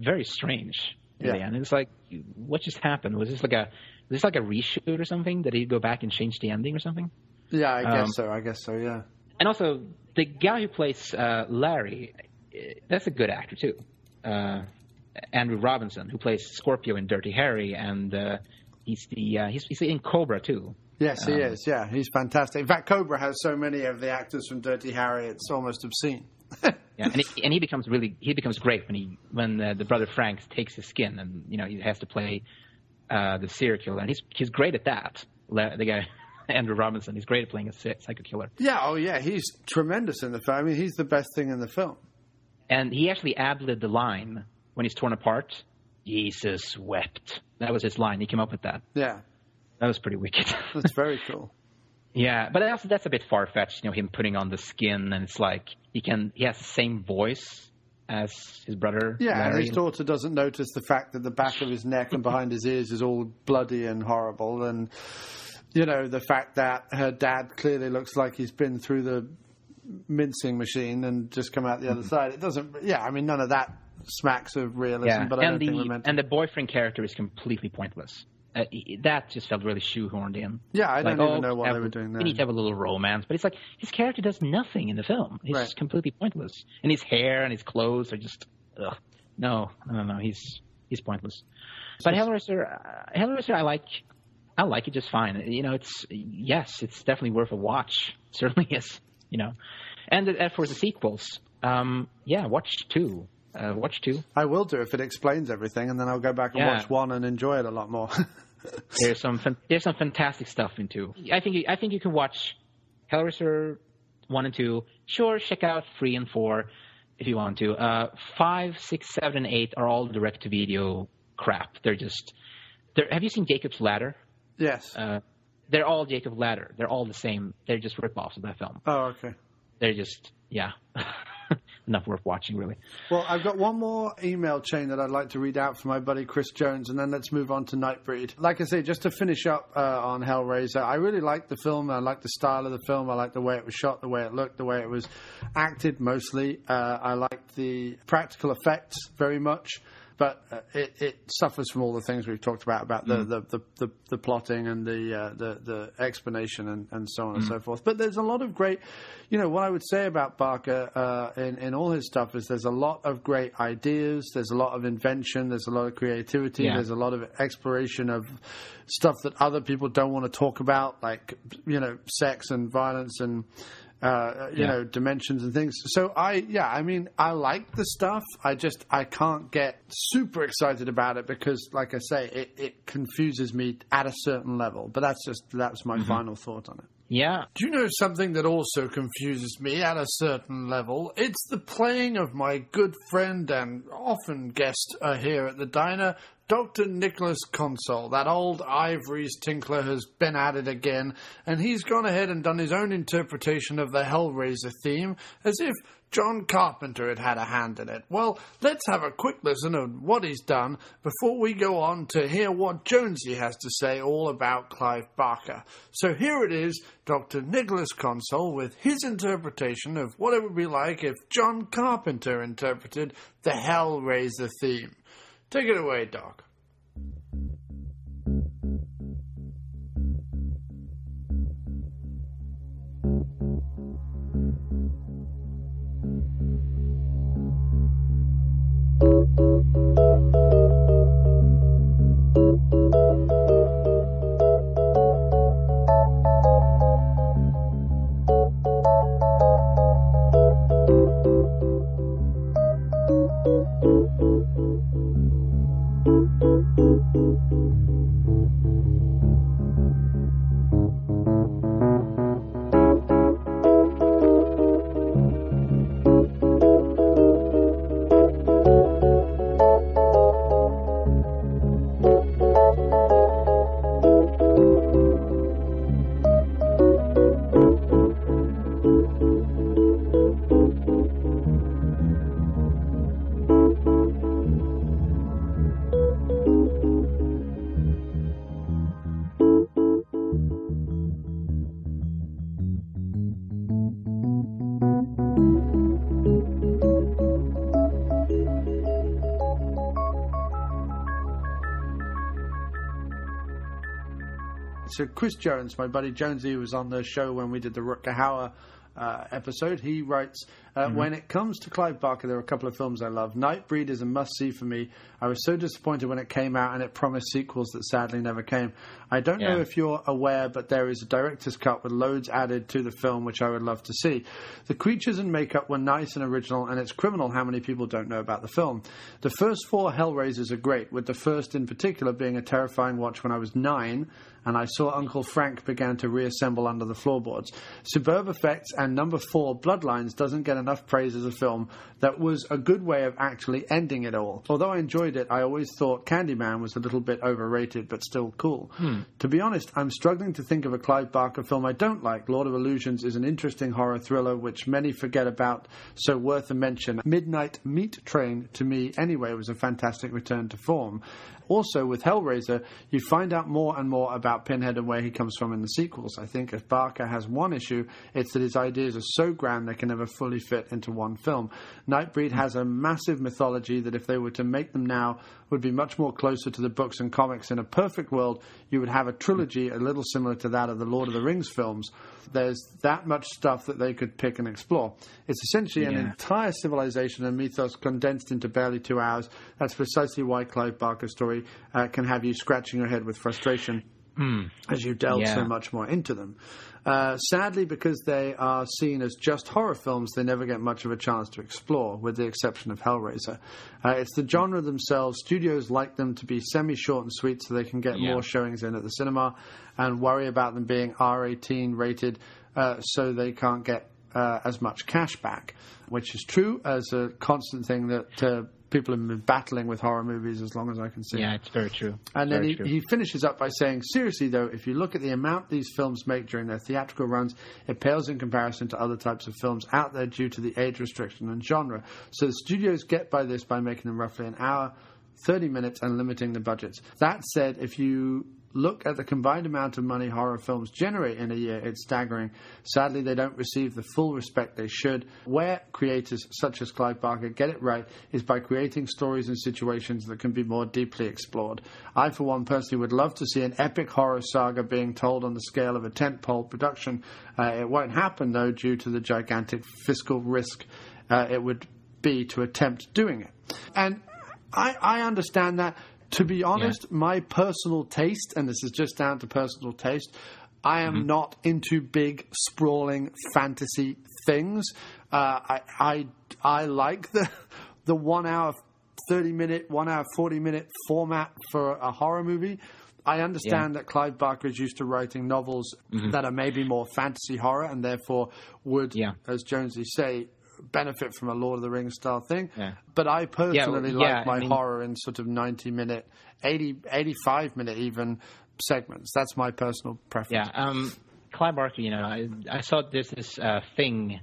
Speaker 7: very strange in the end. It's like, what just happened? Was this like a reshoot or something? Did he go back and change the ending or something?
Speaker 2: Yeah, I guess so, yeah.
Speaker 7: And also, the guy who plays Larry, that's a good actor, too. Andrew Robinson, who plays Scorpio in Dirty Harry, and he's in Cobra too.
Speaker 2: Yes, he is. Yeah, he's fantastic. In fact, Cobra has so many of the actors from Dirty Harry, it's almost obscene.
Speaker 7: And he becomes great when the brother Frank takes his skin, and he has to play the serial killer, and he's great at that. The guy Andrew Robinson, he's great at playing a psycho killer.
Speaker 2: Yeah, he's tremendous in the film. I mean, he's the best thing in the film.
Speaker 7: And he actually ad-libbed the line. When he's torn apart, Jesus wept. That was his line. He came up with that.
Speaker 2: Yeah.
Speaker 7: That was pretty wicked.
Speaker 2: That's very cool.
Speaker 7: Yeah, but that's a bit far-fetched, him putting on the skin, and it's like he has the same voice as his brother.
Speaker 2: Yeah,
Speaker 7: Larry.
Speaker 2: And his daughter doesn't notice the fact that the back of his neck and behind his ears is all bloody and horrible, and, the fact that her dad clearly looks like he's been through the mincing machine and just come out the other side. It doesn't... Yeah, I mean, none of that smacks of realism, but I don't think we're meant to.
Speaker 7: And the boyfriend character is completely pointless. That just felt really shoehorned in.
Speaker 2: Yeah, I don't even know what they were doing there.
Speaker 7: We need to have a little romance, but it's like his character does nothing in the film. He's just completely pointless. And his hair and his clothes are just no. He's pointless. But Hellraiser, I like it just fine. It's definitely worth a watch. It certainly is. And for the sequels, watch 2. Watch 2.
Speaker 2: I will do if it explains everything, and then I'll go back and watch 1 and enjoy it a lot more.
Speaker 7: There's some fantastic stuff in 2. I think you can watch Hellraiser 1 and 2. Sure, check out 3 and 4 if you want to. 5, 6, 7, and 8 are all direct-to-video crap. Have you seen Jacob's Ladder?
Speaker 2: Yes.
Speaker 7: They're all Jacob's Ladder. They're all the same. They're just rip-offs of that film.
Speaker 2: Oh, okay.
Speaker 7: They're just not worth watching, really.
Speaker 2: Well, I've got one more email chain that I'd like to read out for my buddy Chris Jones, and then let's move on to Nightbreed. Like I say, just to finish up on Hellraiser, I really liked the film. I liked the style of the film. I liked the way it was shot, the way it looked, the way it was acted mostly. I liked the practical effects very much. but it suffers from all the things we've talked about the plotting and the explanation and so on and so forth. But there's a lot of great, what I would say about Barker in all his stuff is there's a lot of great ideas, there's a lot of invention, there's a lot of creativity, there's a lot of exploration of stuff that other people don't want to talk about, like, sex and violence and dimensions and things. So I like the stuff. I can't get super excited about it because, like I say, it confuses me at a certain level. But that's my final thought on it.
Speaker 7: Yeah.
Speaker 2: Do you know something that also confuses me at a certain level? It's the playing of my good friend and often guest here at the diner, Dr. Nicholas Console. That old Ivory's tinkler has been at it again, and he's gone ahead and done his own interpretation of the Hellraiser theme, as if John Carpenter had had a hand in it. Well, let's have a quick listen of what he's done before we go on to hear what Jonesy has to say all about Clive Barker. So here it is, Dr. Nicholas Console with his interpretation of what it would be like if John Carpenter interpreted the Hellraiser theme. Take it away, Doc. So Chris Jones, my buddy Jonesy, who was on the show when we did the Rutger Hauer episode, he writes, when it comes to Clive Barker, there are a couple of films I love. Nightbreed is a must-see for me. I was so disappointed when it came out and it promised sequels that sadly never came. I don't know if you're aware, but there is a director's cut with loads added to the film, which I would love to see. The creatures and makeup were nice and original, and it's criminal how many people don't know about the film. The first 4 Hellraisers are great, with the first in particular being a terrifying watch when I was 9, and I saw Uncle Frank began to reassemble under the floorboards. Superb effects, and number 4, Bloodlines, doesn't get enough praise as a film that was a good way of actually ending it all. Although I enjoyed it, I always thought Candyman was a little bit overrated, but still cool. To be honest, I'm struggling to think of a Clive Barker film I don't like. Lord of Illusions is an interesting horror thriller which many forget about, so worth a mention. Midnight Meat Train, to me anyway, was a fantastic return to form. Also, with Hellraiser, you find out more and more about Pinhead and where he comes from in the sequels. I think if Barker has one issue, it's that his ideas are so grand they can never fully fit into one film. Nightbreed has a massive mythology that if they were to make them now would be much more closer to the books and comics. In a perfect world, you would have a trilogy a little similar to that of the Lord of the Rings films. There's that much stuff that they could pick and explore. It's essentially an entire civilization and mythos condensed into barely 2 hours. That's precisely why Clive Barker's story can have you scratching your head with frustration as you delve so much more into them. Sadly, because they are seen as just horror films, they never get much of a chance to explore, with the exception of Hellraiser. It's the genre themselves. Studios like them to be semi-short and sweet so they can get more showings in at the cinema, and worry about them being R18 rated so they can't get as much cash back, which is true as a constant thing that people have been battling with horror movies as long as I can see.
Speaker 7: Yeah, it's very true.
Speaker 2: And then he finishes up by saying, seriously though, if you look at the amount these films make during their theatrical runs, it pales in comparison to other types of films out there due to the age restriction and genre. So the studios get by this by making them roughly an hour 30 minutes and limiting the budgets. That said, if you look at the combined amount of money horror films generate in a year, it's staggering. Sadly, they don't receive the full respect they should. Where creators such as Clive Barker get it right is by creating stories and situations that can be more deeply explored. I, for one, personally would love to see an epic horror saga being told on the scale of a tentpole production. It won't happen, though, due to the gigantic fiscal risk it would be to attempt doing it. And I understand that. To be honest, my personal taste, and this is just down to personal taste, I am not into big, sprawling fantasy things. I like the 1 hour, 30-minute, 1 hour, 40-minute format for a horror movie. I understand that Clive Barker is used to writing novels that are maybe more fantasy horror and therefore would, as Jonesy say, benefit from a Lord of the Rings style thing. But I personally like my horror in sort of 90-minute, 85-minute even segments. That's my personal preference.
Speaker 7: Clive Barker, I saw this thing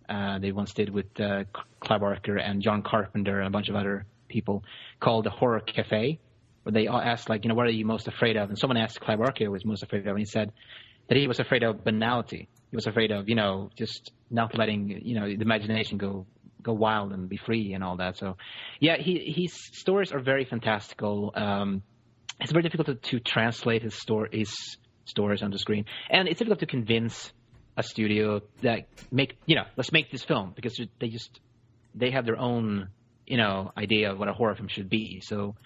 Speaker 7: they once did with Clive Barker and John Carpenter and a bunch of other people called the Horror Cafe, where they all asked, what are you most afraid of? And someone asked Clive Barker what he was most afraid of, and he said that he was afraid of banality. He was afraid of, just not letting, the imagination go wild and be free and all that. So, his stories are very fantastical. It's very difficult to translate his stories on the screen. And it's difficult to convince a studio that let's make this film, because they have their own, idea of what a horror film should be. So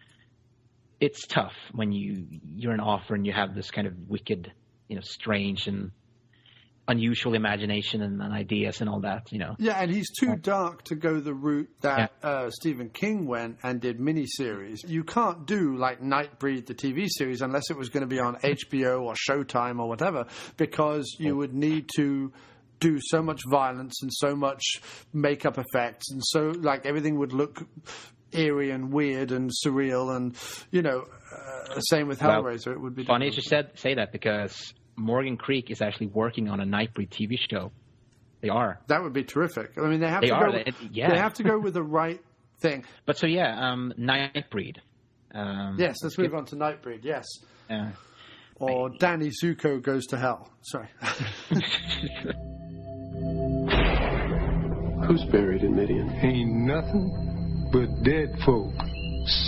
Speaker 7: it's tough when you're an author and you have this kind of wicked, strange and unusual imagination and ideas and all that,
Speaker 2: Yeah, and he's too dark to go the route that Stephen King went and did miniseries. You can't do like Nightbreed, the TV series, unless it was going to be on HBO or Showtime or whatever, because you would need to do so much violence and so much makeup effects, and so everything would look eerie and weird and surreal, and same with Hellraiser. It would be
Speaker 7: funny you should say that, because Morgan Creek is actually working on a Nightbreed TV show. They are.
Speaker 2: That would be terrific. I mean, they have to go with the right thing.
Speaker 7: But so Nightbreed.
Speaker 2: Yes, let's move on to Nightbreed. Yes. Or Danny Zuko goes to hell. Sorry.
Speaker 11: Who's buried in Midian?
Speaker 12: Ain't nothing but dead folk.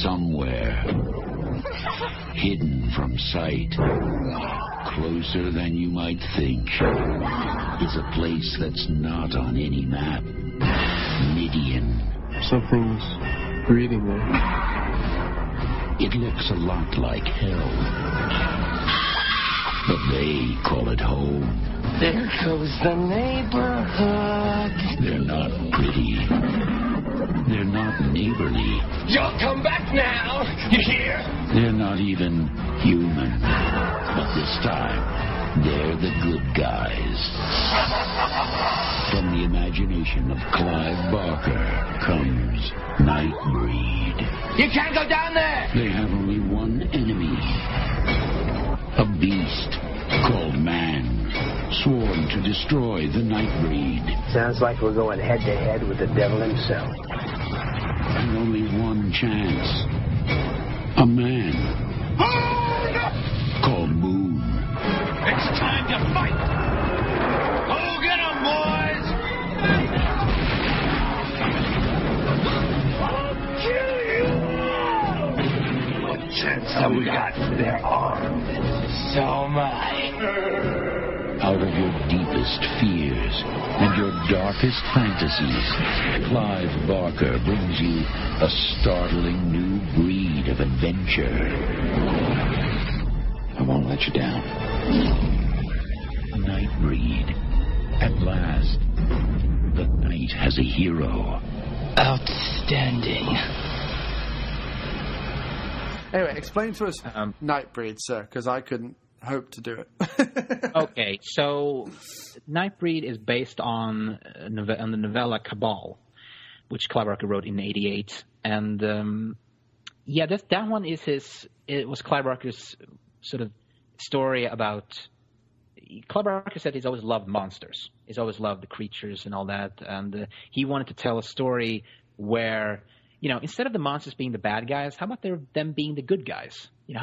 Speaker 9: Somewhere, hidden from sight, closer than you might think, is a place that's not on any map. Midian.
Speaker 11: Something's breathing there.
Speaker 9: It looks a lot like hell, but they call it home.
Speaker 12: There goes the neighborhood.
Speaker 9: They're not pretty. They're not neighborly.
Speaker 12: You'll come back now, you hear?
Speaker 9: They're not even human. But this time, they're the good guys. From the imagination of Clive Barker comes Nightbreed.
Speaker 12: You can't go down there!
Speaker 9: They have only one enemy. A beast called man, sworn to destroy the Nightbreed.
Speaker 13: Sounds like we're going head-to-head with the devil himself.
Speaker 9: And only one chance. A man. Called Moon.
Speaker 12: It's time to fight! Go get 'em, boys! I'll kill you! What chance have we got? There are so many.
Speaker 9: Out of your deepest fears and your darkest fantasies, Clive Barker brings you a startling new breed of adventure. I won't let you down. Nightbreed. At last, the night has a hero.
Speaker 12: Outstanding.
Speaker 2: Anyway, explain to us Nightbreed, sir, because I couldn't hope to do it.
Speaker 7: Okay, so Nightbreed is based on the novella Cabal, which Clive Barker wrote in '88, and that one is it was Clive Barker's sort of story about. Clive Barker said he's always loved monsters. He's always loved the creatures and all that, and he wanted to tell a story where instead of the monsters being the bad guys, how about them being the good guys? And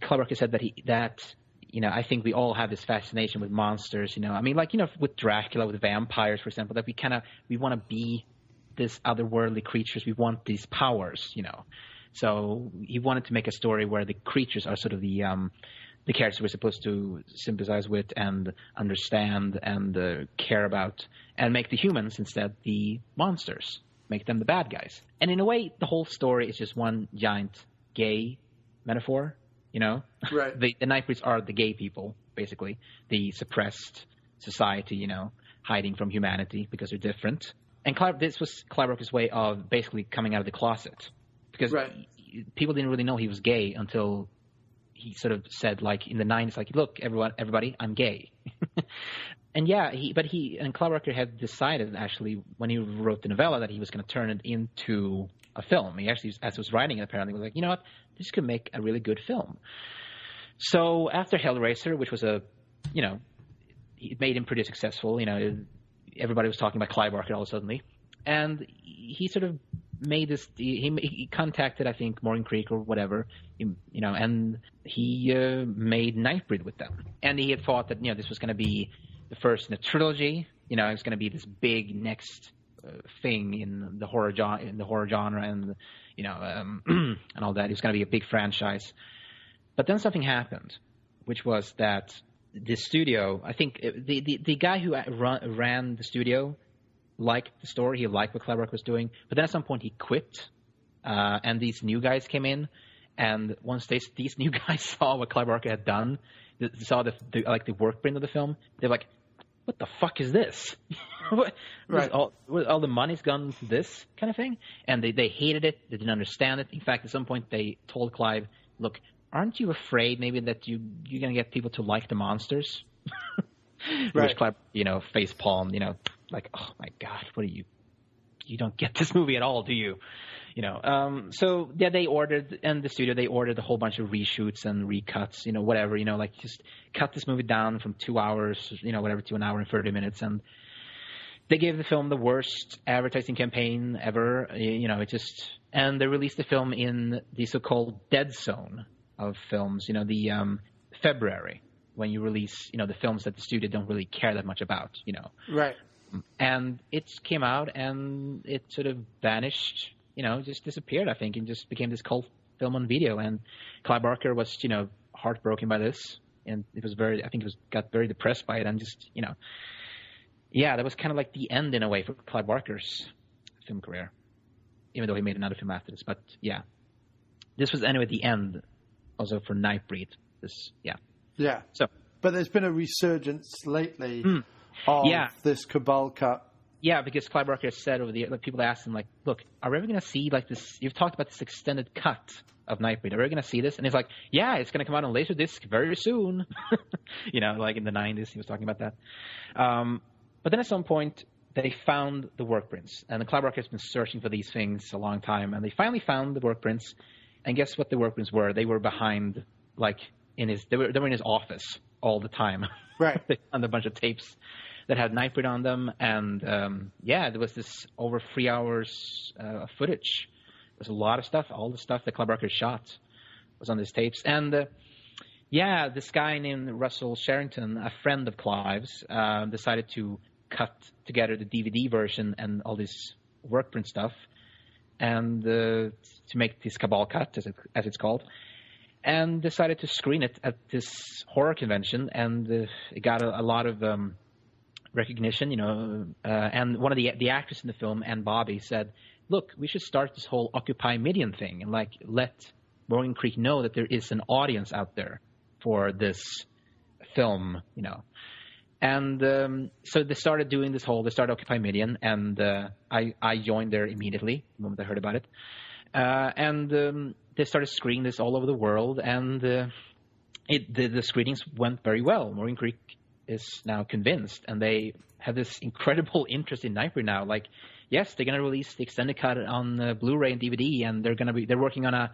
Speaker 7: Clive Barker said that I think we all have this fascination with monsters, with Dracula, with vampires, for example, that we want to be this otherworldly creatures. We want these powers, So he wanted to make a story where the creatures are sort of the characters we're supposed to sympathize with and understand and care about, and make the humans instead the monsters, make them the bad guys. And in a way, the whole story is just one giant gay metaphor, Right. The Nightbreeds are the gay people, basically, the suppressed society, hiding from humanity because they're different. And this was Clive Barker's way of basically coming out of the closet, because people didn't really know he was gay until he sort of said, like, in the 90s, like, look, everybody, I'm gay. And Clive Barker had decided, actually, when he wrote the novella, that he was going to turn it into a film. He actually, as he was writing it, apparently, was like, you know what, this could make a really good film. So after Hellraiser, which was it made him pretty successful, everybody was talking about Clive Barker all of a sudden. And he sort of made this, he contacted, I think, Morgan Creek or whatever, and he made Nightbreed with them. And he had thought that, this was going to be the first in a trilogy, it was going to be this big next thing in the horror genre, and, and all that. It was going to be a big franchise. But then something happened, which was that the studio, I think the guy who ran the studio liked the story. He liked what Clive Barker was doing. But then at some point he quit, and these new guys came in. And once these new guys saw what Clive Barker had done, saw the work print of the film, they're like, what the fuck is this? All the money's gone to this kind of thing? And they hated it. They didn't understand it. In fact, at some point they told Clive, look, aren't you afraid maybe that you're going to get people to like the monsters? Which Clive, face palmed, like, oh my God, what are you don't get this movie at all, do you? So yeah, they ordered a whole bunch of reshoots and recuts, whatever, like just cut this movie down from 2 hours, whatever, to an hour and 30 minutes. And they gave the film the worst advertising campaign ever, and they released the film in the so-called dead zone of films, the February, when you release, the films that the studio don't really care that much about,
Speaker 2: Right.
Speaker 7: And it came out and it sort of vanished, just disappeared, I think, and just became this cult film on video. And Clive Barker was, heartbroken by this, and it was got very depressed by it, and just, that was kind of like the end in a way for Clive Barker's film career, even though he made another film after this. But yeah, this was anyway the end also for Nightbreed.
Speaker 2: Yeah.
Speaker 7: So,
Speaker 2: but there's been a resurgence lately of this Cabal cut.
Speaker 7: Yeah, because Clive Barker said over the people asked him, like, look, are we ever going to see, like, this? You've talked about this extended cut of Nightbreed. Are we ever going to see this? And he's like, yeah, it's going to come out on Laserdisc very soon. Like in the 90s, he was talking about that. But then at some point, they found the work prints. And Clive Barker has been searching for these things a long time. And they finally found the work prints. And guess what the work prints were? They were behind, like, they were in his office all the time.
Speaker 2: Right.
Speaker 7: They found a bunch of tapes that had Nightbreed on them, and there was this over 3 hours of footage. There's a lot of stuff. All the stuff that Clive Barker shot was on these tapes. And this guy named Russell Sherrington, a friend of Clive's, decided to cut together the DVD version and all this work print stuff, and to make this Cabal cut, as it's called, and decided to screen it at this horror convention, and it got a lot of recognition, and one of the actors in the film, Ann Bobby, said, look, we should start this whole Occupy Midian thing and, like, let Morgan Creek know that there is an audience out there for this film, And so they started doing this they started Occupy Midian, and I joined there immediately the moment I heard about it. And they started screening this all over the world, and the screenings went very well. Morgan Creek is now convinced, and they have this incredible interest in Nightbreed now. Like, yes, they're going to release the extended cut on Blu-ray and DVD, and they're working on a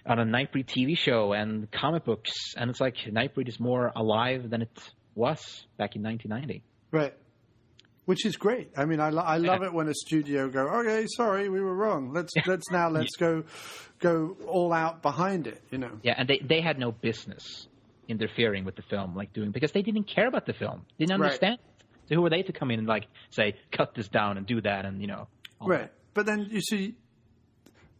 Speaker 7: Nightbreed TV show and comic books, and it's like Nightbreed is more alive than it was back in 1990.
Speaker 2: Right. Which is great. I mean, I love it when a studio go, okay, sorry, we were wrong. Let's go all out behind it, you know.
Speaker 7: Yeah, and they had no business interfering with the film, because they didn't care about the film, didn't understand. Right. So who were they to come in and say, cut this down and do that, and
Speaker 2: right.
Speaker 7: That.
Speaker 2: But then you see,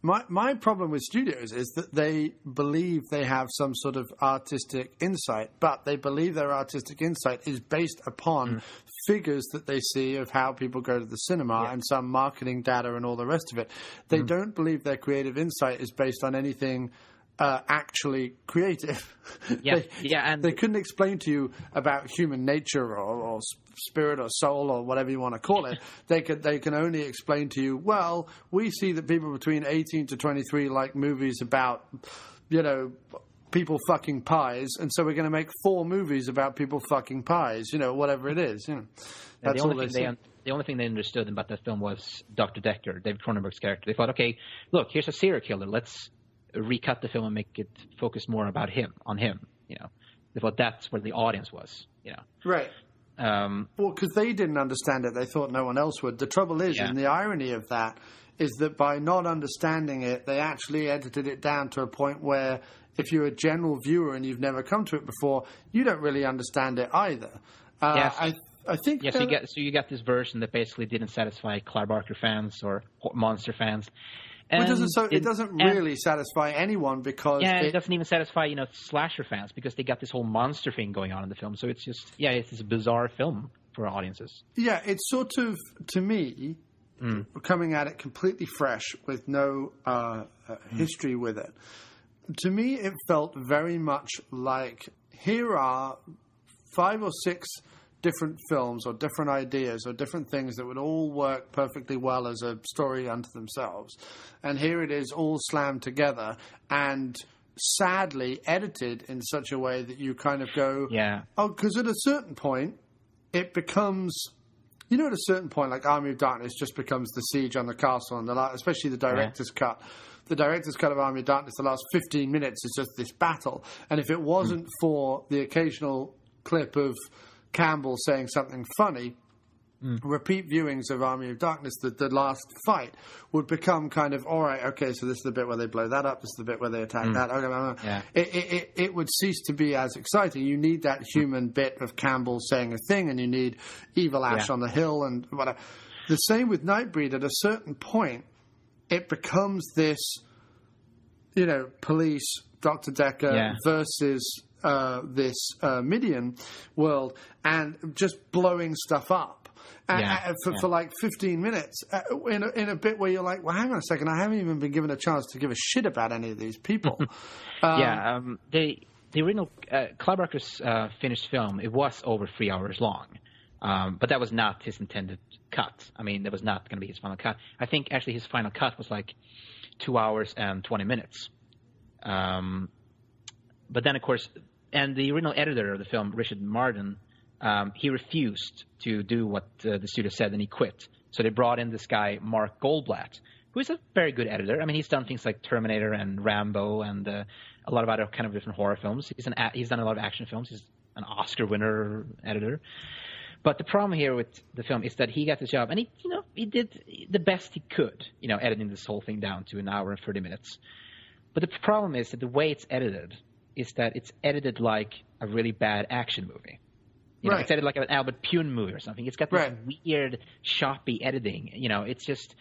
Speaker 2: my problem with studios is that they believe they have some sort of artistic insight, but they believe their artistic insight is based upon figures that they see of how people go to the cinema and some marketing data and all the rest of it. They don't believe their creative insight is based on anything actually creative.
Speaker 7: And
Speaker 2: they couldn't explain to you about human nature or spirit or soul or whatever you want to call it. They can only explain to you, well, we see that people between 18 to 23 like movies about, people fucking pies, and so we're going to make 4 movies about people fucking pies, whatever it is. That's all they say.
Speaker 7: The only thing they understood about that film was Dr. Decker, David Cronenberg's character. They thought, okay, look, here's a serial killer. Let's recut the film and make it focus more about on him. They thought that's where the audience was.
Speaker 2: Right. Well, because they didn't understand it, they thought no one else would. The trouble is, and the irony of that is that by not understanding it, they actually edited it down to a point where if you're a general viewer and you've never come to it before, you don't really understand it either. I think.
Speaker 7: Yes, you got this version that basically didn't satisfy Clive Barker fans or monster fans.
Speaker 2: It doesn't really satisfy anyone because
Speaker 7: it doesn't even satisfy slasher fans because they got this whole monster thing going on in the film. So it's just it's this bizarre film for audiences.
Speaker 2: Yeah, it's sort of, to me, coming at it completely fresh with no history with it. To me, it felt very much like here are 5 or 6 different films or different ideas or different things that would all work perfectly well as a story unto themselves. And here it is all slammed together and sadly edited in such a way that you kind of go, because at a certain point it becomes, at a certain point, like Army of Darkness just becomes the siege on the castle, and especially the director's cut. The director's cut of Army of Darkness, the last 15 minutes is just this battle. And if it wasn't for the occasional clip of Campbell saying something funny, repeat viewings of Army of Darkness, the last fight, would become kind of, all right, okay, so this is the bit where they blow that up, this is the bit where they attack that. Okay, it would cease to be as exciting. You need that human bit of Campbell saying a thing, and you need Evil Ash on the hill and whatever. The same with Nightbreed. At a certain point, it becomes this, police, Dr. Decker versus this Midian world, and just blowing stuff up for like 15 minutes in a bit where you're like, well, hang on a second, I haven't even been given a chance to give a shit about any of these people.
Speaker 7: The original Clive Barker's finished film, it was over 3 hours long, but that was not his intended cut. I mean, that was not going to be his final cut. I think actually his final cut was like 2 hours and 20 minutes. But then, of course, and the original editor of the film, Richard Marden, he refused to do what the studio said, and he quit. So they brought in this guy, Mark Goldblatt, who is a very good editor. I mean, he's done things like Terminator and Rambo and a lot of other kind of different horror films. He's done a lot of action films. He's an Oscar winner editor. But the problem here with the film is that he got the job, and he did the best he could, editing this whole thing down to an hour and 30 minutes. But the problem is that the way it's edited is that it's edited like a really bad action movie. It's edited like an Albert Pune movie or something. It's got this weird, choppy editing. It's just...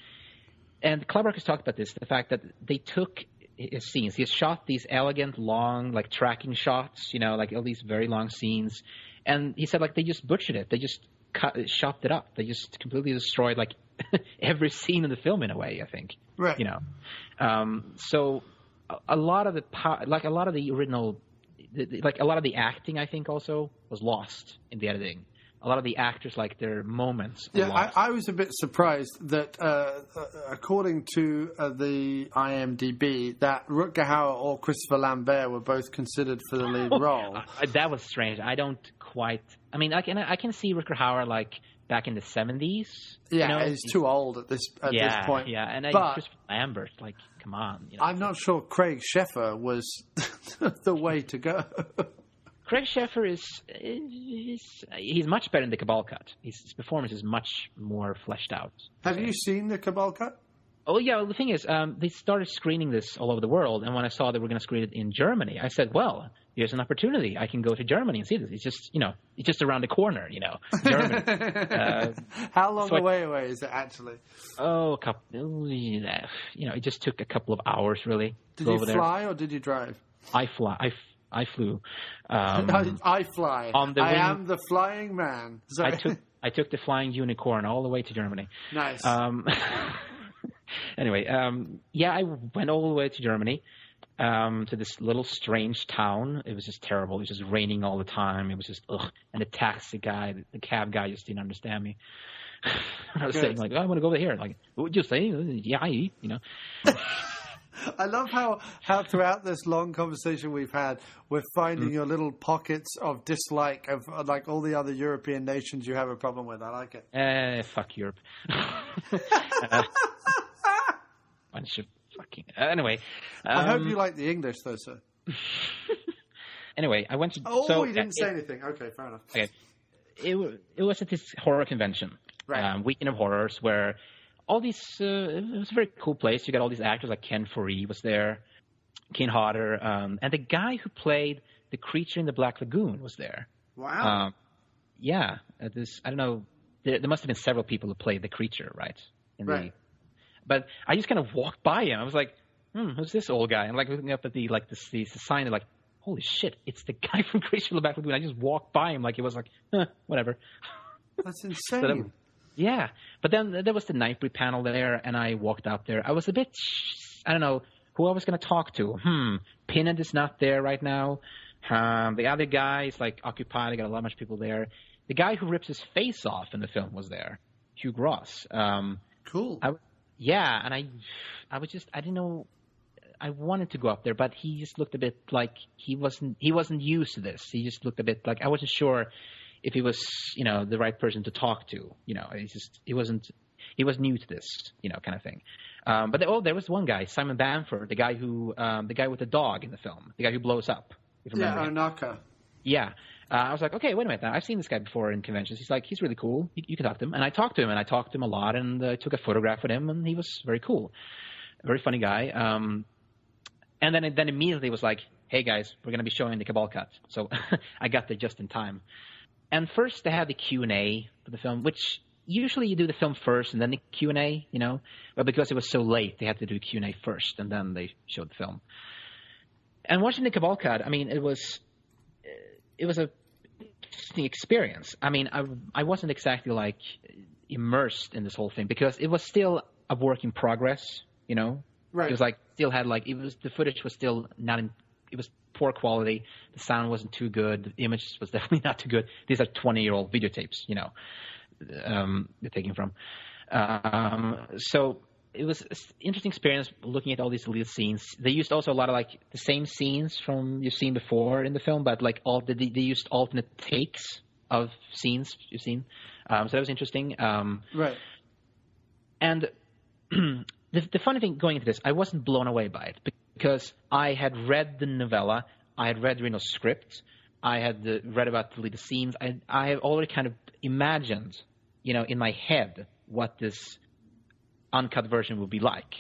Speaker 7: And Clive Barker's talked about this, the fact that they took his scenes. He shot these elegant, long, like, tracking shots, like all these very long scenes. And he said, like, they just butchered it. They just chopped it up. They just completely destroyed, like, every scene in the film in a way, I think.
Speaker 2: Right.
Speaker 7: So... A lot of the original, a lot of the acting, I think, also was lost in the editing. A lot of the actors, their moments.
Speaker 2: I was a bit surprised that, according to the IMDb, that Rutger Hauer or Christopher Lambert were both considered for the lead role.
Speaker 7: That was strange. I don't quite. I mean, I can see Rutger Hauer back in the 70s.
Speaker 2: Yeah, he's too old at this point.
Speaker 7: Yeah, and Christopher Lambert, come on.
Speaker 2: I'm not sure Craig Sheffer was the way to go.
Speaker 7: Craig Sheffer he's much better in the Cabal cut. His performance is much more fleshed out.
Speaker 2: Have you seen the Cabal cut?
Speaker 7: Oh, yeah. Well, the thing is, they started screening this all over the world, and when I saw they were going to screen it in Germany, I said, well, here's an opportunity. I can go to Germany and see this. It's just around the corner, Germany.
Speaker 2: How long away is it, actually?
Speaker 7: Oh, it just took a couple of hours, really.
Speaker 2: Did you fly or did you drive?
Speaker 7: I flew.
Speaker 2: I fly.
Speaker 7: On the
Speaker 2: I
Speaker 7: wing.
Speaker 2: am the flying man. Sorry.
Speaker 7: I took the flying unicorn all the way to Germany.
Speaker 2: Nice.
Speaker 7: Anyway, I went all the way to Germany, to this little strange town. It was just terrible. It was just raining all the time. It was just, ugh. And the taxi guy, the cab guy just didn't understand me. I was saying, like, I want to go over here. Like, what would you say? Yeah,
Speaker 2: I love how throughout this long conversation we've had, we're finding your little pockets of dislike of like all the other European nations you have a problem with. I like it.
Speaker 7: Fuck Europe. Bunch of fucking... Anyway.
Speaker 2: I hope you like the English, though, sir.
Speaker 7: Anyway, I went to...
Speaker 2: Oh, you didn't say anything. Okay, fair enough.
Speaker 7: Okay. It was at this horror convention.
Speaker 2: Right.
Speaker 7: Weekend of Horrors, where all these... it was a very cool place. You got all these actors, like Ken Foree was there, Kane Hodder, and the guy who played the creature in the Black Lagoon was there.
Speaker 2: Wow.
Speaker 7: Yeah. I don't know. There must have been several people who played the creature, right? But I just kind of walked by him. I was like, who's this old guy? And like looking up at the sign, and like, holy shit, it's the guy from Creature in the Black Lagoon. I just walked by him like it was like, whatever.
Speaker 2: That's insane.
Speaker 7: Yeah. But then there was the Nightbreed panel there, and I walked out there. I was a bit, I don't know who I was going to talk to. Pinhead is not there right now. The other guy is like occupied. I got a lot of people there. The guy who rips his face off in the film was there, Hugh Ross.
Speaker 2: Cool.
Speaker 7: Yeah, and I didn't know. I wanted to go up there, but he just looked a bit like he wasn't used to this. He just looked a bit like I wasn't sure if he was, the right person to talk to. He was new to this, kind of thing. But there was one guy, Simon Bamford, the guy with the dog in the film, the guy who blows up.
Speaker 2: Onaka.
Speaker 7: Yeah. I was like, okay, wait a minute. I've seen this guy before in conventions. He's like, he's really cool. You can talk to him. And I talked to him a lot, and I took a photograph with him, and he was very cool. A very funny guy. And then immediately was like, hey, guys, we're going to be showing the Cabal cut. So I got there just in time. And first they had the Q&A for the film, which usually you do the film first and then the Q&A, But because it was so late, they had to do Q&A first, and then they showed the film. And watching the Cabal cut, I mean, it was a interesting experience. I mean, I wasn't exactly like immersed in this whole thing because it was still a work in progress, Right. It was like still had like the footage was still not in. It was poor quality. The sound wasn't too good. The image was definitely not too good. These are 20-year-old videotapes, they're taken from. So it was an interesting experience looking at all these little scenes. They used also a lot of like the same scenes from you've seen before in the film, but like they used alternate takes of scenes you've seen. So that was interesting.
Speaker 2: Right.
Speaker 7: And the funny thing going into this, I wasn't blown away by it because I had read the novella, I had read Reno's script, I had read about the deleted scenes. I have already kind of imagined, in my head what this uncut version would be like,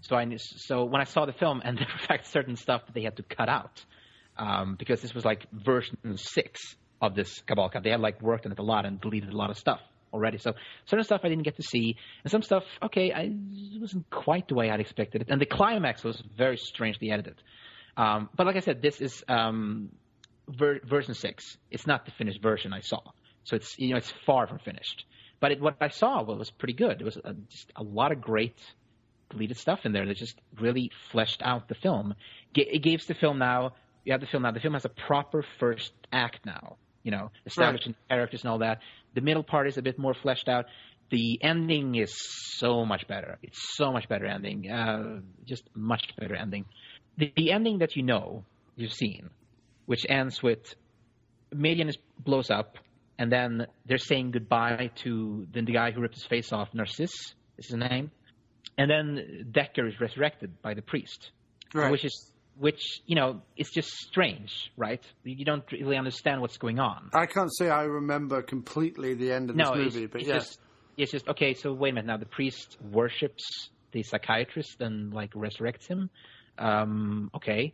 Speaker 7: So when I saw the film, and there were in fact certain stuff that they had to cut out because this was like version 6 of this Cabal cut. They had like worked on it a lot and deleted a lot of stuff already. So certain stuff I didn't get to see, and some stuff, it wasn't quite the way I'd expected it. And the climax was very strangely edited. But like I said, this is version 6. It's not the finished version I saw. So it's, it's far from finished. But what I saw was pretty good. It was just a lot of great deleted stuff in there that just really fleshed out the film. It gives the film now. You have the film now. The film has a proper first act now. Establishing characters and all that. The middle part is a bit more fleshed out. The ending is so much better. It's so much better ending. Just much better ending. The ending that you've seen, which ends with Median blows up, and then they're saying goodbye to the guy who ripped his face off, Narcissus is his name. And then Decker is resurrected by the priest,
Speaker 2: right.
Speaker 7: which is which, you know, is just strange, right? You don't really understand what's going on.
Speaker 2: I can't say I remember completely the end of this movie, but
Speaker 7: it's just, okay, so wait a minute. Now the priest worships the psychiatrist and, like, resurrects him. Okay.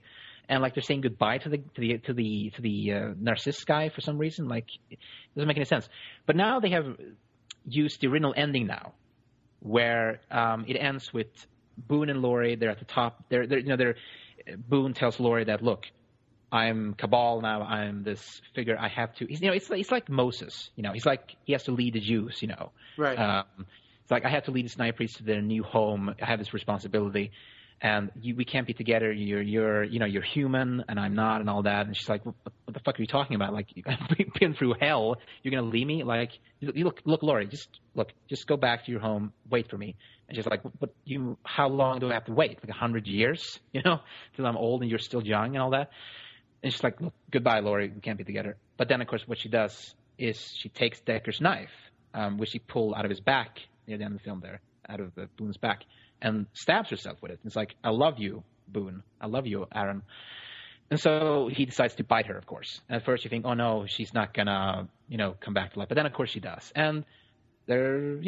Speaker 7: And, like, they're saying goodbye to the narcissist guy for some reason. Like, it doesn't make any sense. But now they have used the original ending now, where it ends with Boone and Laurie. They're at the top. Boone tells Laurie that, look, I'm Cabal now. I'm this figure. I have to. It's like Moses. You know, he's like he has to lead the Jews. You know,
Speaker 2: right?
Speaker 7: It's like I have to lead the Night Priests to their new home. I have this responsibility. And we can't be together. You're human, and I'm not, and all that. And she's like, "What the fuck are you talking about? Like, you've been through hell. You're gonna leave me? Like, you look, Laurie. Just go back to your home. Wait for me." And she's like, "But how long do I have to wait? Like 100 years? You know, till I'm old and you're still young and all that." And she's like, "Look, goodbye, Laurie. We can't be together." But then, of course, what she does is she takes Decker's knife, which she pulled out of his back near the end of the film there, out of Boone's back, and stabs herself with it. It's like, I love you, Boone. I love you, Aaron. And so he decides to bite her, of course. And at first you think, oh no, she's not gonna, come back to life. But then of course she does. And they're,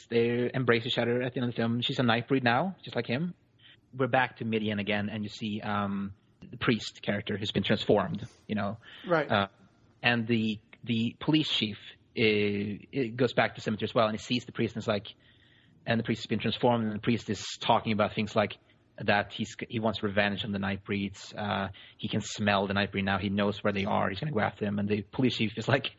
Speaker 7: they embrace each other at the end of the film. She's a Nightbreed now, just like him. We're back to Midian again, and you see the priest character who's been transformed,
Speaker 2: Right.
Speaker 7: And the police chief it goes back to the cemetery as well, and he sees the priest and it's like, and the priest has been transformed, and the priest is talking about things like that he wants revenge on the Nightbreeds. He can smell the Nightbreed now. He knows where they are. He's going to go after them. And the police chief is like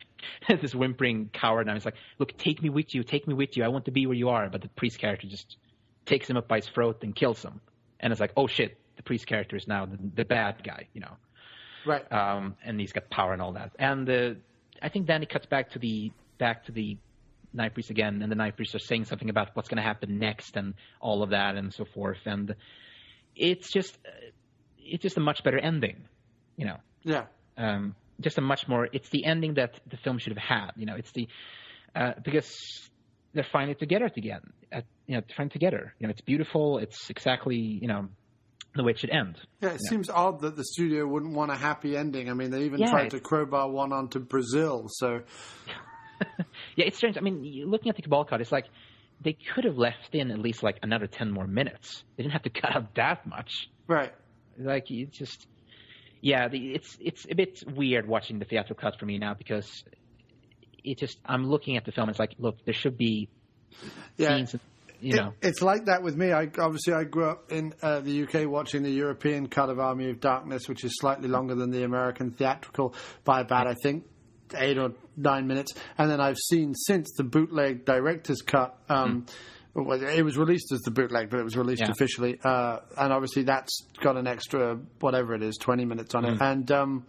Speaker 7: this whimpering coward now. He's like, look, take me with you. Take me with you. I want to be where you are. But the priest character just takes him up by his throat and kills him. And it's like, oh, shit, the priest character is now the bad guy,
Speaker 2: Right.
Speaker 7: And he's got power and all that. And I think then it cuts back to the Night Priests again, and the Night Priests are saying something about what's going to happen next and all of that and so forth. And it's just a much better ending,
Speaker 2: Yeah.
Speaker 7: Just a much more. It's the ending that the film should have had. It's the because they're finally together again. Finally together. It's beautiful. It's exactly the way it should end.
Speaker 2: Yeah, it seems odd that the studio wouldn't want a happy ending. I mean, they even tried to crowbar one onto Brazil. So.
Speaker 7: Yeah, it's strange. I mean, looking at the Cabal cut, it's like they could have left in at least like another 10 more minutes. They didn't have to cut out that much.
Speaker 2: Right.
Speaker 7: Like, it's just, it's a bit weird watching the theatrical cut for me now because I'm looking at the film and it's like, look, there should be scenes,
Speaker 2: It's like that with me. I grew up in the UK watching the European cut of Army of Darkness, which is slightly longer than the American theatrical by about, I think, 8 or 9 minutes, and then I've seen since the bootleg director's cut. It was released as the bootleg, but it was released officially, and obviously that's got an extra whatever it is, 20 minutes on it. And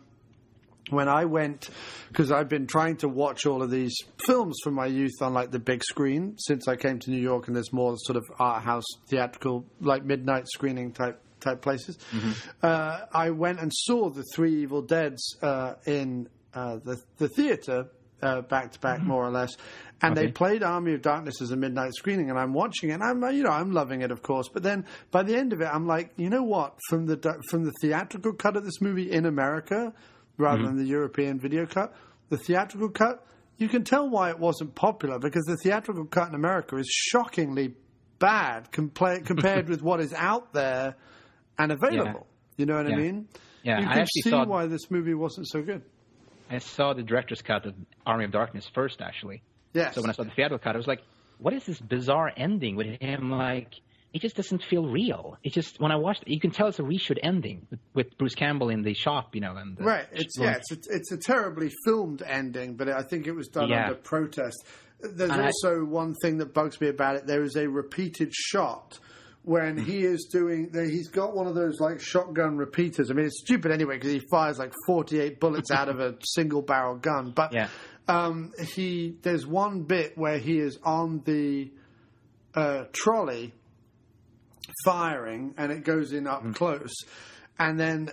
Speaker 2: when I went, because I've been trying to watch all of these films from my youth on like the big screen since I came to New York, and there's more sort of art house theatrical, like midnight screening type places. I went and saw the 3 Evil Deads in the theater back to back, more or less, and they played Army of Darkness as a midnight screening, and I'm watching it, and I'm loving it, of course. But then by the end of it, I'm like, you know what? From the theatrical cut of this movie in America, rather than the European video cut, the theatrical cut, you can tell why it wasn't popular, because the theatrical cut in America is shockingly bad compared with what is out there and available. You know what I mean?
Speaker 7: Yeah,
Speaker 2: you can see why this movie wasn't so good.
Speaker 7: I saw the director's cut of Army of Darkness first, actually.
Speaker 2: Yes.
Speaker 7: So when I saw the theatrical cut, I was like, what is this bizarre ending with him? Like, it just doesn't feel real. It just, when I watched it, you can tell it's a reshoot ending with Bruce Campbell in the shop, and
Speaker 2: right. It's a terribly filmed ending, but I think it was done under protest. There's also one thing that bugs me about it. There is a repeated shot when he is he's got one of those like shotgun repeaters. I mean, it's stupid anyway because he fires like 48 bullets out of a single barrel gun. But there's one bit where he is on the trolley firing, and it goes in up close, and then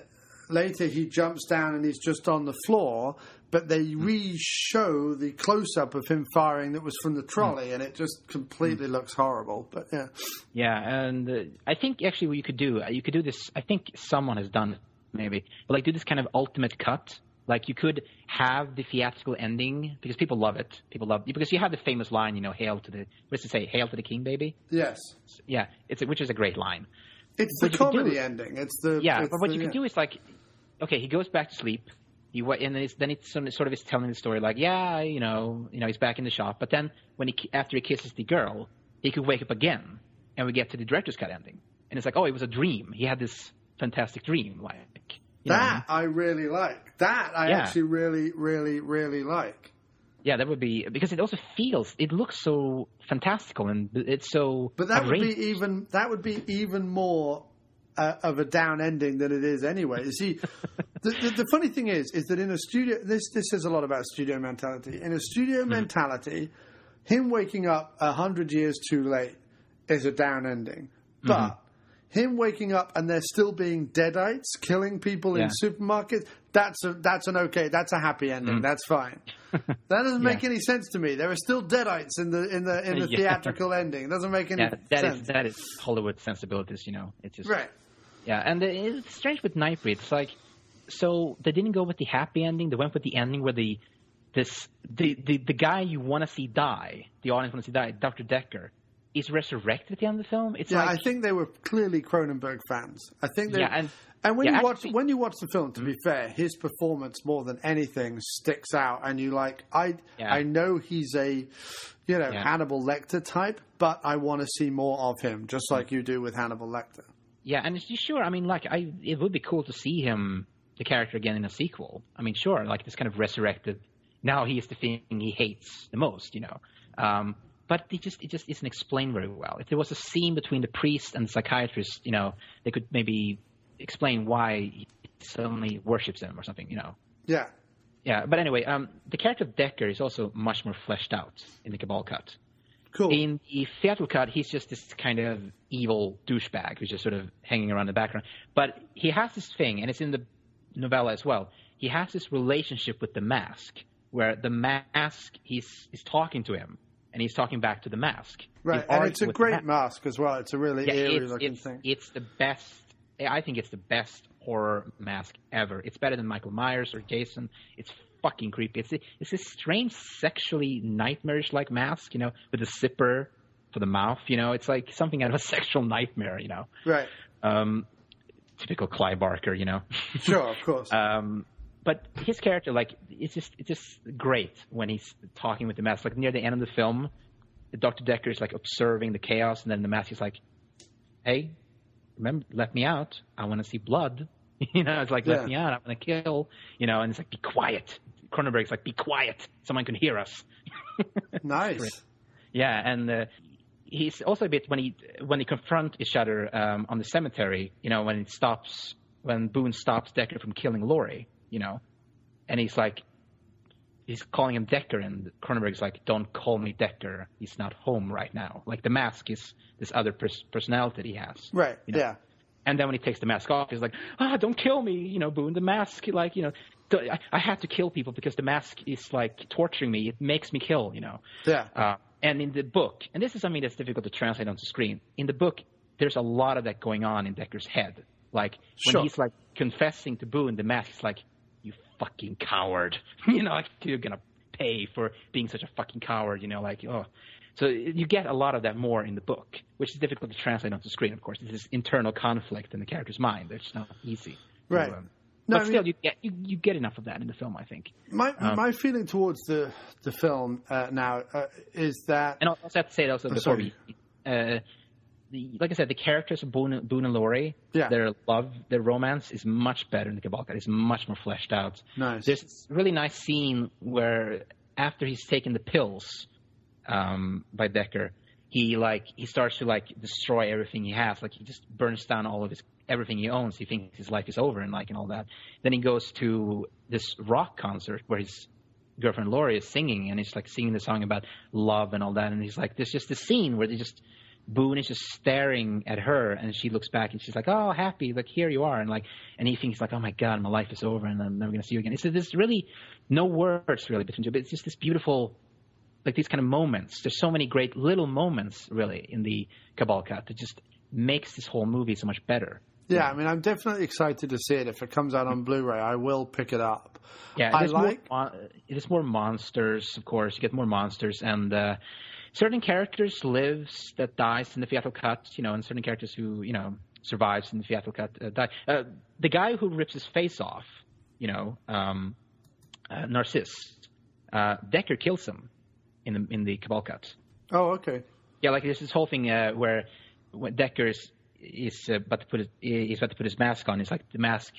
Speaker 2: later he jumps down and he's just on the floor, but they re-show the close-up of him firing that was from the trolley, and it just completely looks horrible. But yeah.
Speaker 7: Yeah, and I think actually what you could do this, I think someone has done it maybe, but like do this kind of ultimate cut. Like you could have the theatrical ending because people love it. Because you have the famous line, hail to the, what does it say? Hail to the king, baby?
Speaker 2: Yes.
Speaker 7: Yeah, which is a great line.
Speaker 2: It's the comedy ending. It's the...
Speaker 7: Yeah, but what you can do is like, okay, he goes back to sleep. And then it's sort of is telling the story like, yeah, he's back in the shop. But then after he kisses the girl, he could wake up again, and we get to the director's cut ending. And it's like, oh, it was a dream. He had this fantastic dream, like.
Speaker 2: I really like. That I actually really, really, really like.
Speaker 7: Yeah, that would be because it also it looks so fantastical and it's so.
Speaker 2: But that would be even more of a down ending than it is anyway. You see, the funny thing is that in a studio, this says a lot about studio mentality. In a studio mentality, him waking up 100 years too late is a down ending, but. Him waking up and there still being deadites killing people in supermarkets, that's a happy ending. That's fine. That doesn't make any sense to me. There are still deadites in the theatrical ending. It doesn't make any sense. That
Speaker 7: is Hollywood sensibilities, It's just
Speaker 2: right.
Speaker 7: Yeah, and it's strange with Nightbreed. It's like, so they didn't go with the happy ending. They went with the ending where the guy you want to see die, the audience want to see die, Dr. Decker, is resurrected at the end of the film. It's
Speaker 2: I think they were clearly Cronenberg fans. I think they. Yeah, and when you watch the film, to be fair, his performance more than anything sticks out, and you like. I know he's a, Hannibal Lecter type, but I want to see more of him, just like you do with Hannibal Lecter.
Speaker 7: Yeah, and sure. I mean, it would be cool to see him, the character, again in a sequel. I mean, sure, like this kind of resurrected. Now he is the thing he hates the most, But it just isn't explained very well. If there was a scene between the priest and the psychiatrist, they could maybe explain why he suddenly worships him or something,
Speaker 2: Yeah.
Speaker 7: Yeah, but anyway, the character of Decker is also much more fleshed out in the Cabal cut.
Speaker 2: Cool.
Speaker 7: In the theatrical cut, he's just this kind of evil douchebag who's just sort of hanging around the background. But he has this thing, and it's in the novella as well. He has this relationship with the mask, where the mask is talking to him. And he's talking back to the mask.
Speaker 2: Right, and it's a great mask as well. It's a really eerie-looking thing.
Speaker 7: It's the best. I think it's the best horror mask ever. It's better than Michael Myers or Jason. It's fucking creepy. It's this strange, sexually nightmarish-like mask, with a zipper for the mouth. It's like something out of a sexual nightmare.
Speaker 2: Right.
Speaker 7: Typical Clive Barker.
Speaker 2: Sure, of course.
Speaker 7: But his character, it's just great when he's talking with the mask. Like near the end of the film, Dr. Decker is observing the chaos, and then the mask is like, "Hey, remember, let me out. I want to see blood." It's like, "Let me out. I want to kill." And it's like, "Be quiet." Cronenberg's like, "Be quiet. Someone can hear us."
Speaker 2: Nice.
Speaker 7: Yeah, and he's also a bit when they confront each other on the cemetery. When Boone stops Decker from killing Laurie. And he's calling him Decker, and Cronenberg's like, "Don't call me Decker. He's not home right now." Like the mask is this other personality that he has.
Speaker 2: Right. Yeah.
Speaker 7: And then when he takes the mask off, he's like, "Don't kill me, Boone. The mask, I have to kill people because the mask is torturing me. It makes me kill,
Speaker 2: Yeah.
Speaker 7: And in the book, and this is something that's difficult to translate onto screen. In the book, there's a lot of that going on in Decker's head. When he's confessing to Boone, the mask is like, "You fucking coward." You're going to pay for being such a fucking coward, So you get a lot of that more in the book, which is difficult to translate onto screen, of course. It's this internal conflict in the character's mind. It's not easy.
Speaker 2: Right.
Speaker 7: You get enough of that in the film, I think.
Speaker 2: My feeling towards the film now is that...
Speaker 7: And I also have to say also before like I said, the characters of Boone and Laurie, their love, their romance is much better in the Cabal cut. It's much more fleshed out.
Speaker 2: Nice.
Speaker 7: There's this really nice scene where after he's taken the pills by Decker, he starts to destroy everything he has. He just burns down all of everything he owns. He thinks his life is over and all that. Then he goes to this rock concert where his girlfriend Laurie is singing, and he's singing the song about love and all that. And he's like, there's just this scene where they just Boone is just staring at her, and she looks back, and she's like, "Oh, happy, like here you are," and he thinks like, "Oh my God, my life is over, and I'm never gonna see you again." It's there's really no words really between you, but it's just this beautiful, like these kind of moments. There's so many great little moments really in the Cabal cut that just makes this whole movie so much better.
Speaker 2: Yeah, I mean, I'm definitely excited to see it. If it comes out on Blu-ray, I will pick it up.
Speaker 7: Yeah, there's more monsters, of course. You get more monsters, and certain characters lives that dies in the theatrical cut, and certain characters who, survives in the theatrical cut die. The guy who rips his face off, Narcissus, Decker kills him in the Cabal cut.
Speaker 2: Oh, okay.
Speaker 7: Yeah, like there's this whole thing where when Decker is about to put his mask on. It's like the mask.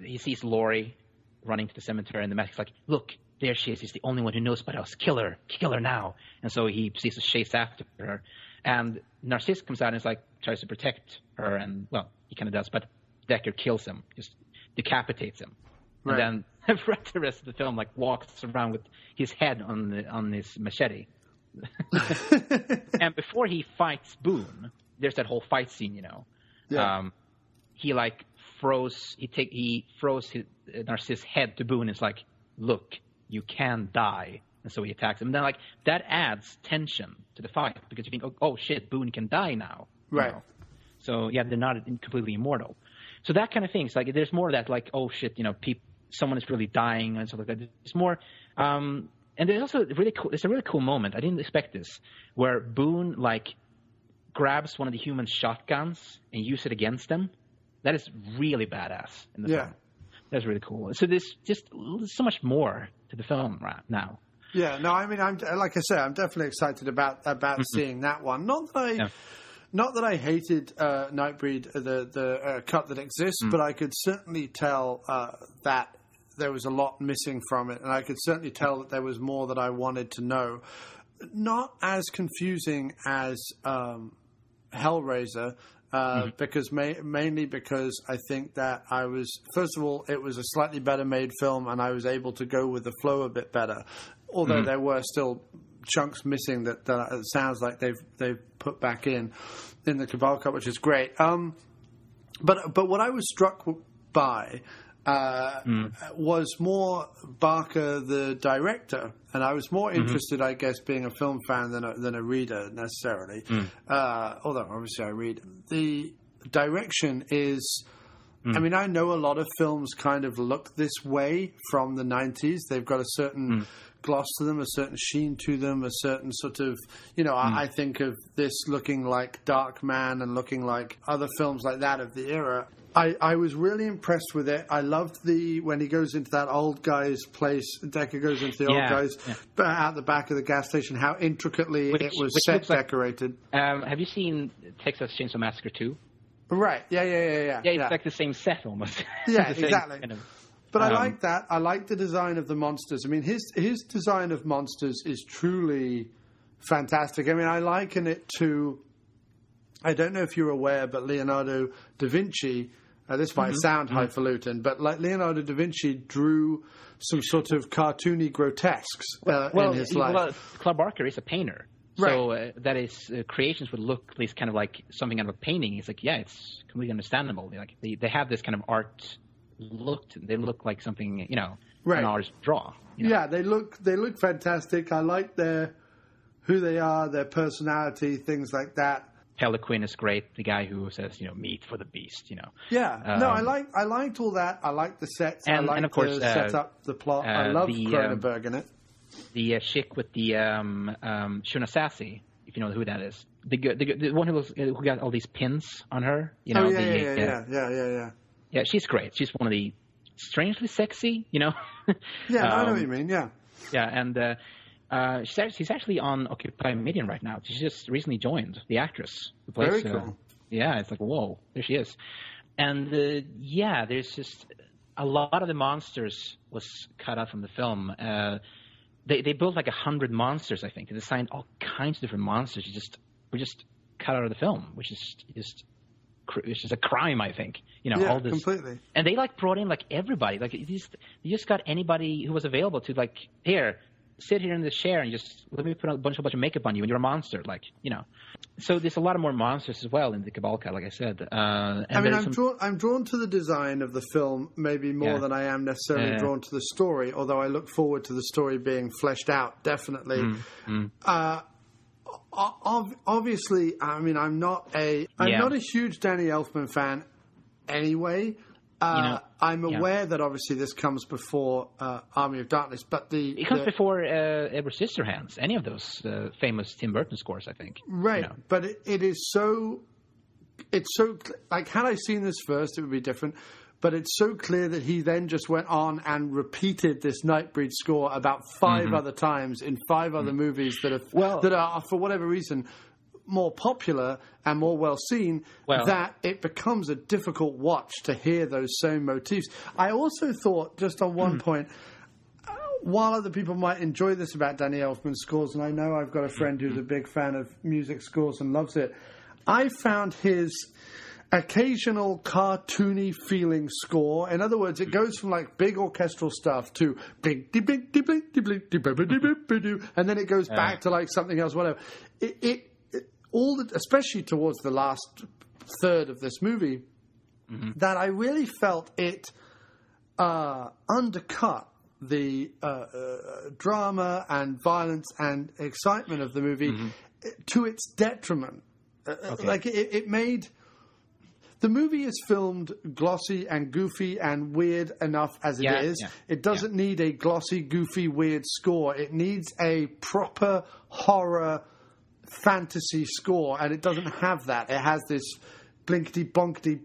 Speaker 7: He sees Laurie running to the cemetery, and the mask's like, "Look, there she is. He's the only one who knows about us. Kill her now." And so he sees a chase after her, and Narcissus comes out and tries to protect her, and well, he kind of does, but Decker kills him, just decapitates him, right. And then throughout the rest of the film, walks around with his head on his machete. And before he fights Boone, there's that whole fight scene, Yeah. He froze his Narcissus' head to Boone. It's like, "Look, you can die." And so he attacks him. And then that adds tension to the fight because you think, oh shit, Boone can die now.
Speaker 2: Right.
Speaker 7: So yeah, they're not completely immortal. So that kind of thing. It's there's more of that, oh shit, someone is really dying and stuff like that. There's more. And there's also really cool. It's a really cool moment. I didn't expect this, where Boone grabs one of the human shotguns and uses it against them. That is really badass in the film. That's really cool. So there's just so much more to the film right now.
Speaker 2: Yeah, no, I mean, I'm definitely excited about seeing that one. Not that I hated Nightbreed, the cut that exists, but I could certainly tell that there was a lot missing from it, and I could certainly tell that there was more that I wanted to know. Not as confusing as Hellraiser, because mainly because I think that first of all, it was a slightly better made film, and I was able to go with the flow a bit better. Although there were still chunks missing that it sounds like they've put back in the Cabal cut, which is great. But what I was struck by was more Barker, the director, and I was more interested, I guess, being a film fan than a reader necessarily. Although obviously I read. The direction is. I mean, I know a lot of films kind of look this way from the 90s. They've got a certain gloss to them, a certain sheen to them, a certain sort of, I think of this looking like Darkman and looking like other films like that of the era. I was really impressed with it. I loved when he goes into that old guy's place, Decker goes into the old guy's out the back of the gas station, how intricately it was set decorated.
Speaker 7: Have you seen Texas Chainsaw Massacre 2?
Speaker 2: Right, yeah.
Speaker 7: Yeah, it's like the same set almost.
Speaker 2: Yeah, exactly. But I like that. I like the design of the monsters. I mean, his design of monsters is truly fantastic. I mean, I liken it to, I don't know if you're aware, but Leonardo da Vinci, this might sound highfalutin, but Leonardo da Vinci drew some sort of cartoony grotesques in his life. Well,
Speaker 7: Clive Barker is a painter. Right. So that his creations would look at least kind of like something out of a painting. It's it's completely understandable. They have this kind of art look. They look like something an artist draw.
Speaker 2: Yeah, they look fantastic. I like who they are, their personality, things like that.
Speaker 7: Peliquin is great. The guy who says meat for the beast.
Speaker 2: Yeah, no, I liked all that. I liked the sets.
Speaker 7: And
Speaker 2: of course, set up the plot. I love Cronenberg in it.
Speaker 7: The chick with the Shuna Sassy, if you know who that is. The one who got all these pins on her. Yeah, she's great. She's one of the strangely sexy,
Speaker 2: Yeah, I know what you mean, yeah.
Speaker 7: Yeah, and she's actually on Occupy Median right now. She just recently joined, the actress who plays.
Speaker 2: Very cool.
Speaker 7: Yeah, it's whoa, there she is. And there's just a lot of the monsters was cut out from the film. They built 100 monsters, I think. They designed all kinds of different monsters. Were just cut out of the film, which is a crime, I think. All this
Speaker 2: completely.
Speaker 7: And they brought in everybody. You just got anybody who was available to here, sit here in the chair and just let me put a bunch of makeup on you and you're a monster, like, you know. So there's a lot of more monsters as well in the Cabal cut, like I said.
Speaker 2: I'm drawn to the design of the film maybe more than I am necessarily drawn to the story, although I look forward to the story being fleshed out, definitely. Obviously, I mean, I'm not a huge Danny Elfman fan anyway. I'm aware that obviously this comes before Army of Darkness, but it
Speaker 7: comes before Edward Scissorhands, any of those famous Tim Burton scores, I think.
Speaker 2: Right, but it is so. It's so like, had I seen this first, it would be different. But it's so clear that he then just went on and repeated this Nightbreed score about 5 other times in 5 other movies that are for whatever reason more popular and more well seen, that it becomes a difficult watch to hear those same motifs. I also thought, just on one point, while other people might enjoy this about Danny Elfman's scores, and I know I've got a friend who's a big fan of music scores and loves it, I found his occasional cartoony feeling score. In other words, it goes from like big orchestral stuff to bing, and then it goes back to like something else, whatever. Especially towards the last third of this movie, that I really felt it undercut the drama and violence and excitement of the movie to its detriment. Like it made... The movie is filmed glossy and goofy and weird enough as it is. Yeah. It doesn't need a glossy, goofy, weird score. It needs a proper horror fantasy score, and it doesn't have that. It has this blinkety blinkety,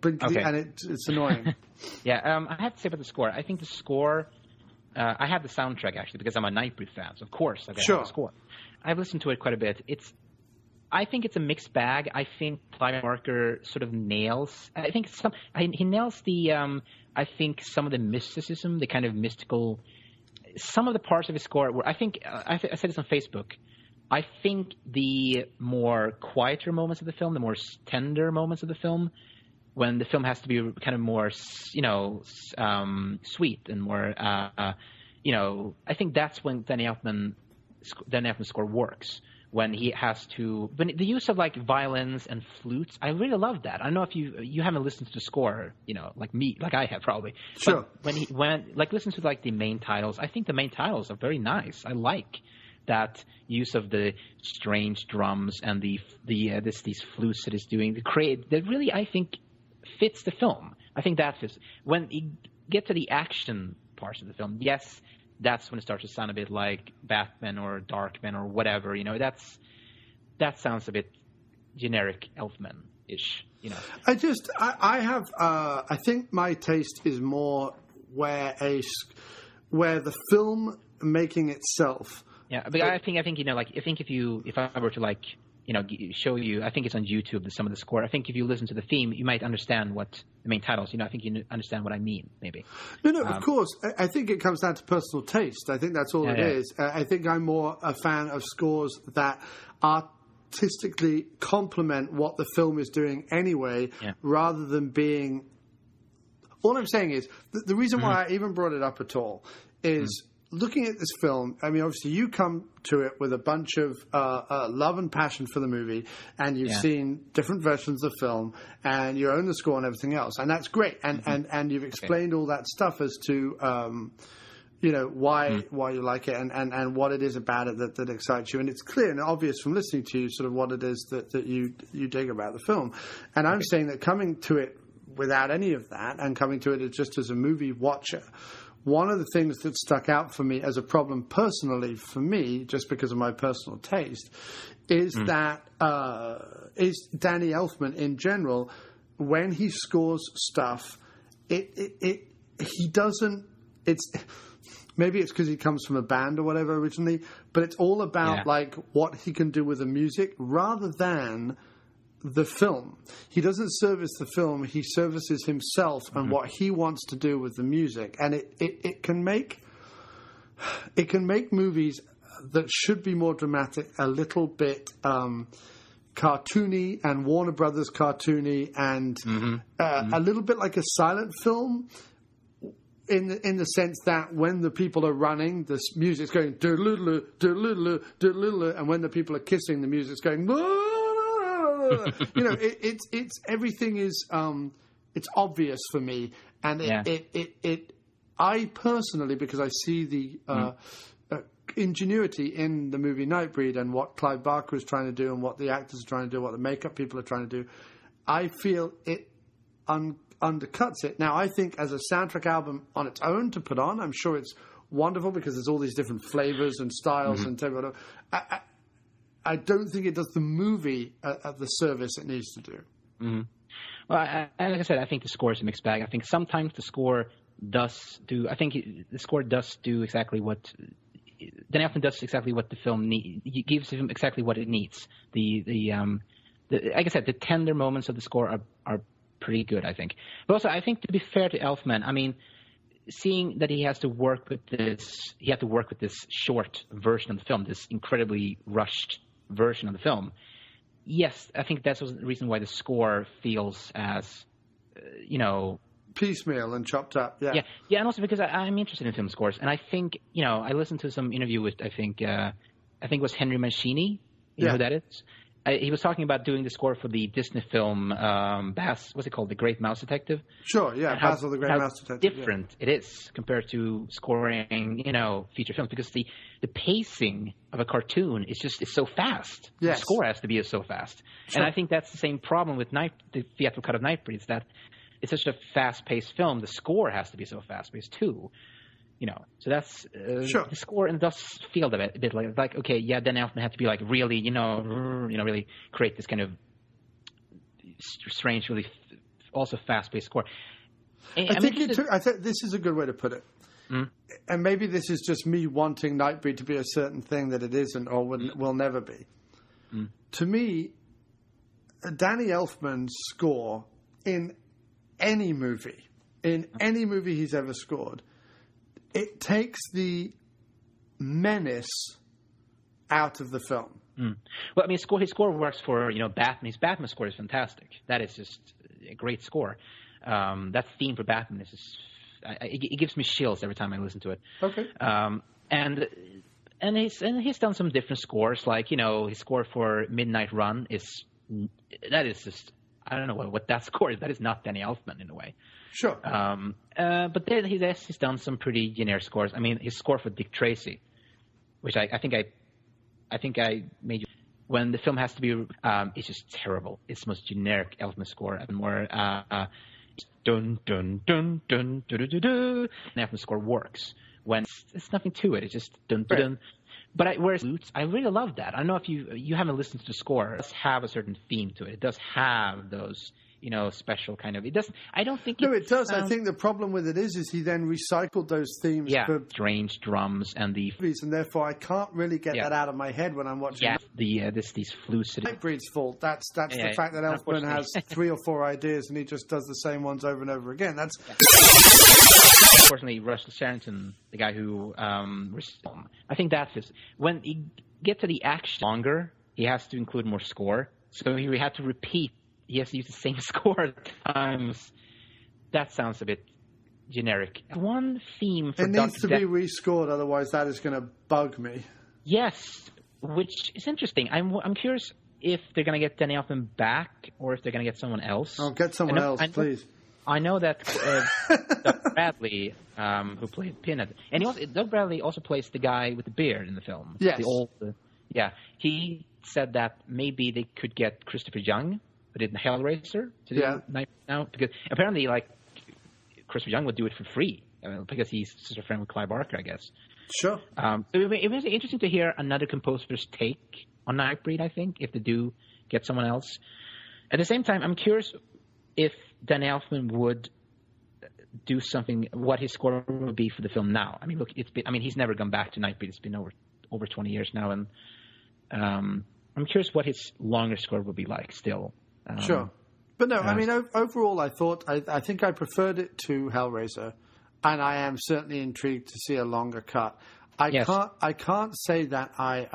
Speaker 2: and it's annoying.
Speaker 7: I have to say about the score. I think the score. I have the soundtrack actually because I'm a Nightbreed fan. So of course, I have the score. I've listened to it quite a bit. I think it's a mixed bag. I think Clive Barker sort of nails. I think he nails the. I think some of the mysticism, the kind of mystical. Some of the parts of his score were. I think I said this on Facebook. I think the more quieter moments of the film, the more tender moments of the film, when the film has to be kind of more, sweet and more, I think that's when Danny Elfman's score works. When he has to, when the use of like violins and flutes, I really love that. I don't know if you haven't listened to the score, like me, like I have probably.
Speaker 2: Sure.
Speaker 7: But when listen to like the main titles, I think the main titles are very nice. I like that use of the strange drums and these flutes that he's doing. That really, I think, fits the film. I think that fits. When you get to the action parts of the film, yes, that's when it starts to sound a bit like Batman or Darkman or whatever. That sounds a bit generic Elfman-ish.
Speaker 2: I think my taste is more where the film making itself.
Speaker 7: Yeah, but I think if I were to show you, I think it's on YouTube, some of the score. I think if you listen to the theme, you might understand what the main titles. I think you understand what I mean, maybe.
Speaker 2: No, of course. I think it comes down to personal taste. I think that's all it is. I think I'm more a fan of scores that artistically complement what the film is doing anyway, rather than being. All I'm saying is the reason why I even brought it up at all is. Looking at this film, I mean, obviously you come to it with a bunch of love and passion for the movie, and you've seen different versions of the film, and you own the score and everything else, and that's great. And you've explained all that stuff as to why you like it and what it is about it that excites you, and it's clear and obvious from listening to you sort of what it is that you dig about the film. And I'm saying that coming to it without any of that, and coming to it just as a movie watcher. One of the things that stuck out for me as a problem personally for me, just because of my personal taste, is that is Danny Elfman in general, when he scores stuff, he doesn't. Maybe it's because he comes from a band or whatever originally, but it's all about like what he can do with the music rather than the film. He doesn't service the film, he services himself and what he wants to do with the music. And it can make movies that should be more dramatic a little bit cartoony and Warner Brothers cartoony and a little bit like a silent film. in the sense that when the people are running, the music's going doodle doodle doodle, and when the people are kissing, the music's going. It's everything is it's obvious for me, and I personally, because I see the ingenuity in the movie Nightbreed and what Clive Barker is trying to do and what the actors are trying to do, what the makeup people are trying to do, I feel it undercuts it. Now, I think as a soundtrack album on its own to put on, I'm sure it's wonderful because there's all these different flavors and styles and whatever. I don't think it does the movie at the service it needs to do.
Speaker 7: Mm-hmm. Well, like I said, I think the score is a mixed bag. I think sometimes the score does do. I think the score does do exactly what. Then often does exactly what the film needs. He gives him exactly what it needs. Like I said, the tender moments of the score are pretty good, I think. But also, I think to be fair to Elfman, I mean, seeing that he had to work with this short version of the film, this incredibly rushed version of the film. Yes, I think that's the reason why the score feels as,
Speaker 2: piecemeal and chopped up. Yeah,
Speaker 7: and also because I'm interested in film scores, and I think I listened to some interview with I think it was Henry Mancini. You know who that is? He was talking about doing the score for the Disney film what's it called, The Great Mouse Detective?
Speaker 2: Sure, yeah, Basil the Great Mouse Detective.
Speaker 7: Different it is compared to scoring, feature films, because the pacing of a cartoon is so fast.
Speaker 2: Yes.
Speaker 7: The score has to be so fast. Sure. And I think that's the same problem with the theatrical cut of Nightbreed, is that it's such a fast-paced film. The score has to be so fast-paced too. So that's
Speaker 2: sure.
Speaker 7: The score, and does feel a bit like okay, yeah. Then Elfman had to be like really, really create this kind of strange, really also fast-paced score.
Speaker 2: I think this is a good way to put it. Mm. And maybe this is just me wanting Nightbreed to be a certain thing that it isn't or will never be. Mm. To me, Danny Elfman's score in any movie he's ever scored, it takes the menace out of the film.
Speaker 7: Mm. Well, I mean, his score works for Batman. His Batman score is fantastic. That is just a great score. That theme for Batman is just, it gives me chills every time I listen to it.
Speaker 2: Okay.
Speaker 7: And he's done some different scores, like his score for Midnight Run is just, I don't know what that score is. That is not Danny Elfman in a way.
Speaker 2: Sure.
Speaker 7: But then he's done some pretty generic scores. I mean, his score for Dick Tracy, which I think I made you, when the film has to be, it's just terrible. It's the most generic Elfman score, and more dun dun dun dun dun dun dun dun. The Elfman score works when it's nothing to it. It's just dun dun dun. But whereas I really love that. I don't know if you haven't listened to the score. It does have a certain theme to it. It does have those, special kind of. It doesn't. I don't think.
Speaker 2: No, it does. I think the problem with it is he then recycled those themes for
Speaker 7: strange drums and the.
Speaker 2: And therefore, I can't really get that out of my head when I'm watching.
Speaker 7: Yeah, these flutes.
Speaker 2: Nightbreed's fault. That's the fact that Elfman has 3 or 4 ideas and he just does the same ones over and over again. That's.
Speaker 7: Unfortunately, Russell Sherrington, the guy who, I think that's his. When he gets to the action longer, he has to include more score. So he had to repeat. He has to use the same score at times. That sounds a bit generic. One theme for
Speaker 2: it needs to be rescored, otherwise that is going to bug me.
Speaker 7: Yes, which is interesting. I'm curious if they're going to get Danny Elfman back or if they're going to get someone else.
Speaker 2: Oh, get someone else, please.
Speaker 7: I know that Doug Bradley, who played Pinhead, and Doug Bradley also plays the guy with the beard in the film.
Speaker 2: Yes.
Speaker 7: He said that maybe they could get Christopher Young, who did Hellraiser, to do Night now, because apparently, Christopher Young would do it for free because he's just a friend with Clive Barker, I guess.
Speaker 2: Sure.
Speaker 7: So it was interesting to hear another composer's take on Nightbreed. I think if they do get someone else. At the same time, I'm curious if Danny Elfman would do something, what his score would be for the film now. I mean, look, he's never gone back to Nightbreed. It's been over 20 years now, and I'm curious what his longer score would be like still.
Speaker 2: Sure. But no, I mean, overall, I think I preferred it to Hellraiser, and I am certainly intrigued to see a longer cut. I can't say that I.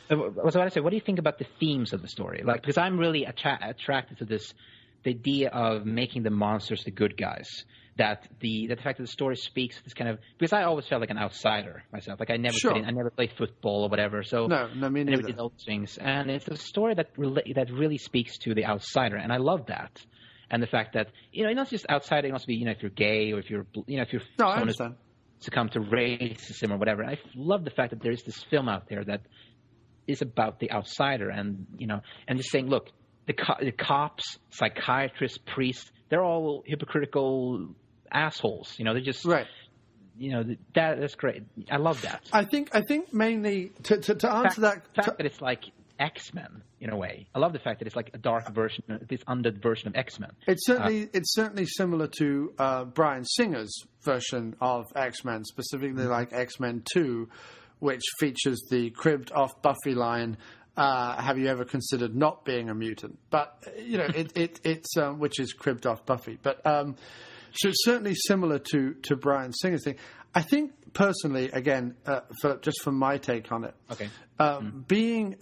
Speaker 7: So what I say, what do you think about the themes of the story? Because I'm really attracted to this the idea of making the monsters the good guys. That the fact that the story speaks this kind of, because I always felt like an outsider myself. Like I never I never played football or whatever. So
Speaker 2: no, me neither.
Speaker 7: I never did those things. And it's a story that really speaks to the outsider, and I love that. And the fact that not just outsider, it must be if you're gay or if you're
Speaker 2: I understand.
Speaker 7: Succumb to racism or whatever. I love the fact that there is this film out there that is about the outsider, and and just saying, look, the cops, psychiatrists, priests, they're all hypocritical assholes. They're just
Speaker 2: right.
Speaker 7: That's great. I love that.
Speaker 2: I think mainly to answer
Speaker 7: the fact that it's like X-Men in a way. I love the fact that it's like a dark version, this undead version of X-Men.
Speaker 2: It's certainly similar to Bryan Singer's version of X-Men, specifically like X-Men 2, which features the cribbed off Buffy line. Have you ever considered not being a mutant? But it's which is cribbed off Buffy. But so it's certainly similar to Bryan Singer's thing. I think personally, again, just from my take on it, being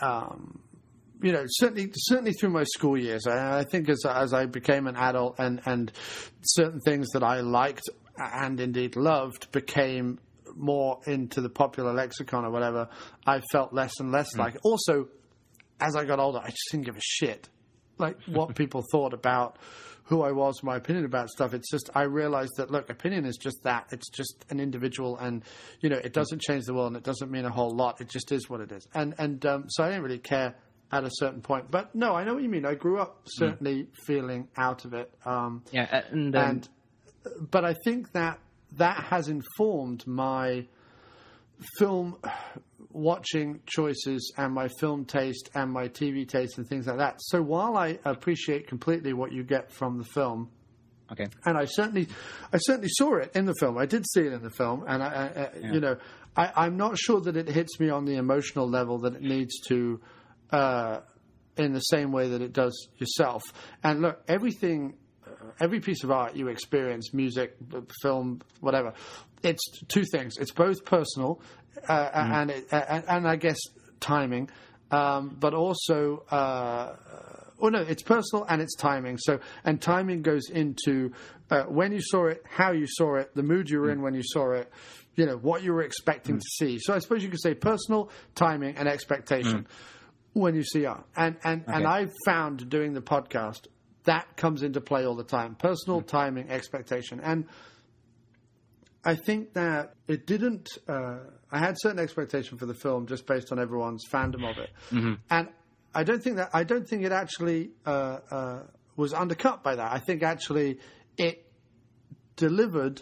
Speaker 2: certainly through my school years, I think as I became an adult and certain things that I liked and indeed loved became more into the popular lexicon or whatever, I felt less and less like it. Also, as I got older, I just didn't give a shit like what people thought about who I was, my opinion about stuff. It's just, I realized that, look, opinion is just that. It's just an individual, and, it doesn't change the world, and it doesnand mean a whole lot. It just is what it is. And so I didn't really care at a certain point. But no, I know what you mean. I grew up certainly feeling out of it. But I think that has informed my film watching choices and my film taste and my TV taste and things like that. So while I appreciate completely what you get from the film, and I certainly saw it in the film. I did see it in the film, and I'm not sure that it hits me on the emotional level that it needs to, in the same way that it does yourself. And look, every piece of art you experience, music, film, whatever, it's two things. It's both personal and I guess timing, but also it's personal and it's timing. So, and timing goes into when you saw it, how you saw it, the mood you were in when you saw it, what you were expecting to see. So I suppose you could say personal, timing, and expectation when you see art. And I've found doing the podcast that comes into play all the time. Personal, timing, expectation. And I think that it didn't... I had certain expectation for the film just based on everyone's fandom of it. And I don't think it actually was undercut by that. I think actually it delivered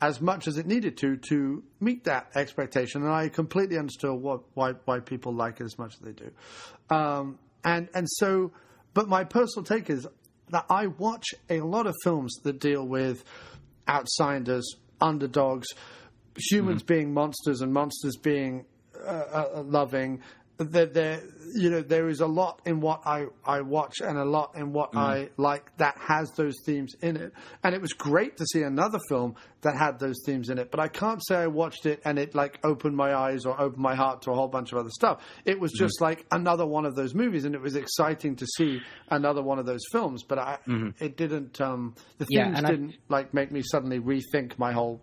Speaker 2: as much as it needed to meet that expectation. And I completely understood why people like it as much as they do. But my personal take is that I watch a lot of films that deal with outsiders, underdogs, humans being monsters and monsters being loving. There is a lot in what I watch and a lot in what I like that has those themes in it. And it was great to see another film that had those themes in it. But I can't say I watched it and it like opened my eyes or opened my heart to a whole bunch of other stuff. It was just like another one of those movies, and it was exciting to see another one of those films. But it didn't. The themes didn't like make me suddenly rethink my whole.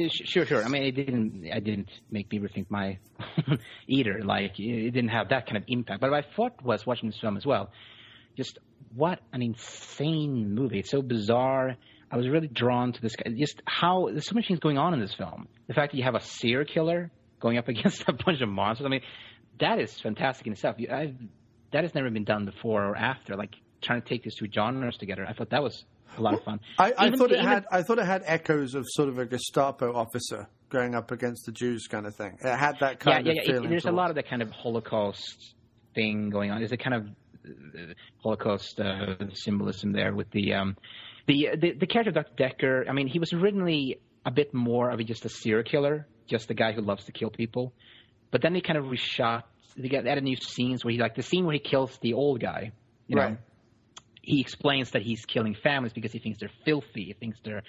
Speaker 7: Sure. I mean, it didn't make me rethink my either. Like, it didn't have that kind of impact. But what I thought was watching this film as well, just what an insane movie. It's so bizarre. I was really drawn to this guy. Just how there's so many things going on in this film. The fact that you have a serial killer going up against a bunch of monsters. I mean, that is fantastic in itself. That has never been done before or after. Like trying to take these two genres together. I thought that was a lot of fun.
Speaker 2: I thought it had echoes of sort of a Gestapo officer going up against the Jews kind of thing. It had that kind of feeling.
Speaker 7: There's a lot of that kind of Holocaust thing going on. There's a kind of Holocaust symbolism there with the character of Dr. Decker. I mean, he was originally a bit more of just a serial killer, just a guy who loves to kill people. But then they kind of reshot. They added new scenes where the scene where he kills the old guy. You know, he explains that he's killing families because he thinks they're filthy. He thinks they're,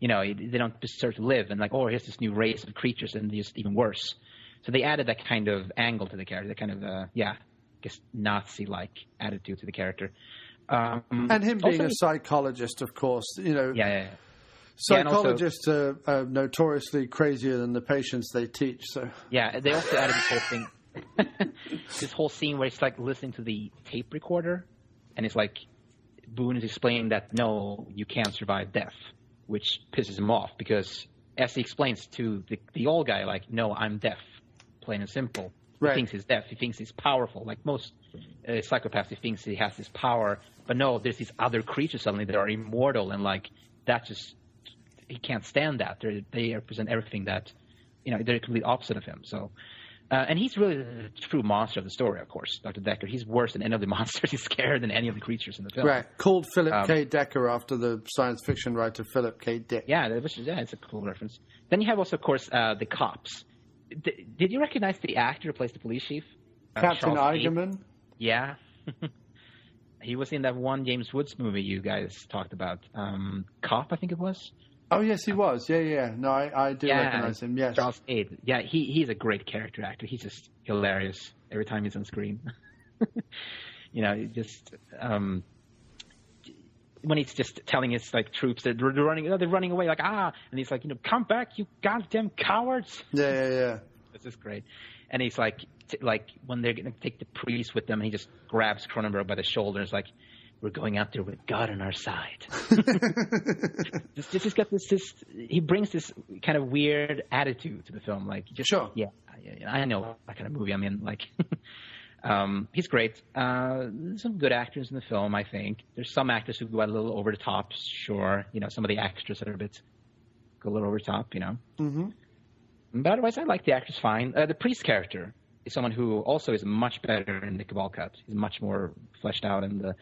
Speaker 7: they don't deserve to live. And here's this new race of creatures and just even worse. So they added that kind of angle to the character, that kind of, Nazi-like attitude to the character.
Speaker 2: And him being a psychologist, of course, you know.
Speaker 7: Yeah.
Speaker 2: Psychologists are notoriously crazier than the patients they teach. So
Speaker 7: they also added this whole thing, this whole scene where it's like listening to the tape recorder, and it's like Boone is explaining that no, you can't survive death, which pisses him off because as he explains to the old guy, like, no, I'm deaf, plain and simple. He thinks he's deaf. He thinks he's powerful. Like most psychopaths, he thinks he has this power. But no, there's these other creatures suddenly that are immortal, and like that just he can't stand that. They represent everything that, you know, they're the complete opposite of him. So, and he's really the true monster of the story, of course, Dr. Decker. He's worse than any of the monsters. He's scarier than any of the creatures in the film.
Speaker 2: Right, called Philip K. Decker after the science fiction writer Philip K. Dick.
Speaker 7: Yeah, it's a cool reference. Then you have also, of course, the cops. Did you recognize the actor who plays the police chief?
Speaker 2: Captain Eigenman?
Speaker 7: Yeah. He was in that one James Woods movie you guys talked about. Cop, I think it was.
Speaker 2: Oh, yes, he was. Yeah. No, I do recognize him, yes.
Speaker 7: Charles Aid. Yeah, he's a great character actor. He's just hilarious every time he's on screen. You know, just... when he's just telling his like troops that they're running away, like and he's like, you know, come back, you goddamn cowards.
Speaker 2: Yeah.
Speaker 7: This is great. And he's like when they're gonna take the priest with them, he just grabs Cronenberg by the shoulders, like, we're going out there with God on our side. Just got this. He brings this kind of weird attitude to the film, like, just,
Speaker 2: sure,
Speaker 7: yeah, I know that kind of movie. I mean, like. He's great. Some good actors in the film, I think. There's some actors who go a little over the top, sure. You know, some of the extras that are go a little over the top, you know.
Speaker 2: Mm-hmm.
Speaker 7: But otherwise, I like the actors fine. The priest character is someone who also is much better in the Cabal cut. He's much more fleshed out and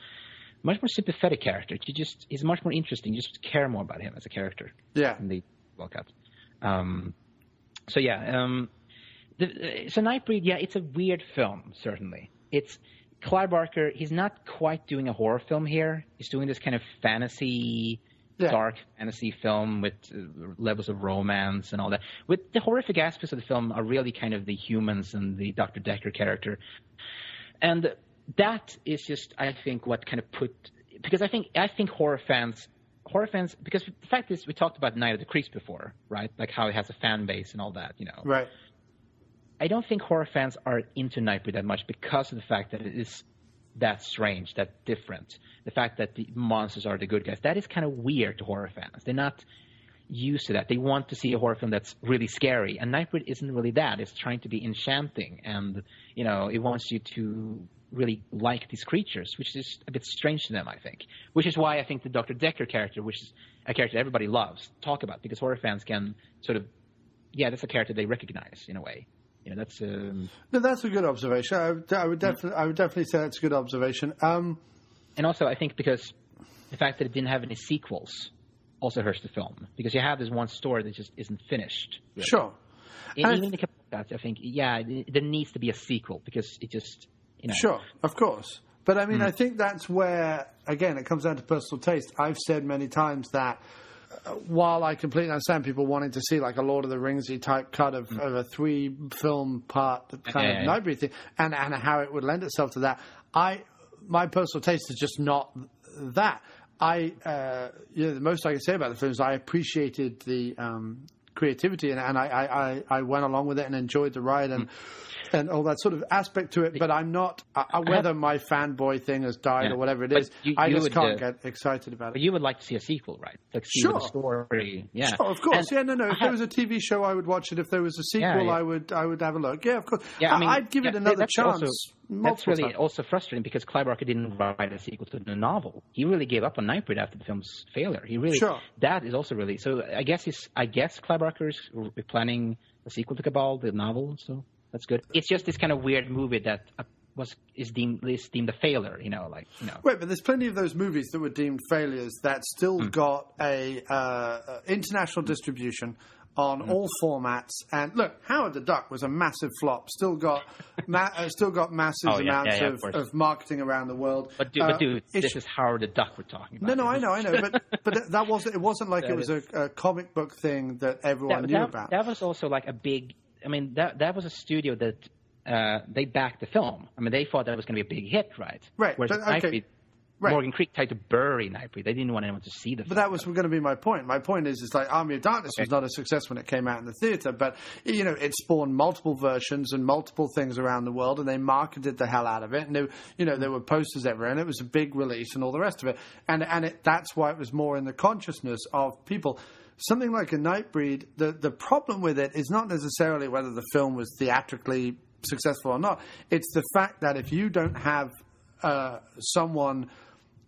Speaker 7: much more sympathetic character. He's much more interesting. You just care more about him as a character.
Speaker 2: Yeah.
Speaker 7: In the Cabal cut. So Nightbreed, it's a weird film, certainly. It's Clive Barker, he's not quite doing a horror film here. He's doing this kind of fantasy, dark fantasy film with levels of romance and all that. With the horrific aspects of the film are really kind of the humans and the Dr. Decker character. And that is just, I think, what kind of because I think horror fans, because the fact is, we talked about Night of the Creeps before, right? Like how it has a fan base and all that, you know.
Speaker 2: Right.
Speaker 7: I don't think horror fans are into Nightbreed that much because of the fact that it is that strange, that different. The fact that the monsters are the good guys. That is kind of weird to horror fans. They're not used to that. They want to see a horror film that's really scary. And Nightbreed isn't really that. It's trying to be enchanting. And, you know, it wants you to really like these creatures, which is a bit strange to them, I think. Which is why I think the Dr. Decker character, which is a character everybody loves, talk about. Because horror fans can sort of, that's a character they recognize in a way. You know, that's
Speaker 2: no, that's a good observation. I would definitely say that's a good observation.
Speaker 7: And also, I think because the fact that it didn't have any sequels also hurts the film, because you have this one story that just isn't finished. Really.
Speaker 2: Sure.
Speaker 7: Even in the Cabal cut, I think, there needs to be a sequel because it just, you know.
Speaker 2: Sure, of course. But I mean, I think that's where, again, it comes down to personal taste. I've said many times that. While I completely understand people wanting to see like a Lord of the Ringsy type cut of a 3-film part kind of Nightbreed thing, and how it would lend itself to that, my personal taste is just not that. The most I can say about the film is I appreciated the creativity and I went along with it and enjoyed the ride and all that sort of aspect to it, but I'm not whether my fanboy thing has died or whatever it is. I just can't get excited about it.
Speaker 7: But you would like to see a sequel, right? Like see
Speaker 2: sure.
Speaker 7: The story. Yeah,
Speaker 2: sure, of course. No. If there was a TV show, I would watch it. If there was a sequel, I would have a look. Yeah, of course.
Speaker 7: Yeah, I mean,
Speaker 2: I'd give it another chance.
Speaker 7: That's really also frustrating because Clive Barker didn't write a sequel to the novel. He really gave up on Nightbreed after the film's failure. That is also really so. I guess Clive Barker is planning a sequel to Cabal, the novel. So. That's good. It's just this kind of weird movie that is deemed a failure, you know, like, you know.
Speaker 2: Right, but there's plenty of those movies that were deemed failures that still got a international distribution on all formats. And look, Howard the Duck was a massive flop. Still got massive amounts of marketing around the world.
Speaker 7: But dude, this is Howard the Duck we're talking about.
Speaker 2: No, I know. But that wasn't. It wasn't like it was a comic book thing that everyone knew about.
Speaker 7: That was also like a big. I mean, that was a studio that they backed the film. I mean, they thought that was going to be a big hit, right?
Speaker 2: Right.
Speaker 7: Whereas
Speaker 2: Right.
Speaker 7: Morgan Creek tried to bury Nightbreed. They didn't want anyone to see the film.
Speaker 2: But that was going to be my point. My point is like Army of Darkness was not a success when it came out in the theatre, but, you know, it spawned multiple versions and multiple things around the world, and they marketed the hell out of it. And, there were posters everywhere, and it was a big release and all the rest of it. And that's why it was more in the consciousness of people. Something like a Nightbreed, the problem with it is not necessarily whether the film was theatrically successful or not. It's the fact that if you don't have someone...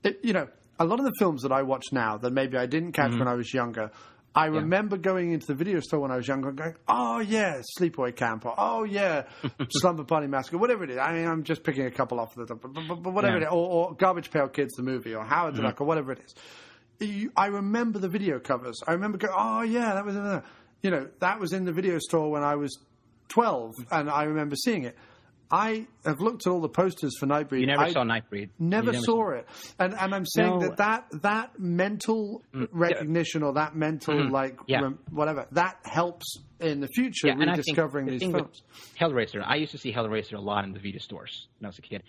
Speaker 2: a lot of the films that I watch now that maybe I didn't catch when I was younger, I remember going into the video store when I was younger and going, oh, yeah, Sleepaway Camp, or oh, yeah, Slumber Party Massacre, whatever it is. I mean, I'm just picking a couple off the top, but whatever it is, or Garbage Pail Kids, the movie, or Howard the Duck, or whatever it is. I remember the video covers. I remember going, oh, yeah, that was in there. That was in the video store when I was 12, and I remember seeing it. I have looked at all the posters for Nightbreed.
Speaker 7: You never saw Nightbreed.
Speaker 2: Never saw it. And I'm saying that mental recognition or that mental, whatever, that helps in the future rediscovering these films.
Speaker 7: Hellraiser. I used to see Hellraiser a lot in the video stores when I was a kid.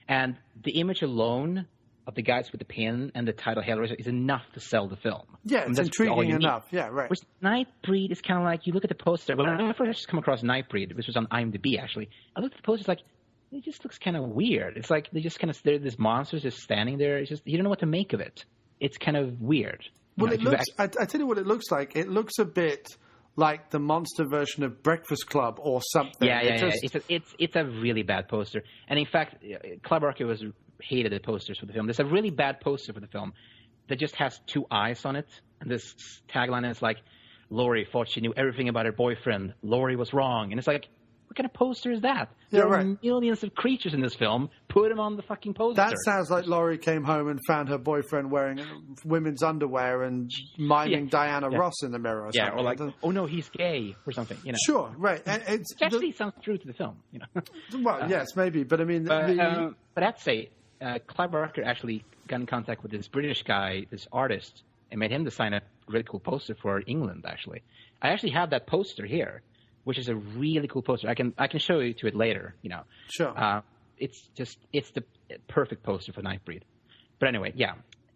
Speaker 7: And the image alone of the guys with the pin and the title Hellraiser is enough to sell the film.
Speaker 2: Yeah, it's intriguing enough. Yeah, right.
Speaker 7: Whereas Nightbreed is kind of like, you look at the poster. When I first come across Nightbreed, which was on IMDb actually, I looked at the poster, it's like, it just looks kind of weird. It's like they just kind of, this monster's just standing there. It's just, you don't know what to make of it. It's kind of weird.
Speaker 2: Well, it looks, I tell you what it looks like. It looks a bit like the monster version of Breakfast Club or something.
Speaker 7: Yeah. It's a really bad poster. And in fact, Clive Barker hated the posters for the film. There's a really bad poster for the film that just has 2 eyes on it. And this tagline is like, Laurie thought she knew everything about her boyfriend. Laurie was wrong. And it's like, what kind of poster is that?
Speaker 2: Yeah,
Speaker 7: there are millions of creatures in this film. Put them on the fucking poster.
Speaker 2: That sounds like Laurie came home and found her boyfriend wearing women's underwear and miming Diana Ross in the mirror or something.
Speaker 7: Yeah, or like, oh no, he's gay or something.
Speaker 2: Sure, right.
Speaker 7: It actually sounds true to the film.
Speaker 2: Well, yes, maybe. But I mean...
Speaker 7: But I have to say, Clive Barker actually got in contact with this British guy, this artist, and made him design a really cool poster for England, actually. I actually have that poster here, which is a really cool poster. I can show you to it later,
Speaker 2: Sure.
Speaker 7: It's the perfect poster for Nightbreed. But anyway,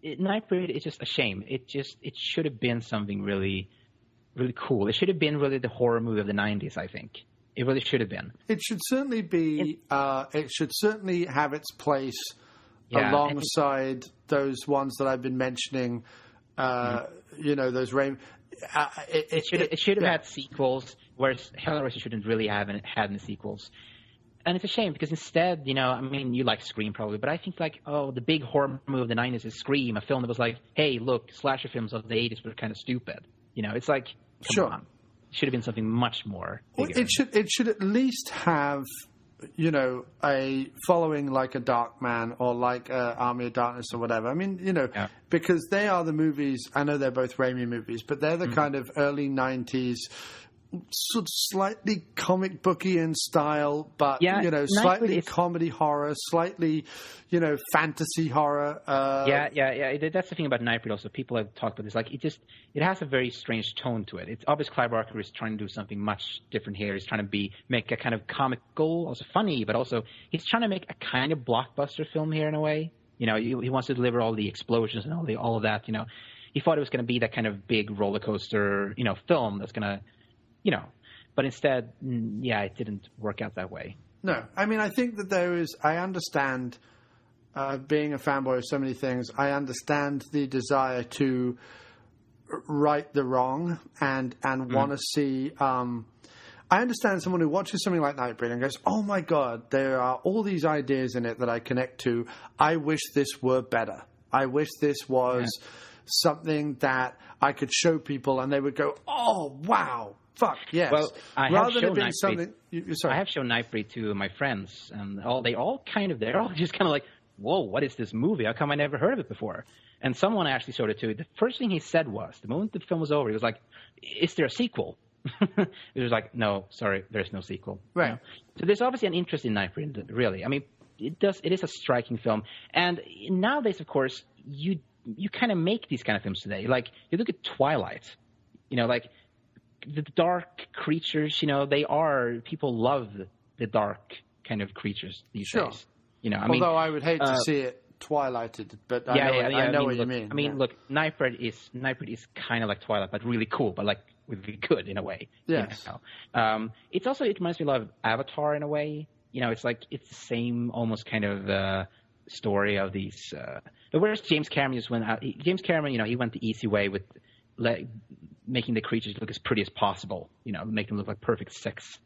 Speaker 7: Nightbreed is just a shame. It should have been something really, really cool. It should have been really the horror movie of the 90s, I think. It really should have been.
Speaker 2: It should certainly be, it should certainly have its place alongside those ones that I've been mentioning, those rain.
Speaker 7: It should have had sequels, whereas Hellraiser shouldn't really have had any sequels. And it's a shame because instead, you like Scream probably, but I think the big horror movie of the 90s is Scream, a film that was like, hey, look, slasher films of the 80s were kind of stupid. It's like, come on. It should have been something much more bigger.
Speaker 2: Well, it should at least have, a following like a Darkman or like Army of Darkness or whatever. I mean, because they are the movies, I know they're both Raimi movies, but they're the kind of early 90s, sort of slightly comic booky in style, but, slightly comedy horror, slightly, fantasy horror.
Speaker 7: That's the thing about Nightbreed also. People have talked about this. Like, it has a very strange tone to it. It's obvious Clive Barker is trying to do something much different here. He's trying to make a kind of comical, also funny, but also he's trying to make a kind of blockbuster film here in a way. He wants to deliver all the explosions and all of that, He thought it was going to be that kind of big roller coaster, film that's going to, but instead, it didn't work out that way.
Speaker 2: No, I mean, I think that I understand, being a fanboy of so many things, I understand the desire to right the wrong and want to see, I understand someone who watches something like Nightbreed and goes, oh my God, there are all these ideas in it that I connect to. I wish this were better. I wish this was something that I could show people and they would go, oh, wow. Fuck, yes.
Speaker 7: Well, I have shown
Speaker 2: Nightbreed
Speaker 7: to my friends, and they're all just kind of like, whoa, what is this movie? How come I never heard of it before? And someone actually showed it to. The first thing he said was, the moment the film was over, he was like, is there a sequel? It was like, no, sorry, there's no sequel.
Speaker 2: Right.
Speaker 7: So there's obviously an interest in Nightbreed, really. I mean, it is a striking film. And nowadays, of course, you kind of make these kind of films today. Like, you look at Twilight, the dark creatures, people love the dark kind of creatures these days.
Speaker 2: Although I would hate to see it Twilighted, but I know what you mean.
Speaker 7: I mean, look, Nightbreed is kind of like Twilight, but really cool, but like really good in a way.
Speaker 2: Yes.
Speaker 7: It's also, it reminds me a lot of Avatar in a way. It's like it's the same almost kind of story of these. Whereas James Cameron just went out. James Cameron, he went the easy way with making the creatures look as pretty as possible. Make them look like perfect sex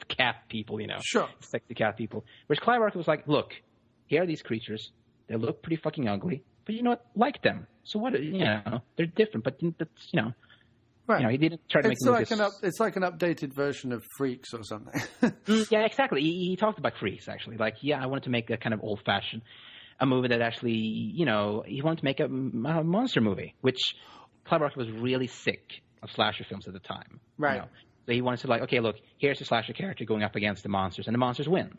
Speaker 7: cat people.
Speaker 2: Sure,
Speaker 7: sexy cat people. Whereas Clive Barker was like, look, here are these creatures. They look pretty fucking ugly, but you know what? Like them. So what? They're different, but that's
Speaker 2: Right.
Speaker 7: He didn't try to make them look
Speaker 2: it's like an updated version of Freaks or something.
Speaker 7: Yeah, exactly. He talked about Freaks, actually. Like, I wanted to make a kind of old-fashioned a movie that actually, he wanted to make a monster movie, which Clive Barker was really sick of slasher films at the time.
Speaker 2: Right.
Speaker 7: So he wanted to okay, look, here's a slasher character going up against the monsters, and the monsters win,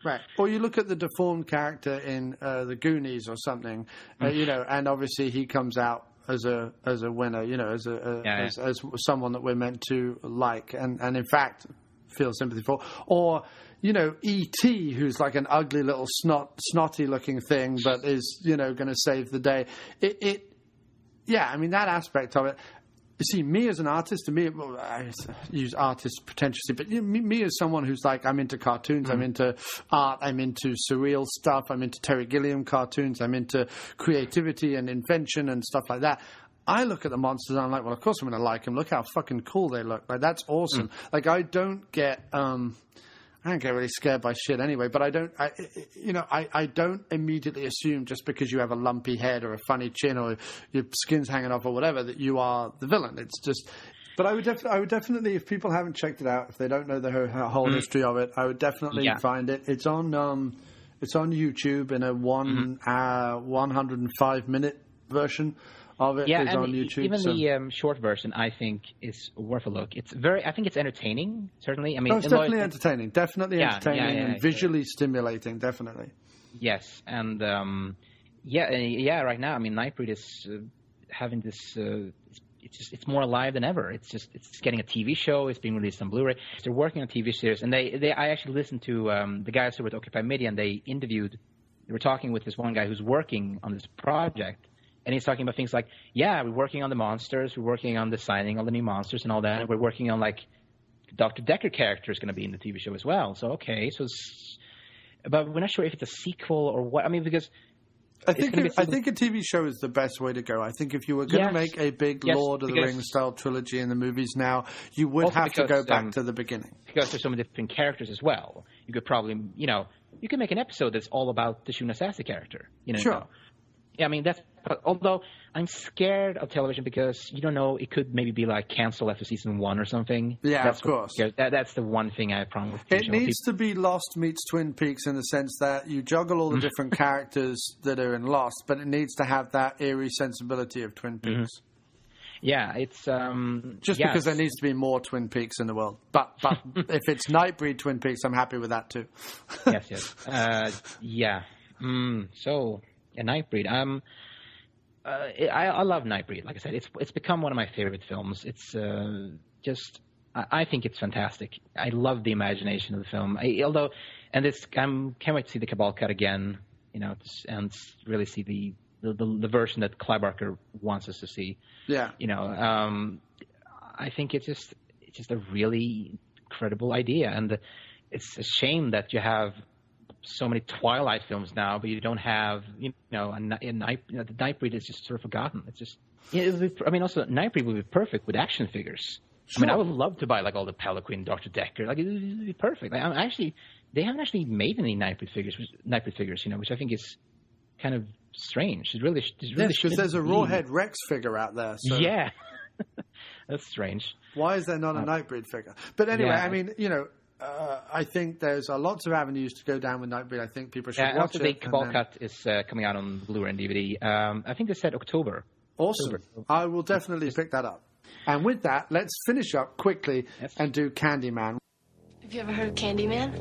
Speaker 2: Right. Or you look at the deformed character in The Goonies or something, and obviously he comes out as a winner, as someone that we're meant to like and in fact feel sympathy for. Or, E.T., who's like an ugly little snotty looking thing, but is, going to save the day. I mean, that aspect of it. You see, me as an artist, I use artist pretentiously, but me as someone who's like, I'm into cartoons, I'm into art, I'm into surreal stuff, I'm into Terry Gilliam cartoons, I'm into creativity and invention and stuff like that. I look at the monsters and I'm like, well, of course I'm going to like them. Look how fucking cool they look. Like, that's awesome. Like, I don't get really scared by shit anyway, but I don't immediately assume just because you have a lumpy head or a funny chin or your skin's hanging off or whatever that you are the villain. It's just, but I would definitely, if people haven't checked it out, if they don't know the whole history of it, I would definitely find it. It's on YouTube in a 105-minute version of it is on YouTube.
Speaker 7: Even the short version, I think, is worth a look. I think it's entertaining, certainly. I mean,
Speaker 2: it's definitely entertaining. Definitely entertaining and visually stimulating, definitely.
Speaker 7: Yes, and right now, I mean, Nightbreed is having this. It's more alive than ever. It's getting a TV show. It's being released on Blu-ray. They're working on a TV series, and I actually listened to the guys who were at Occupy Media, and they were talking with this one guy who's working on this project. And he's talking about things like, we're working on the monsters, we're working on designing all the new monsters and all that, and we're working on, like, Dr. Decker character is going to be in the TV show as well. So, okay, but we're not sure if it's a sequel or what. I mean, because
Speaker 2: I think a TV show is the best way to go. I think if you were going to make a big Lord of the Rings style trilogy in the movies now, you would have to go back to the beginning. Because
Speaker 7: there's so many different characters as well. You could probably, you could make an episode that's all about the Shun Assassin character.
Speaker 2: Sure.
Speaker 7: I mean, although I'm scared of television because you don't know, it could maybe be like canceled after season 1 or something.
Speaker 2: Yeah, of course.
Speaker 7: That's the one thing I have a problem with.
Speaker 2: It needs to be Lost meets Twin Peaks in the sense that you juggle all the different characters that are in Lost, but it needs to have that eerie sensibility of Twin Peaks.
Speaker 7: Yeah, it's
Speaker 2: because there needs to be more Twin Peaks in the world. But if it's Nightbreed Twin Peaks, I'm happy with that too.
Speaker 7: Yes. So. Nightbreed. I love Nightbreed. Like I said, it's become one of my favorite films. It's I think it's fantastic. I love the imagination of the film. Can't wait to see the Cabal cut again. And really see the version that Clive Barker wants us to see.
Speaker 2: Yeah.
Speaker 7: I think it's just a really incredible idea, and it's a shame that you have so many Twilight films now, but you don't have, the Nightbreed is just sort of forgotten. It's just, also Nightbreed would be perfect with action figures. Sure. I mean, I would love to buy like all the Peloquin, Dr. Decker, like it would be perfect. Like, they haven't actually made any Nightbreed figures, which I think is kind of strange. It really
Speaker 2: because there's a Rawhead Rex figure out there. So.
Speaker 7: Yeah, that's strange.
Speaker 2: Why is there not a Nightbreed figure? But anyway, I think there's lots of avenues to go down with Nightbreed. I think people should watch it.
Speaker 7: The Cabal cut is coming out on Blu-ray and DVD. I think they said October.
Speaker 2: Awesome. October. I will definitely pick that up. And with that, let's finish up quickly and do Candyman.
Speaker 14: Have you ever heard of Candyman?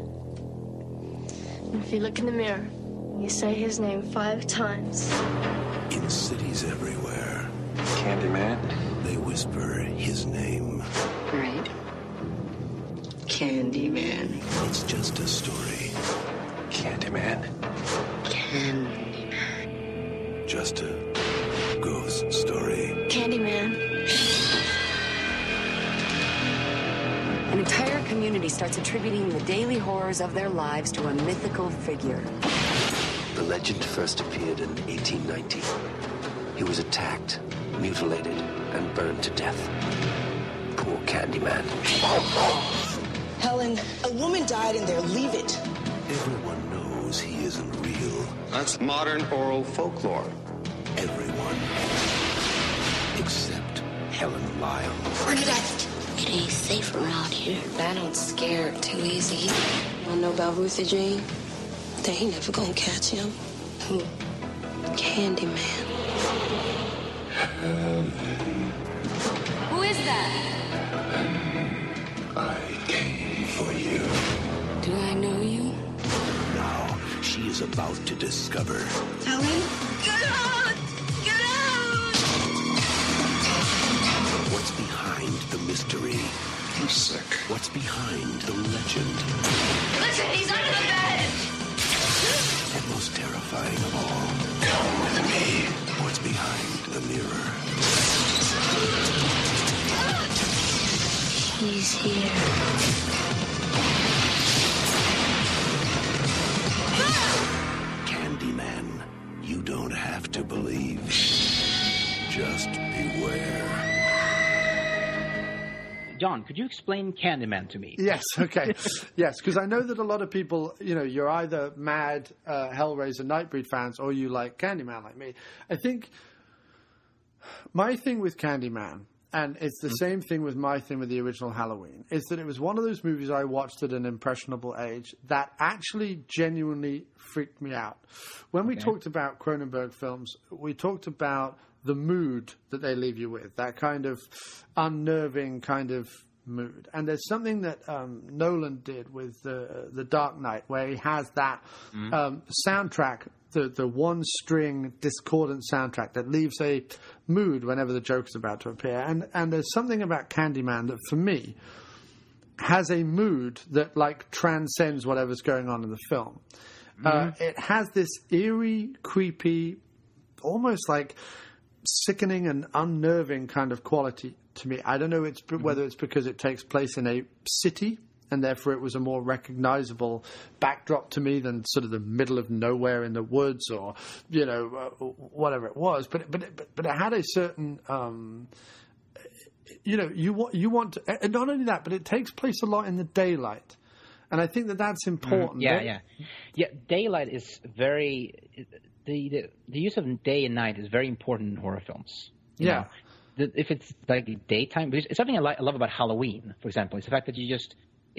Speaker 14: If you look in the mirror, you say his name 5 times.
Speaker 15: In cities everywhere,
Speaker 16: Candyman,
Speaker 15: they whisper his name.
Speaker 17: Right. Candyman.
Speaker 15: It's just a story.
Speaker 16: Candyman.
Speaker 17: Candyman.
Speaker 15: just a ghost story.
Speaker 14: Candyman.
Speaker 16: An entire community starts attributing the daily horrors of their lives to a mythical figure.
Speaker 15: The legend first appeared in 1890. He was attacked, mutilated, and burned to death. Poor Candyman.
Speaker 17: Helen, a woman died in there. Leave it.
Speaker 15: Everyone knows he isn't real.
Speaker 18: That's modern oral folklore.
Speaker 15: Everyone. Except Helen Lyle.
Speaker 14: Bernadette. It ain't safe around here.
Speaker 17: I don't scare too easy. Wanna know about Ruthie Jean? They ain't never gonna catch him. Who? Candyman.
Speaker 16: Who is that?
Speaker 15: I came for you.
Speaker 17: Do I know you?
Speaker 15: Now she is about to discover.
Speaker 17: Helen? Get out! Get out!
Speaker 15: What's behind the mystery?
Speaker 10: I'm sick.
Speaker 15: What's behind the legend?
Speaker 16: Listen, he's under the bed!
Speaker 15: And most terrifying of all,
Speaker 10: Come with me.
Speaker 15: what's behind the mirror?
Speaker 14: He's here.
Speaker 15: Candyman, you don't have to believe. Just beware.
Speaker 7: John, could you explain Candyman to me?
Speaker 2: Yes, okay. Yes, because I know that a lot of people, you're either mad Hellraiser Nightbreed fans or you like Candyman like me. I think my thing with Candyman, and it's the same thing with my thing with the original Halloween, is that it was one of those movies I watched at an impressionable age that actually genuinely freaked me out. When we talked about Cronenberg films, we talked about the mood that they leave you with, that kind of unnerving kind of mood. And there's something that Nolan did with the Dark Knight, where he has that soundtrack, the one-string discordant soundtrack that leaves a mood whenever the Joker's about to appear. And there's something about Candyman that, for me, has a mood that, like, transcends whatever's going on in the film. It has this eerie, creepy, almost like sickening and unnerving kind of quality to me. I don't know whether it's because it takes place in a city and therefore it was a more recognizable backdrop to me than sort of the middle of nowhere in the woods or, whatever it was. But it had a certain, you want to, and not only that, but it takes place a lot in the daylight. And I think that's important.
Speaker 7: Yeah. Daylight is very... The use of day and night is very important in horror films. You know? If it's like daytime, because it's something I love about Halloween, for example, is the fact that it's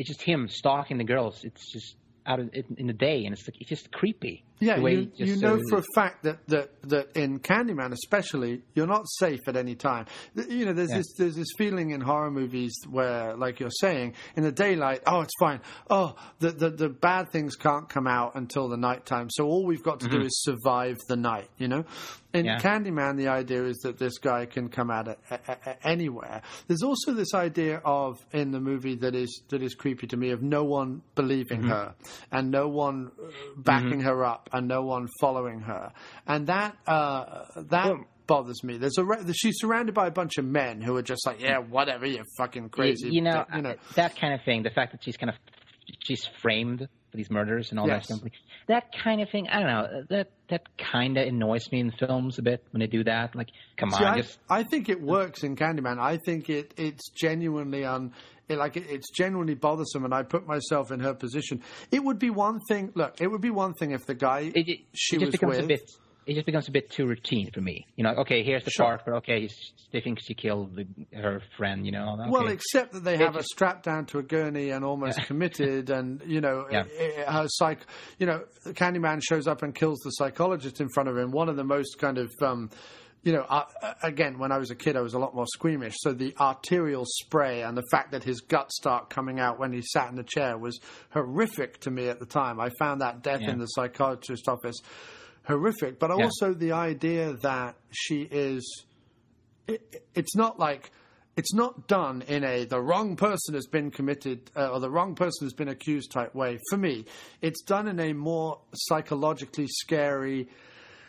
Speaker 7: just him stalking the girls. It's just out in the day, and it's just creepy.
Speaker 2: Yeah, you know for a fact that in Candyman especially, you're not safe at any time. There's this feeling in horror movies where, like you're saying, in the daylight, oh, it's fine. Oh, the bad things can't come out until the nighttime. So all we've got to do is survive the night, In Candyman, the idea is that this guy can come out at anywhere. There's also this idea of, in the movie that is creepy to me, of no one believing her and no one backing her up and no one following her. And that bothers me. She's surrounded by a bunch of men who are just like, yeah, whatever, you're fucking crazy.
Speaker 7: That kind of thing, the fact that she's framed for these murders and all that stuff. That kind of thing, I don't know, that kind of annoys me in films a bit when they do that. Like, come on.
Speaker 2: I think it works in Candyman. I think it's genuinely it's genuinely bothersome, and I put myself in her position. It would be one thing. Look, it would be one thing if the guy she was with.
Speaker 7: It just becomes a bit too routine for me. Okay, here's the part, but okay, they think she killed her friend. Okay.
Speaker 2: Well, except that they have her strapped down to a gurney and almost committed, and her Candyman shows up and kills the psychologist in front of him. One of the most kind of again, when I was a kid, I was a lot more squeamish. So the arterial spray and the fact that his guts start coming out when he sat in the chair was horrific to me at the time. I found that death in the psychiatrist's office horrific. But also the idea that she is... It's not like... It's not done in the wrong person has been committed or the wrong person has been accused type way. For me, it's done in a more psychologically scary...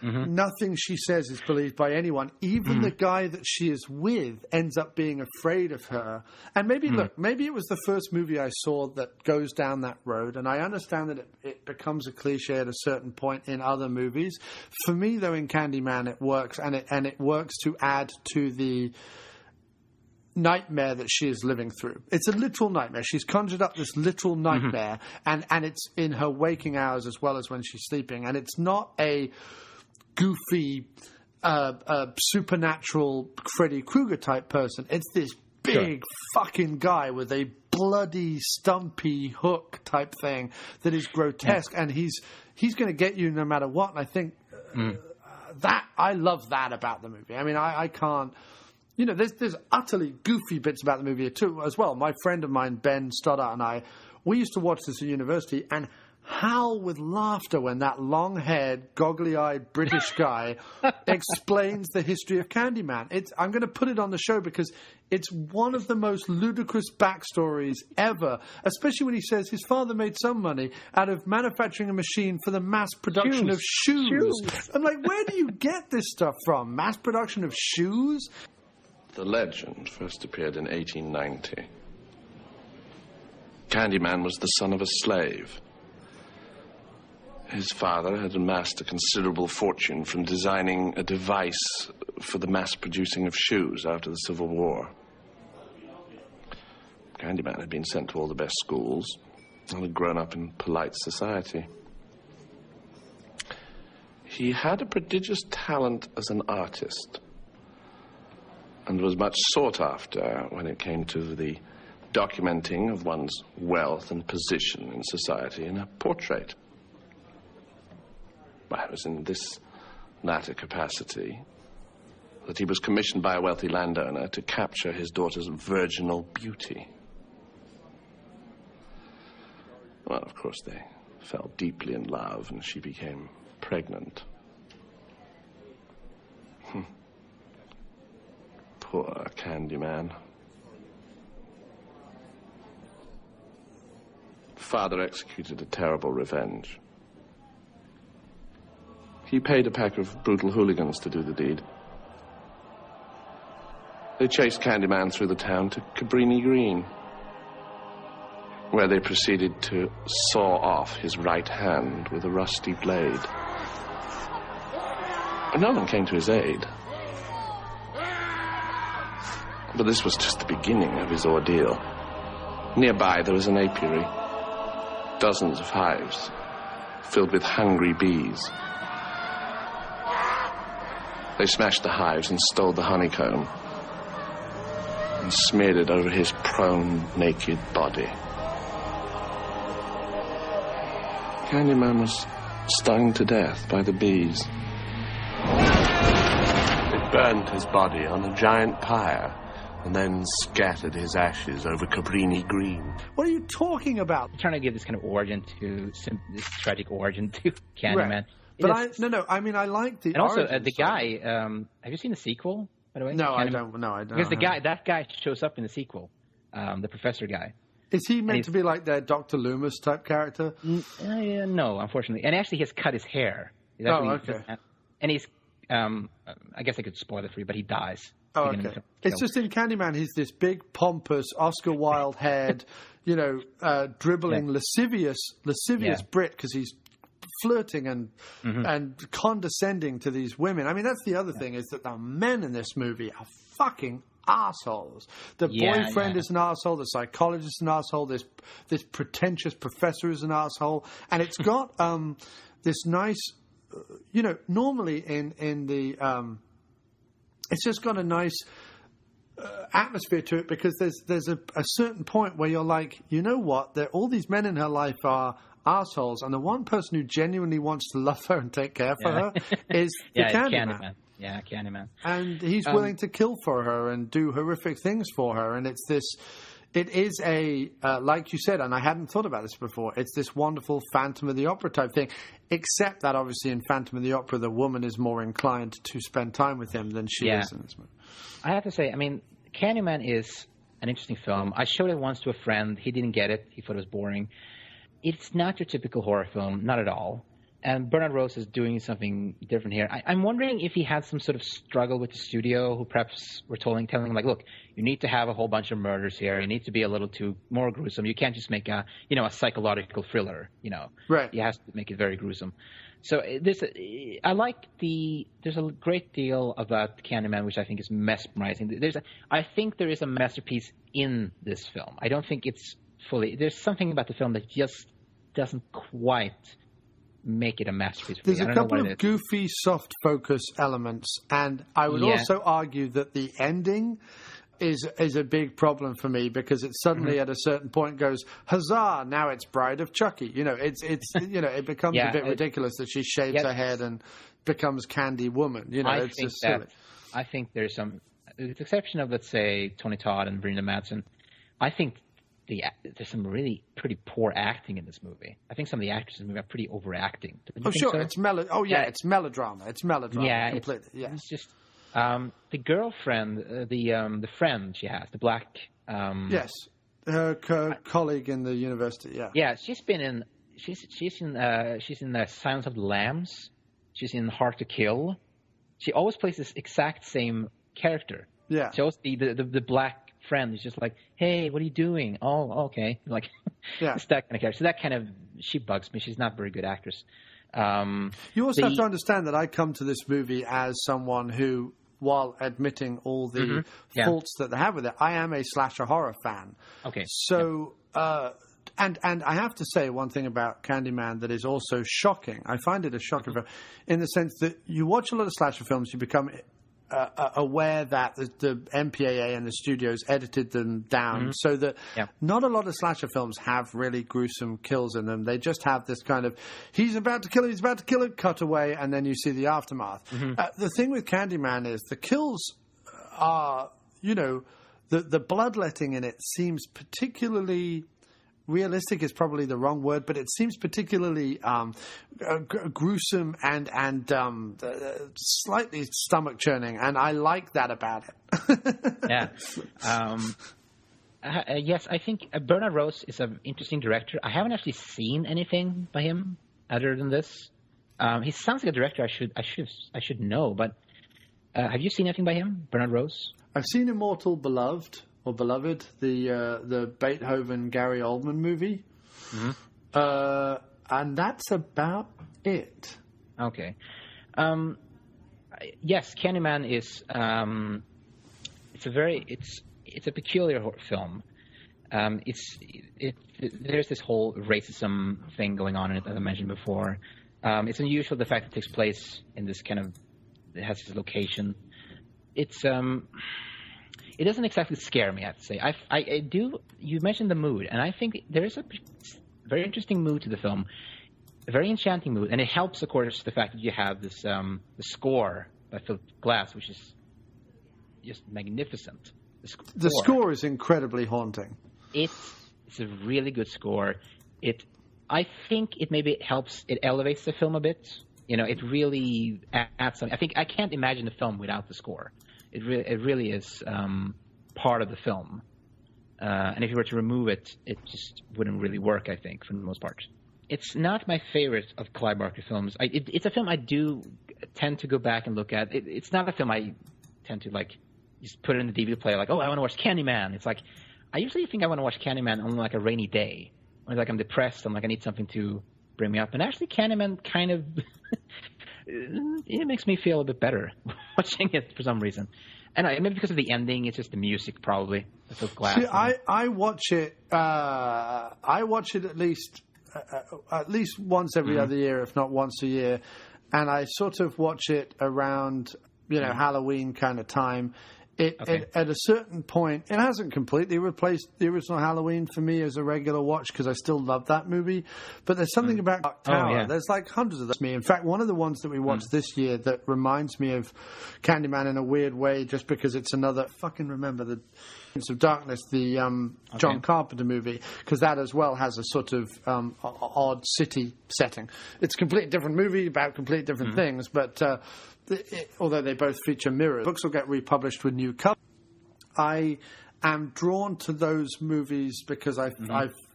Speaker 2: Nothing she says is believed by anyone. Even the guy that she is with ends up being afraid of her. And maybe, look, maybe it was the first movie I saw that goes down that road. And I understand that it becomes a cliche at a certain point in other movies. For me, though, in Candyman, it works. And it works to add to the nightmare that she is living through. It's a literal nightmare. She's conjured up this literal nightmare. And it's in her waking hours as well as when she's sleeping. And it's not a goofy, supernatural Freddy Krueger type person. It's this big fucking guy with a bloody, stumpy hook type thing that is grotesque, and he's going to get you no matter what. And I think that I love that about the movie. I mean, I can't. You know, there's utterly goofy bits about the movie too as well. My friend of mine, Ben Stoddart, and I, we used to watch this at university and howl with laughter when that long-haired, goggly-eyed British guy explains the history of Candyman. I'm going to put it on the show because it's one of the most ludicrous backstories ever, especially when he says his father made some money out of manufacturing a machine for the mass production of shoes. I'm like, where do you get this stuff from? Mass production of shoes?
Speaker 19: The legend first appeared in 1890. Candyman was the son of a slave. His father had amassed a considerable fortune from designing a device for the mass producing of shoes after the Civil War. Candyman had been sent to all the best schools and had grown up in polite society. He had a prodigious talent as an artist and was much sought after when it came to the documenting of one's wealth and position in society in a portrait. It was in this latter capacity that he was commissioned by a wealthy landowner to capture his daughter's virginal beauty. Well, of course, they fell deeply in love, and she became pregnant. Poor Candyman. Father executed a terrible revenge. He paid a pack of brutal hooligans to do the deed. They chased Candyman through the town to Cabrini Green, where they proceeded to saw off his right hand with a rusty blade. But no one came to his aid. But this was just the beginning of his ordeal. Nearby there was an apiary, dozens of hives filled with hungry bees. They smashed the hives and stole the honeycomb and smeared it over his prone, naked body. Candyman was stung to death by the bees. It burned his body on a giant pyre and then scattered his ashes over Cabrini Green.
Speaker 2: What are you talking about?
Speaker 7: I'm trying to give this kind of origin to this tragic origin to Candyman.
Speaker 2: Right. But I like the.
Speaker 7: And also, the guy. Have you seen the sequel? By the way,
Speaker 2: no, I don't. No, I don't.
Speaker 7: Because that guy shows up in the sequel, the professor guy.
Speaker 2: Is he meant to be like their Dr. Loomis type character?
Speaker 7: No, unfortunately. And actually, he has cut his hair.
Speaker 2: Okay.
Speaker 7: And he's. I guess I could spoil it for you, but he dies.
Speaker 2: Oh, okay. It's just in Candyman, he's this big, pompous, Oscar Wilde-haired, dribbling, lascivious Brit because he's flirting and condescending to these women. I mean, that's the other thing, is that the men in this movie are fucking assholes. The boyfriend is an asshole. The psychologist is an asshole. This pretentious professor is an asshole. And it's got this nice, normally in the... it's just got a nice atmosphere to it because there's a certain point where you're like, you know what? All these men in her life are assholes, and the one person who genuinely wants to love her and take care for her is the Candyman.
Speaker 7: Yeah, Candyman.
Speaker 2: And he's willing to kill for her and do horrific things for her. And it is a, like you said, and I hadn't thought about this before, it's this wonderful Phantom of the Opera type thing, except that obviously in Phantom of the Opera, the woman is more inclined to spend time with him than she is in this movie.
Speaker 7: I have to say, I mean, Candyman is an interesting film. I showed it once to a friend. He didn't get it. He thought it was boring. It's not your typical horror film, not at all. And Bernard Rose is doing something different here. I'm wondering if he had some sort of struggle with the studio, who perhaps were telling him, like, look, you need to have a whole bunch of murders here. You need to be a little too more gruesome. You can't just make a psychological thriller.
Speaker 2: Right?
Speaker 7: You have to make it very gruesome. So there's a great deal about Candyman, which I think is mesmerizing. I think there is a masterpiece in this film. I don't think it's fully. There's something about the film that just doesn't quite make it a masterpiece for
Speaker 2: There's
Speaker 7: me.
Speaker 2: a couple of goofy, soft focus elements, and I would also argue that the ending is a big problem for me, because it suddenly at a certain point goes, huzzah, now it's Bride of Chucky. It becomes a bit ridiculous that she shaves her head and becomes Candy Woman. It's just silly.
Speaker 7: I think there's some, with the exception of, let's say, Tony Todd and Brenda Madsen, I think there's some really pretty poor acting in this movie. I think some of the actors in the movie are pretty overacting.
Speaker 2: Oh, sure. So? It's melodrama. It's melodrama.
Speaker 7: Yeah,
Speaker 2: completely.
Speaker 7: It's just the girlfriend, the friend she has, the black.
Speaker 2: Yes, her colleague in the university. Yeah.
Speaker 7: Yeah, she's in Silence of the Lambs. She's in Hard to Kill. She always plays this exact same character.
Speaker 2: Yeah.
Speaker 7: She always the black friend is just like, hey, what are you doing? Oh, okay. Like, it's that kind of character. So that kind of, she bugs me. She's not a very good actress.
Speaker 2: You also have to understand that I come to this movie as someone who, while admitting all the faults that they have with it, I am a slasher horror fan.
Speaker 7: Okay.
Speaker 2: So, and I have to say one thing about Candyman that is also shocking. I find it a shocker in the sense that you watch a lot of slasher films, you become aware that the MPAA and the studios edited them down so that not a lot of slasher films have really gruesome kills in them. They just have this kind of, he's about to kill him, cut away, and then you see the aftermath. The thing with Candyman is the kills are, the bloodletting in it seems particularly... realistic is probably the wrong word, but it seems particularly gruesome and slightly stomach churning, and I like that about it.
Speaker 7: Yes, I think Bernard Rose is an interesting director. I haven't actually seen anything by him other than this. He sounds like a director I should know, but have you seen anything by him, Bernard Rose?
Speaker 2: I've seen Immortal Beloved. Or Beloved, the Beethoven Gary Oldman movie, and that's about it.
Speaker 7: Okay. Yes, Candyman is it's a peculiar film. There's this whole racism thing going on in it, as I mentioned before. It's unusual, the fact that it takes place in this kind of, it has this location. It's it doesn't exactly scare me, I have to say. I do. You mentioned the mood, and I think there is a very interesting mood to the film, a very enchanting mood, and it helps, of course, the fact that you have this the score by Philip Glass, which is just magnificent.
Speaker 2: The score is incredibly haunting.
Speaker 7: It's a really good score. I think it maybe helps. It elevates the film a bit. It really adds something. I think I can't imagine a film without the score. It really is part of the film. And if you were to remove it, it just wouldn't really work, I think, for the most part. It's not my favorite of Clive Barker films. It's a film I do tend to go back and look at. It's not a film I tend to, just put it in the DVD player, I want to watch Candyman. It's like, I usually think I want to watch Candyman on, a rainy day. Or, I'm depressed, I need something to bring me up. And actually, Candyman kind of... it makes me feel a bit better watching it for some reason. And maybe because of the ending, it's just the music probably. See,
Speaker 2: I watch it. I watch it at least once every other year, if not once a year, and I sort of watch it around Halloween kind of time. At a certain point, it hasn't completely replaced the original Halloween for me as a regular watch, because I still love that movie. But there's something about Dark Tower. There's hundreds of them. In fact, one of the ones that we watched this year that reminds me of Candyman in a weird way, just because it's another, fucking remember the Prince of Darkness, the John Carpenter movie, because that as well has a sort of odd city setting. It's a completely different movie about completely different things, but... although they both feature mirrors, books will get republished with new covers. I am drawn to those movies because I've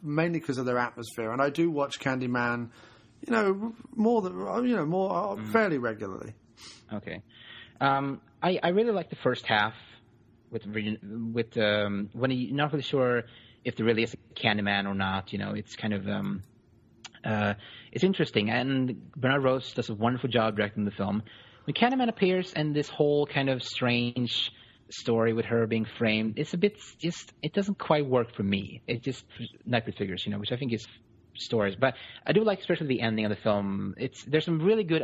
Speaker 2: mainly because of their atmosphere, and I do watch Candyman fairly regularly.
Speaker 7: Okay. I really like the first half with when you're not really sure if there really is a Candyman or not. It's kind of it's interesting, and Bernard Rose does a wonderful job directing the film. When Candyman appears and this whole kind of strange story with her being framed, it's a bit it doesn't quite work for me. It just Nightbreed figures, which I think is stories, but I do like especially the ending of the film. There's some really good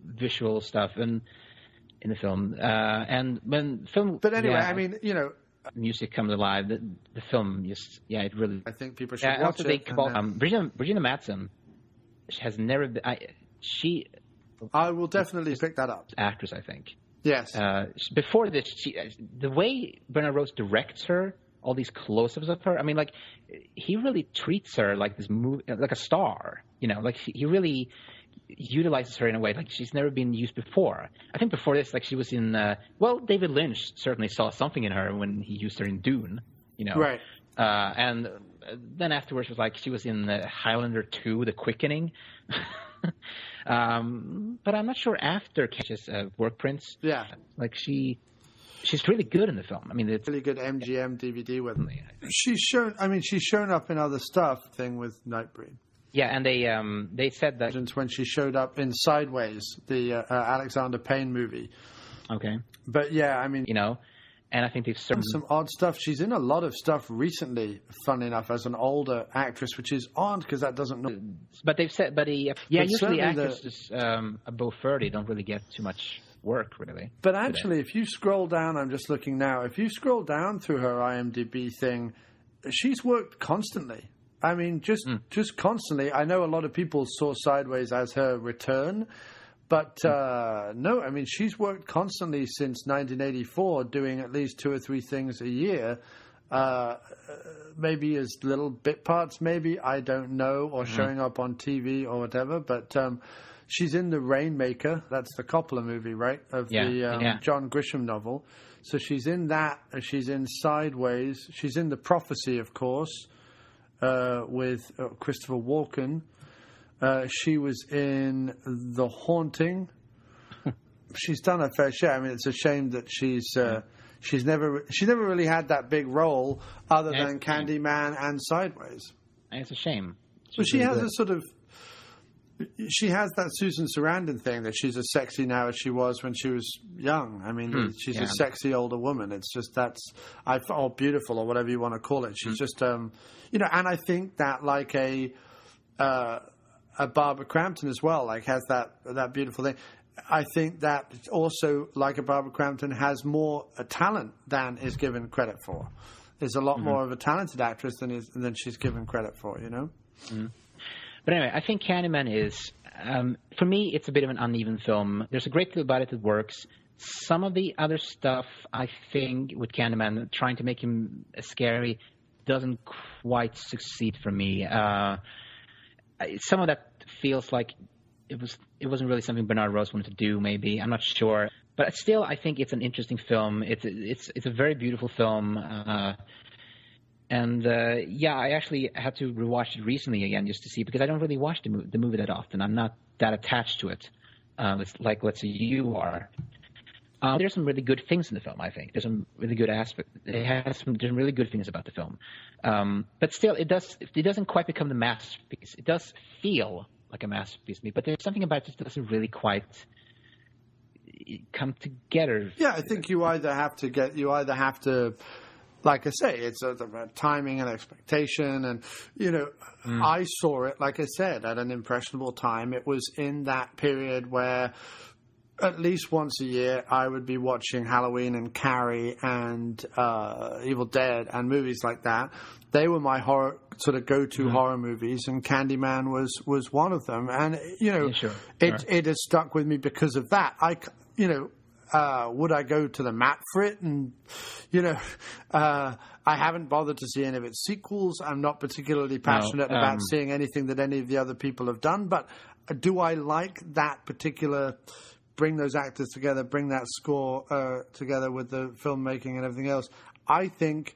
Speaker 7: visual stuff in the film, and when film. But anyway, music comes alive. The film just it really.
Speaker 2: I think people should watch it.
Speaker 7: Cabal, Regina Madsen has never been.
Speaker 2: I will definitely pick that up.
Speaker 7: Actress, I think.
Speaker 2: Yes.
Speaker 7: Before this, the way Bernard Rose directs her, all these close-ups of her. He really treats her like this like a star. He really utilizes her in a way like she's never been used before. I think before this, she was in. David Lynch certainly saw something in her when he used her in Dune.
Speaker 2: Right.
Speaker 7: And then afterwards was she was in Highlander 2: The Quickening. But I'm not sure after Catch's work prints.
Speaker 2: Yeah.
Speaker 7: She's really good in the film. It's
Speaker 2: really good MGM DVD with me. She's shown up in other stuff. Thing with Nightbreed.
Speaker 7: Yeah, and they said that
Speaker 2: when she showed up in Sideways, the Alexander Payne movie.
Speaker 7: Okay.
Speaker 2: But yeah,
Speaker 7: and I think they've
Speaker 2: some odd stuff. She's in a lot of stuff recently. Funnily enough, as an older actress, which is odd because that doesn't.
Speaker 7: But they've said, usually actresses above 30 don't really get too much work, really.
Speaker 2: But actually, if you scroll down, I'm just looking now. If you scroll down through her IMDb thing, she's worked constantly. Just constantly. I know a lot of people saw Sideways as her return, but no, she's worked constantly since 1984, doing at least 2 or 3 things a year, maybe as little bit parts, maybe, I don't know, or showing up on TV or whatever, but she's in The Rainmaker, that's the Coppola movie, right, of the John Grisham novel. So she's in that, she's in Sideways, she's in The Prophecy, of course, with Christopher Walken. She was in The Haunting. She's done a fair share. It's a shame that she's never really had that big role other than Candyman and Sideways.
Speaker 7: It's a shame.
Speaker 2: But she has she has that Susan Sarandon thing that she's as sexy now as she was when she was young. She's a sexy older woman. It's just or beautiful or whatever you want to call it. She's just and I think that a Barbara Crampton as well, has that beautiful thing. I think that also, like a Barbara Crampton, has more talent than is given credit for. Is a lot more of a talented actress than she's given credit for,
Speaker 7: But anyway, I think Candyman is, for me, it's a bit of an uneven film. There's a great deal about it that works. Some of the other stuff, I think, with Candyman, trying to make him scary, doesn't quite succeed for me. Some of that feels like it wasn't really something Bernard Rose wanted to do, maybe. I'm not sure. But still, I think it's an interesting film. It's a very beautiful film. I actually had to rewatch it recently again just to see, because I don't really watch the movie that often. I'm not that attached to it, like let's say you are. There's some really good things in the film, I think. There's some really good aspects. There's some really good things about the film. But still, it doesn't quite become the masterpiece. It does feel like a masterpiece to me, but there's something about it that doesn't really quite come together.
Speaker 2: Yeah, I think you either have to, like I say, it's about timing and expectation, and I saw it, like I said, at an impressionable time. It was in that period where at least once a year I would be watching Halloween and Carrie and Evil Dead and movies like that. They were my sort of go-to horror movies, and Candyman was one of them. And it has stuck with me because of that. Would I go to the mat for it? And I haven't bothered to see any of its sequels. I'm not particularly passionate about seeing anything that any of the other people have done. But do I like that particular? Bring those actors together, bring that score together with the filmmaking and everything else. I think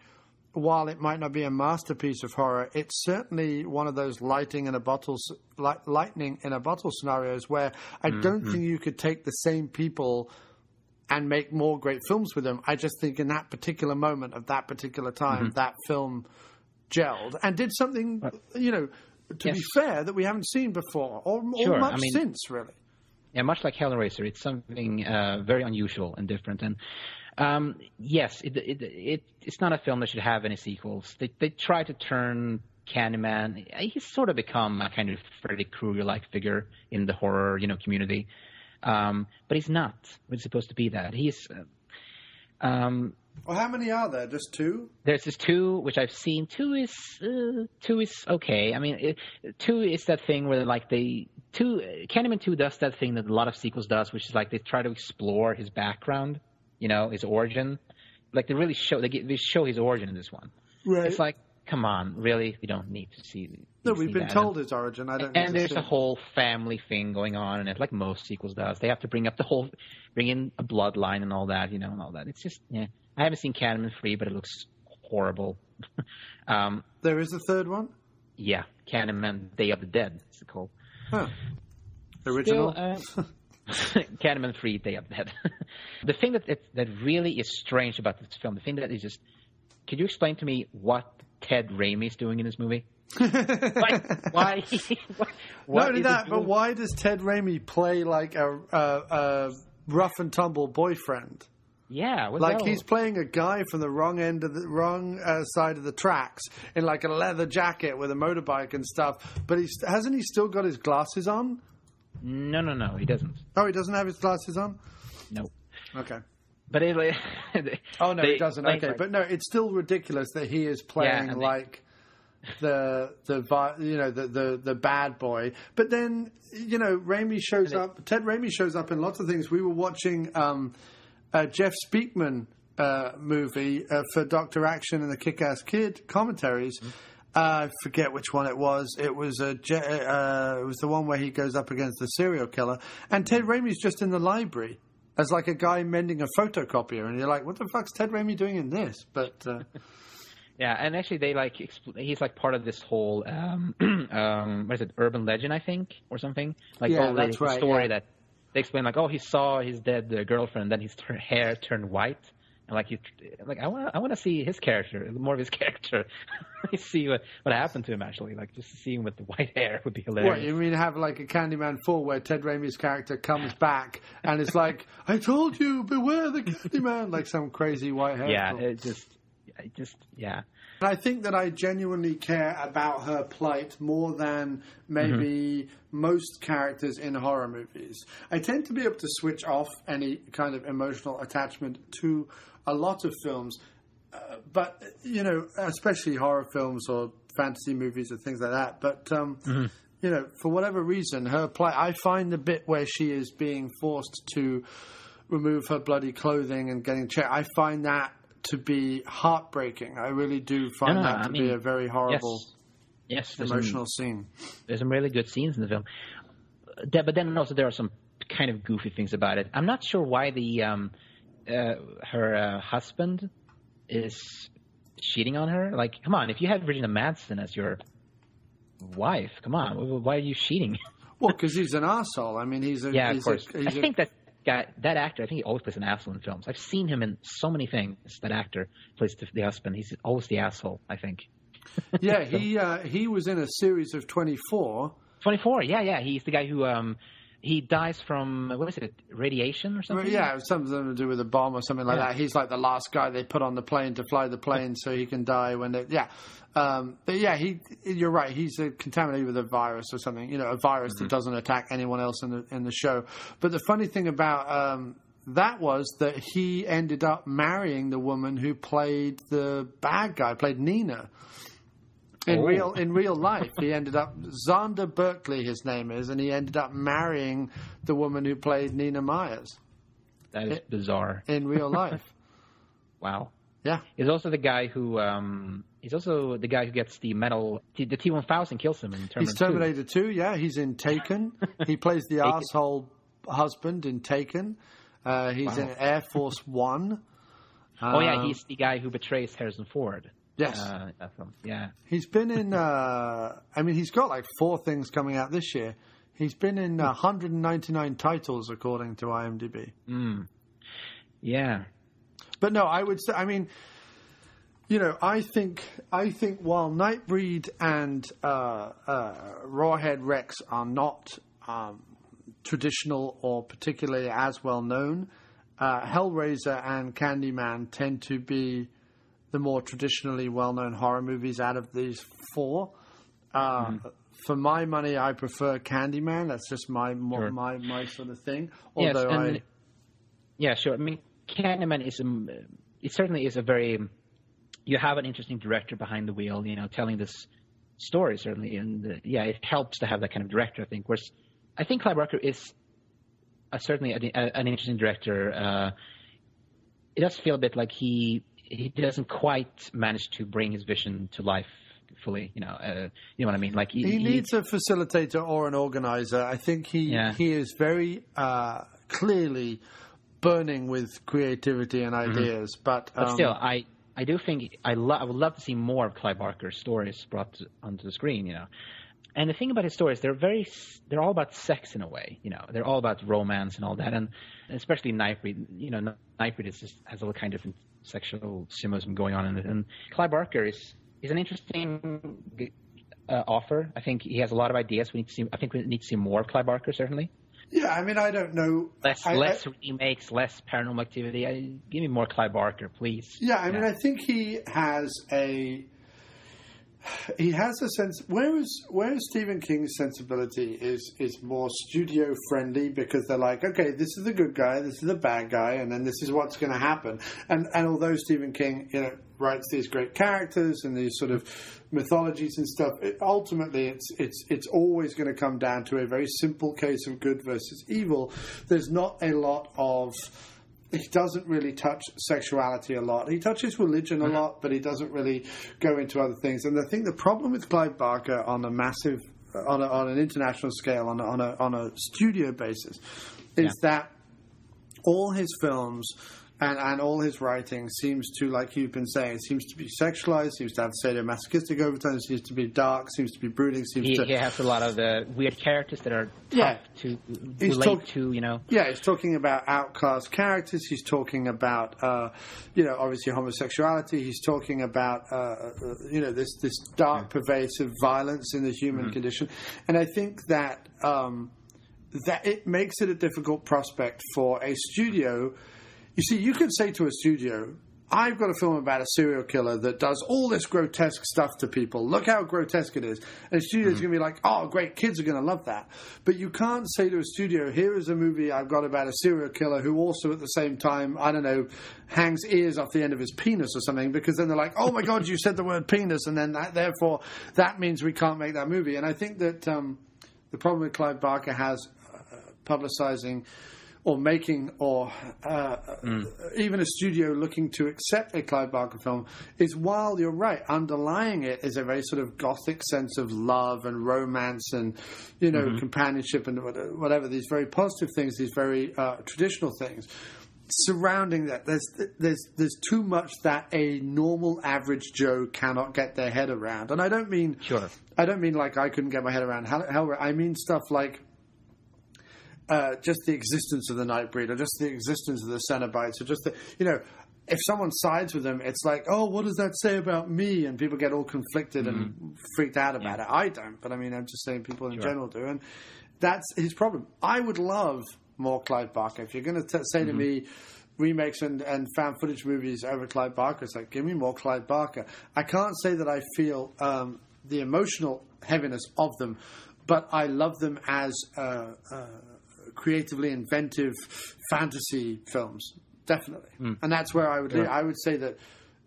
Speaker 2: while it might not be a masterpiece of horror, it's certainly one of those lightning in a bottle scenarios where I don't think you could take the same people and make more great films with them. I just think in that particular moment of that particular time, that film gelled and did something, to be fair, that we haven't seen before or much since, really.
Speaker 7: Yeah, much like Hellraiser, it's something very unusual and different. And yes, it's not a film that should have any sequels. They try to turn Candyman. He's sort of become a kind of Freddy Krueger-like figure in the horror, community. But he's not. It's supposed to be that. He's.
Speaker 2: Well, how many are there? Just 2?
Speaker 7: There's just 2, which I've seen. 2 is okay. I mean, 2 is that thing where Candyman 2 does that thing that a lot of sequels does, which is like they try to explore his background, his origin. Like they show his origin in this one.
Speaker 2: Right.
Speaker 7: It's like, come on, really? We don't need to see.
Speaker 2: No, we've been told his origin.
Speaker 7: And there's a whole family thing going on, and it's like most sequels does. They have to bring in a bloodline and all that, and all that. It's just, yeah. I haven't seen Candyman 3, but it looks horrible.
Speaker 2: There is a third one?
Speaker 7: Yeah, Candyman Day of the Dead, it's called.
Speaker 2: Huh. Original?
Speaker 7: Candyman 3, Day of the Dead. The thing that really is strange about this film, the thing that is just... Could you explain to me what Ted Raimi's doing in this movie? Why?
Speaker 2: Not only that, but why does Ted Raimi play like a rough and tumble boyfriend?
Speaker 7: Yeah,
Speaker 2: he's playing a guy from the wrong side of the tracks in like a leather jacket with a motorbike and stuff. But hasn't he still got his glasses on?
Speaker 7: No, he doesn't.
Speaker 2: Oh, he doesn't have his glasses on?
Speaker 7: No.
Speaker 2: Okay.
Speaker 7: But
Speaker 2: he doesn't. Okay, but no, it's still ridiculous that he is playing the bad boy. But then Raimi shows up. Ted Raimi shows up in lots of things. We were watching Jeff Speakman movie for Dr. Action and the Kick-Ass Kid commentaries. I forget which one it was. It was the one where he goes up against the serial killer, and Ted Raimi's just in the library as like a guy mending a photocopier, and you're like, what the fuck's Ted Raimi doing in this? But
Speaker 7: yeah, and actually he's like part of this whole what is it, urban legend, I think, or something. Like
Speaker 2: that's right.
Speaker 7: Story that they explain, like, he saw his dead girlfriend, then his hair turned white, and I want to see his character, more of his character. See what happened to him, actually. Like, just to see him with the white hair would be hilarious.
Speaker 2: What, you mean have like a Candyman 4 where Ted Raimi's character comes back and it's like, I told you, beware the Candyman, like some crazy white hair.
Speaker 7: Yeah, it just, yeah.
Speaker 2: And I think that I genuinely care about her plight more than maybe most characters in horror movies. I tend to be able to switch off any kind of emotional attachment to a lot of films, but, especially horror films or fantasy movies or things like that. But, for whatever reason, her plight, I find the bit where she is being forced to remove her bloody clothing and getting checked, I find that to be heartbreaking. I really do find that to be a very horrible, emotional scene.
Speaker 7: There's some really good scenes in the film, but then also there are some kind of goofy things about it. I'm not sure why her husband is cheating on her. Like, come on, if you had Regina Madsen as your wife, come on, why are you cheating?
Speaker 2: Well, because he's an asshole. I mean,
Speaker 7: of course. I think that actor, I think he always plays an asshole in films. I've seen him in so many things. That actor plays the husband. He's always the asshole, I think.
Speaker 2: Yeah, he was in a series of 24.
Speaker 7: 24, yeah. He's the guy who he dies from, what is it, radiation or something?
Speaker 2: Yeah, something to do with a bomb or something like that. He's like the last guy they put on the plane to fly the plane so he can die when they... Yeah. But yeah, you're right. He's contaminated with a virus or something. A virus that doesn't attack anyone else in the show. But the funny thing about that was that he ended up marrying the woman who played the bad guy, played Nina. In real life, he ended up Xander Berkeley, his name is, and he ended up marrying the woman who played Nina Myers.
Speaker 7: That is bizarre.
Speaker 2: In real life.
Speaker 7: Wow.
Speaker 2: Yeah.
Speaker 7: He's also the guy who gets the medal. The T-1000 kills him in Terminator 2.
Speaker 2: He's Terminator 2. Yeah, he's in Taken. He plays the asshole husband in Taken. He's in Air Force One.
Speaker 7: Yeah, he's the guy who betrays Harrison Ford.
Speaker 2: Yes.
Speaker 7: That film. Yeah.
Speaker 2: He's been in, he's got like 4 things coming out this year. He's been in 199 titles, according to IMDb.
Speaker 7: Yeah.
Speaker 2: But no, I would say, I think while Nightbreed and Rawhead Rex are not traditional or particularly as well known, Hellraiser and Candyman tend to be the more traditionally well-known horror movies out of these 4. For my money, I prefer Candyman. That's just my sort of thing. Although
Speaker 7: yeah, sure. I mean, Candyman it certainly is a very. You have an interesting director behind the wheel, telling this story certainly, and it helps to have that kind of director. I think. Whereas I think Clive Barker is certainly an interesting director. It does feel a bit like he doesn't quite manage to bring his vision to life fully. You know what I mean? Like
Speaker 2: he needs a facilitator or an organizer. I think he is very clearly burning with creativity and ideas. But
Speaker 7: still, I do think I would love to see more of Clive Barker's stories brought onto the screen. And the thing about his stories, they're all about sex in a way. They're all about romance and all that, and especially Nightbreed. Nightbreed has all kind of sexual symbolism going on in it. And Clive Barker is an interesting author. I think he has a lot of ideas. I think we need to see more of Clive Barker, certainly.
Speaker 2: Yeah, I don't know.
Speaker 7: Less remakes, less Paranormal Activity. Give me more Clive Barker, please.
Speaker 2: Yeah, I think he has a sense. Whereas Stephen King's sensibility is more studio friendly, because they're like, okay, this is the good guy, this is the bad guy, and then this is what's going to happen. And although Stephen King, writes these great characters and these sort of mythologies and stuff, ultimately it's always going to come down to a very simple case of good versus evil. There's not a lot of. He doesn't really touch sexuality a lot. He touches religion a lot, but he doesn't really go into other things. And I think the problem with Clive Barker on a massive, on an international scale, on a studio basis, is that all his films and all his writing seems to, like you've been saying, seems to be sexualized, seems to have sadomasochistic overtones, seems to be dark, seems to be brooding, he
Speaker 7: has a lot of the weird characters that are tough to relate to,
Speaker 2: Yeah, he's talking about outcast characters, he's talking about, obviously homosexuality, he's talking about, this dark, pervasive violence in the human condition. And I think that it makes it a difficult prospect for a studio. You see, you could say to a studio, I've got a film about a serial killer that does all this grotesque stuff to people. Look how grotesque it is. And a studio's going to be like, oh, great, kids are going to love that. But you can't say to a studio, here is a movie I've got about a serial killer who also at the same time, hangs ears off the end of his penis or something, because then they're like, oh my God, you said the word penis, and then therefore that means we can't make that movie. And I think that the problem with Clive Barker has publicizing or making, or even a studio looking to accept a Clive Barker film, is, while you're right, underlying it is a very sort of gothic sense of love and romance and, companionship and whatever, these very positive things, these very traditional things. Surrounding that, there's too much that a normal average Joe cannot get their head around. And I don't mean like I couldn't get my head around Hellraiser. I mean stuff like just the existence of the Nightbreed, or just the existence of the Cenobites, or just if someone sides with them, it's like, oh, what does that say about me? And people get all conflicted and freaked out about it. I don't, but I'm just saying people in general do, and that's his problem. I would love more Clive Barker. If you're going to say to me remakes and found footage movies over Clive Barker, it's like, give me more Clive Barker. I can't say that I feel the emotional heaviness of them, but I love them as creatively inventive fantasy films, definitely. And that's where I would say that,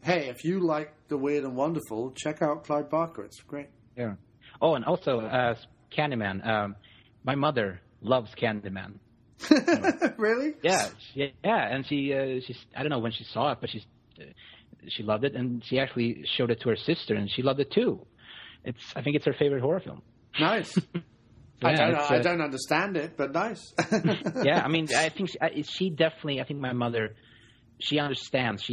Speaker 2: hey, if you like the weird and wonderful, check out Clive Barker. It's great.
Speaker 7: Yeah. Oh, and also Candyman. My mother loves Candyman.
Speaker 2: Really?
Speaker 7: Yeah. And she's I don't know when she saw it, but she loved it, and she actually showed it to her sister, and she loved it too. I think it's her favorite horror film.
Speaker 2: Nice. I don't understand it, but nice.
Speaker 7: Yeah, I think she definitely. I think my mother, she understands.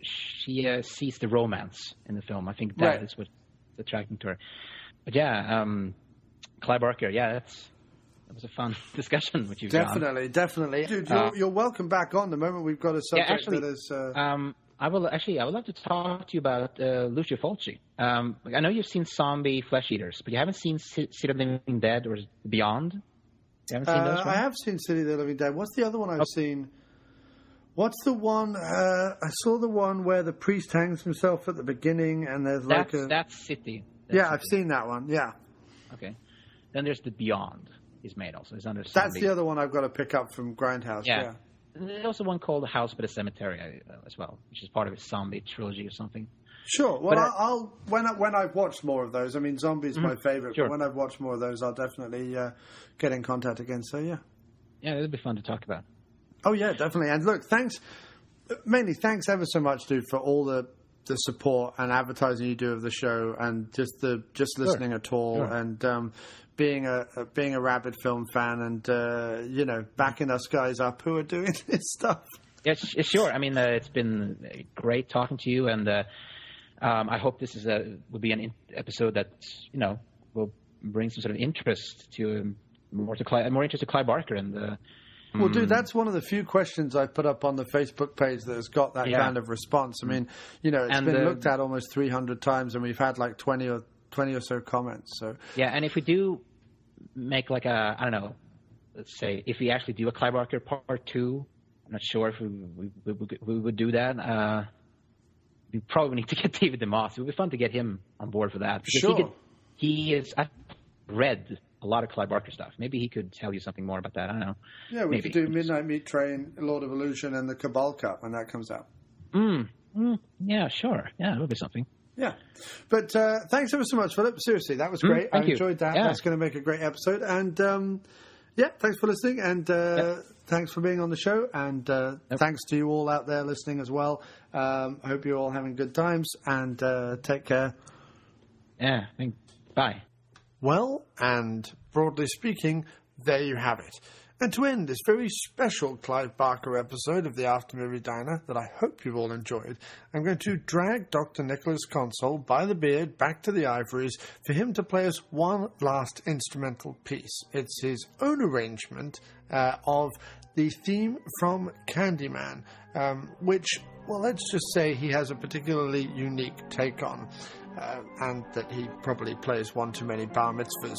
Speaker 7: she sees the romance in the film. I think that is what's attracting to her. But yeah, Clive Barker, that was a fun discussion with you, John.
Speaker 2: Definitely. Dude, you're welcome back on the moment we've got a subject that is...
Speaker 7: I would love to talk to you about Lucio Fulci. I know you've seen Zombie Flesh Eaters, but you haven't seen City of the Living Dead or Beyond? You haven't seen those, right?
Speaker 2: I have seen City of the Living Dead. What's the other one I've seen? What's the one? I saw the one where the priest hangs himself at the beginning and there's
Speaker 7: That's City.
Speaker 2: I've seen that one, yeah.
Speaker 7: Okay. Then there's the Beyond. Is made also. It's under
Speaker 2: That's the other one I've got to pick up from Grindhouse. Yeah.
Speaker 7: And there's also one called The House by the Cemetery as well, which is part of a zombie trilogy or something.
Speaker 2: Sure. Well, when I've watched more of those, I mean, Zombie's my favorite.
Speaker 7: Sure.
Speaker 2: But when I've watched more of those, I'll definitely get in contact again. So yeah.
Speaker 7: Yeah, it'll be fun to talk about.
Speaker 2: Oh yeah, definitely. And look, thanks ever so much, dude, for all the support and advertising you do of the show, and just listening at all, and being a rabid film fan, and backing us guys up who are doing this stuff.
Speaker 7: Yeah, sure. I mean, it's been great talking to you, and I hope this will be an episode that will bring some sort of interest to more interest to Clive Barker and.
Speaker 2: Well, dude, that's one of the few questions I put up on the Facebook page that has got that kind of response. I mean, it's been looked at almost 300 times, and we've had like 20 or so comments. So
Speaker 7: yeah, and if we do make like I don't know, let's say if we actually do a Clive Barker part 2, I'm not sure if we would do that. We probably need to get David DeMoss. It would be fun to get him on board for that.
Speaker 2: Sure.
Speaker 7: I've read a lot of Clive Barker stuff. Maybe he could tell you something more about that. I don't know.
Speaker 2: Yeah, we could do Midnight Meat Train, Lord of Illusion, and the Cabal Cup when that comes out.
Speaker 7: Yeah, sure. Yeah, it would be something.
Speaker 2: Yeah. But thanks ever so much, Philip. Seriously, that was great. I enjoyed that. Yeah. That's going to make a great episode. And thanks for listening. And thanks for being on the show. And thanks to you all out there listening as well. I hope you're all having good times. And take care.
Speaker 7: Yeah. Bye.
Speaker 2: Well, and broadly speaking, there you have it. And to end this very special Clive Barker episode of the After Movie Diner that I hope you've all enjoyed, I'm going to drag Dr. Nicholas Console by the beard back to the Ivories for him to play us one last instrumental piece. It's his own arrangement of the theme from Candyman, which, well, let's just say he has a particularly unique take on. And that he probably plays one too many bar mitzvahs.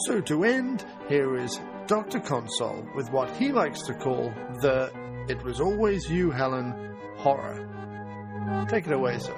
Speaker 2: So to end, here is Dr. Console with what he likes to call the "It Was Always You, Helen" horror. Take it away, sir.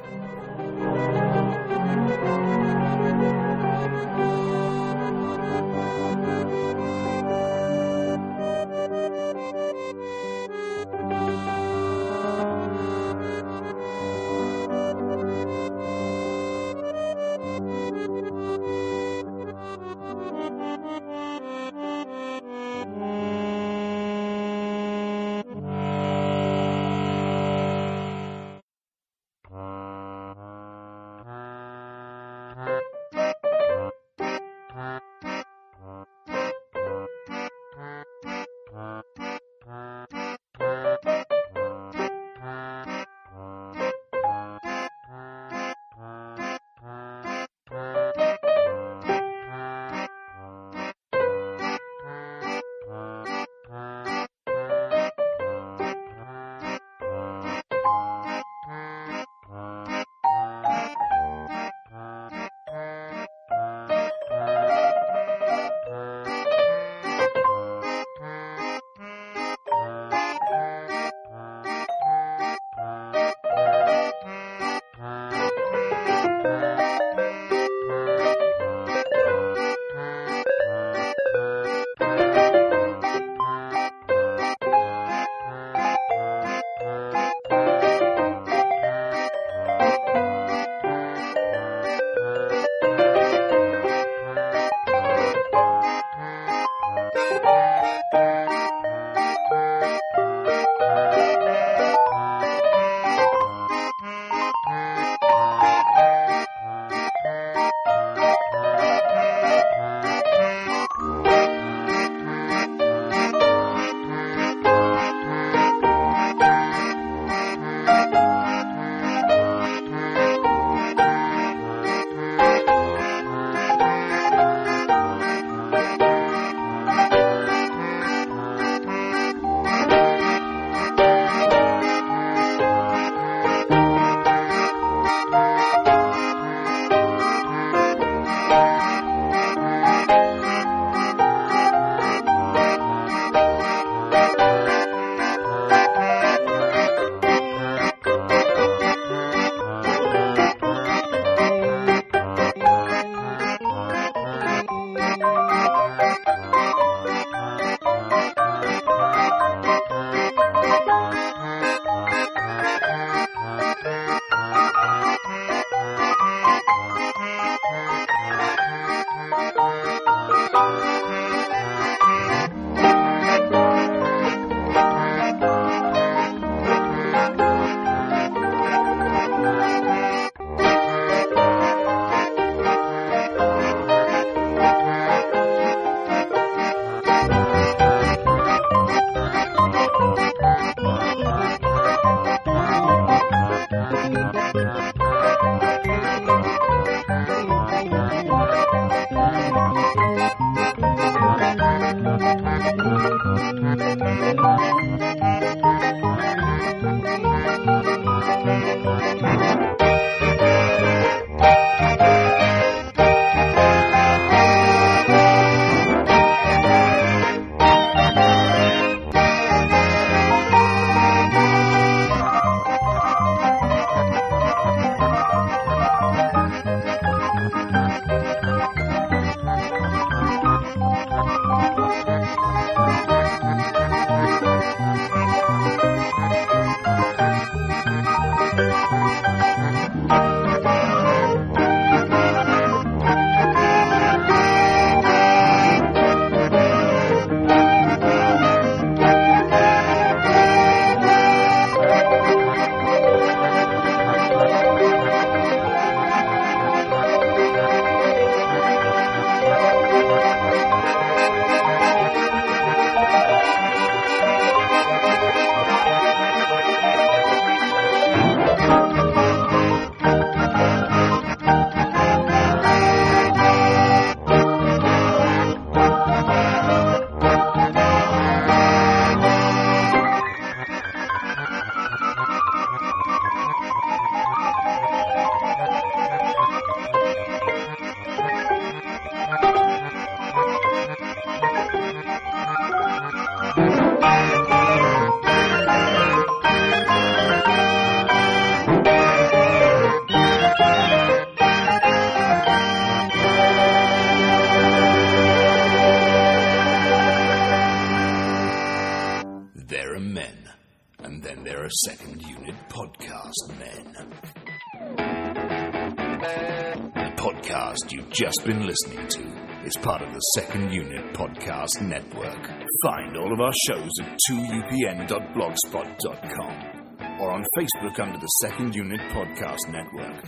Speaker 20: The podcast you've just been listening to is part of the Second Unit Podcast Network. Find all of our shows at 2upn.blogspot.com or on Facebook under the Second Unit Podcast Network.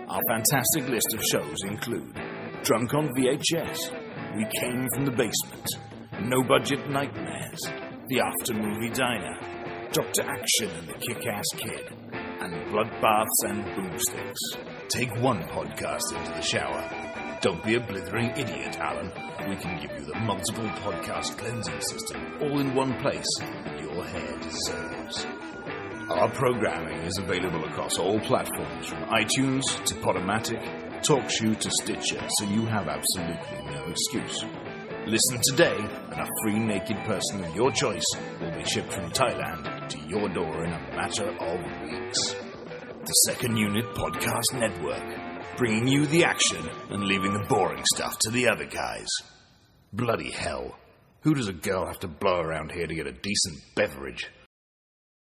Speaker 20: Our fantastic list of shows include Drunk on VHS, We Came from the Basement, No Budget Nightmares, The After Movie Diner, Dr. Action and the Kick-Ass Kid, and Bloodbaths and Boomsticks. Take one podcast into the shower. Don't be a blithering idiot, Alan. We can give you the multiple podcast cleansing system all in one place that your hair deserves. Our programming is available across all platforms, from iTunes to Podomatic, TalkShoe to Stitcher, so you have absolutely no excuse. Listen today, and a free naked person of your choice will be shipped from Thailand to your door in a matter of weeks. The Second Unit Podcast Network, bringing you the action and leaving the boring stuff to the other guys. Bloody hell. Who does a girl have to blow around here to get a decent beverage?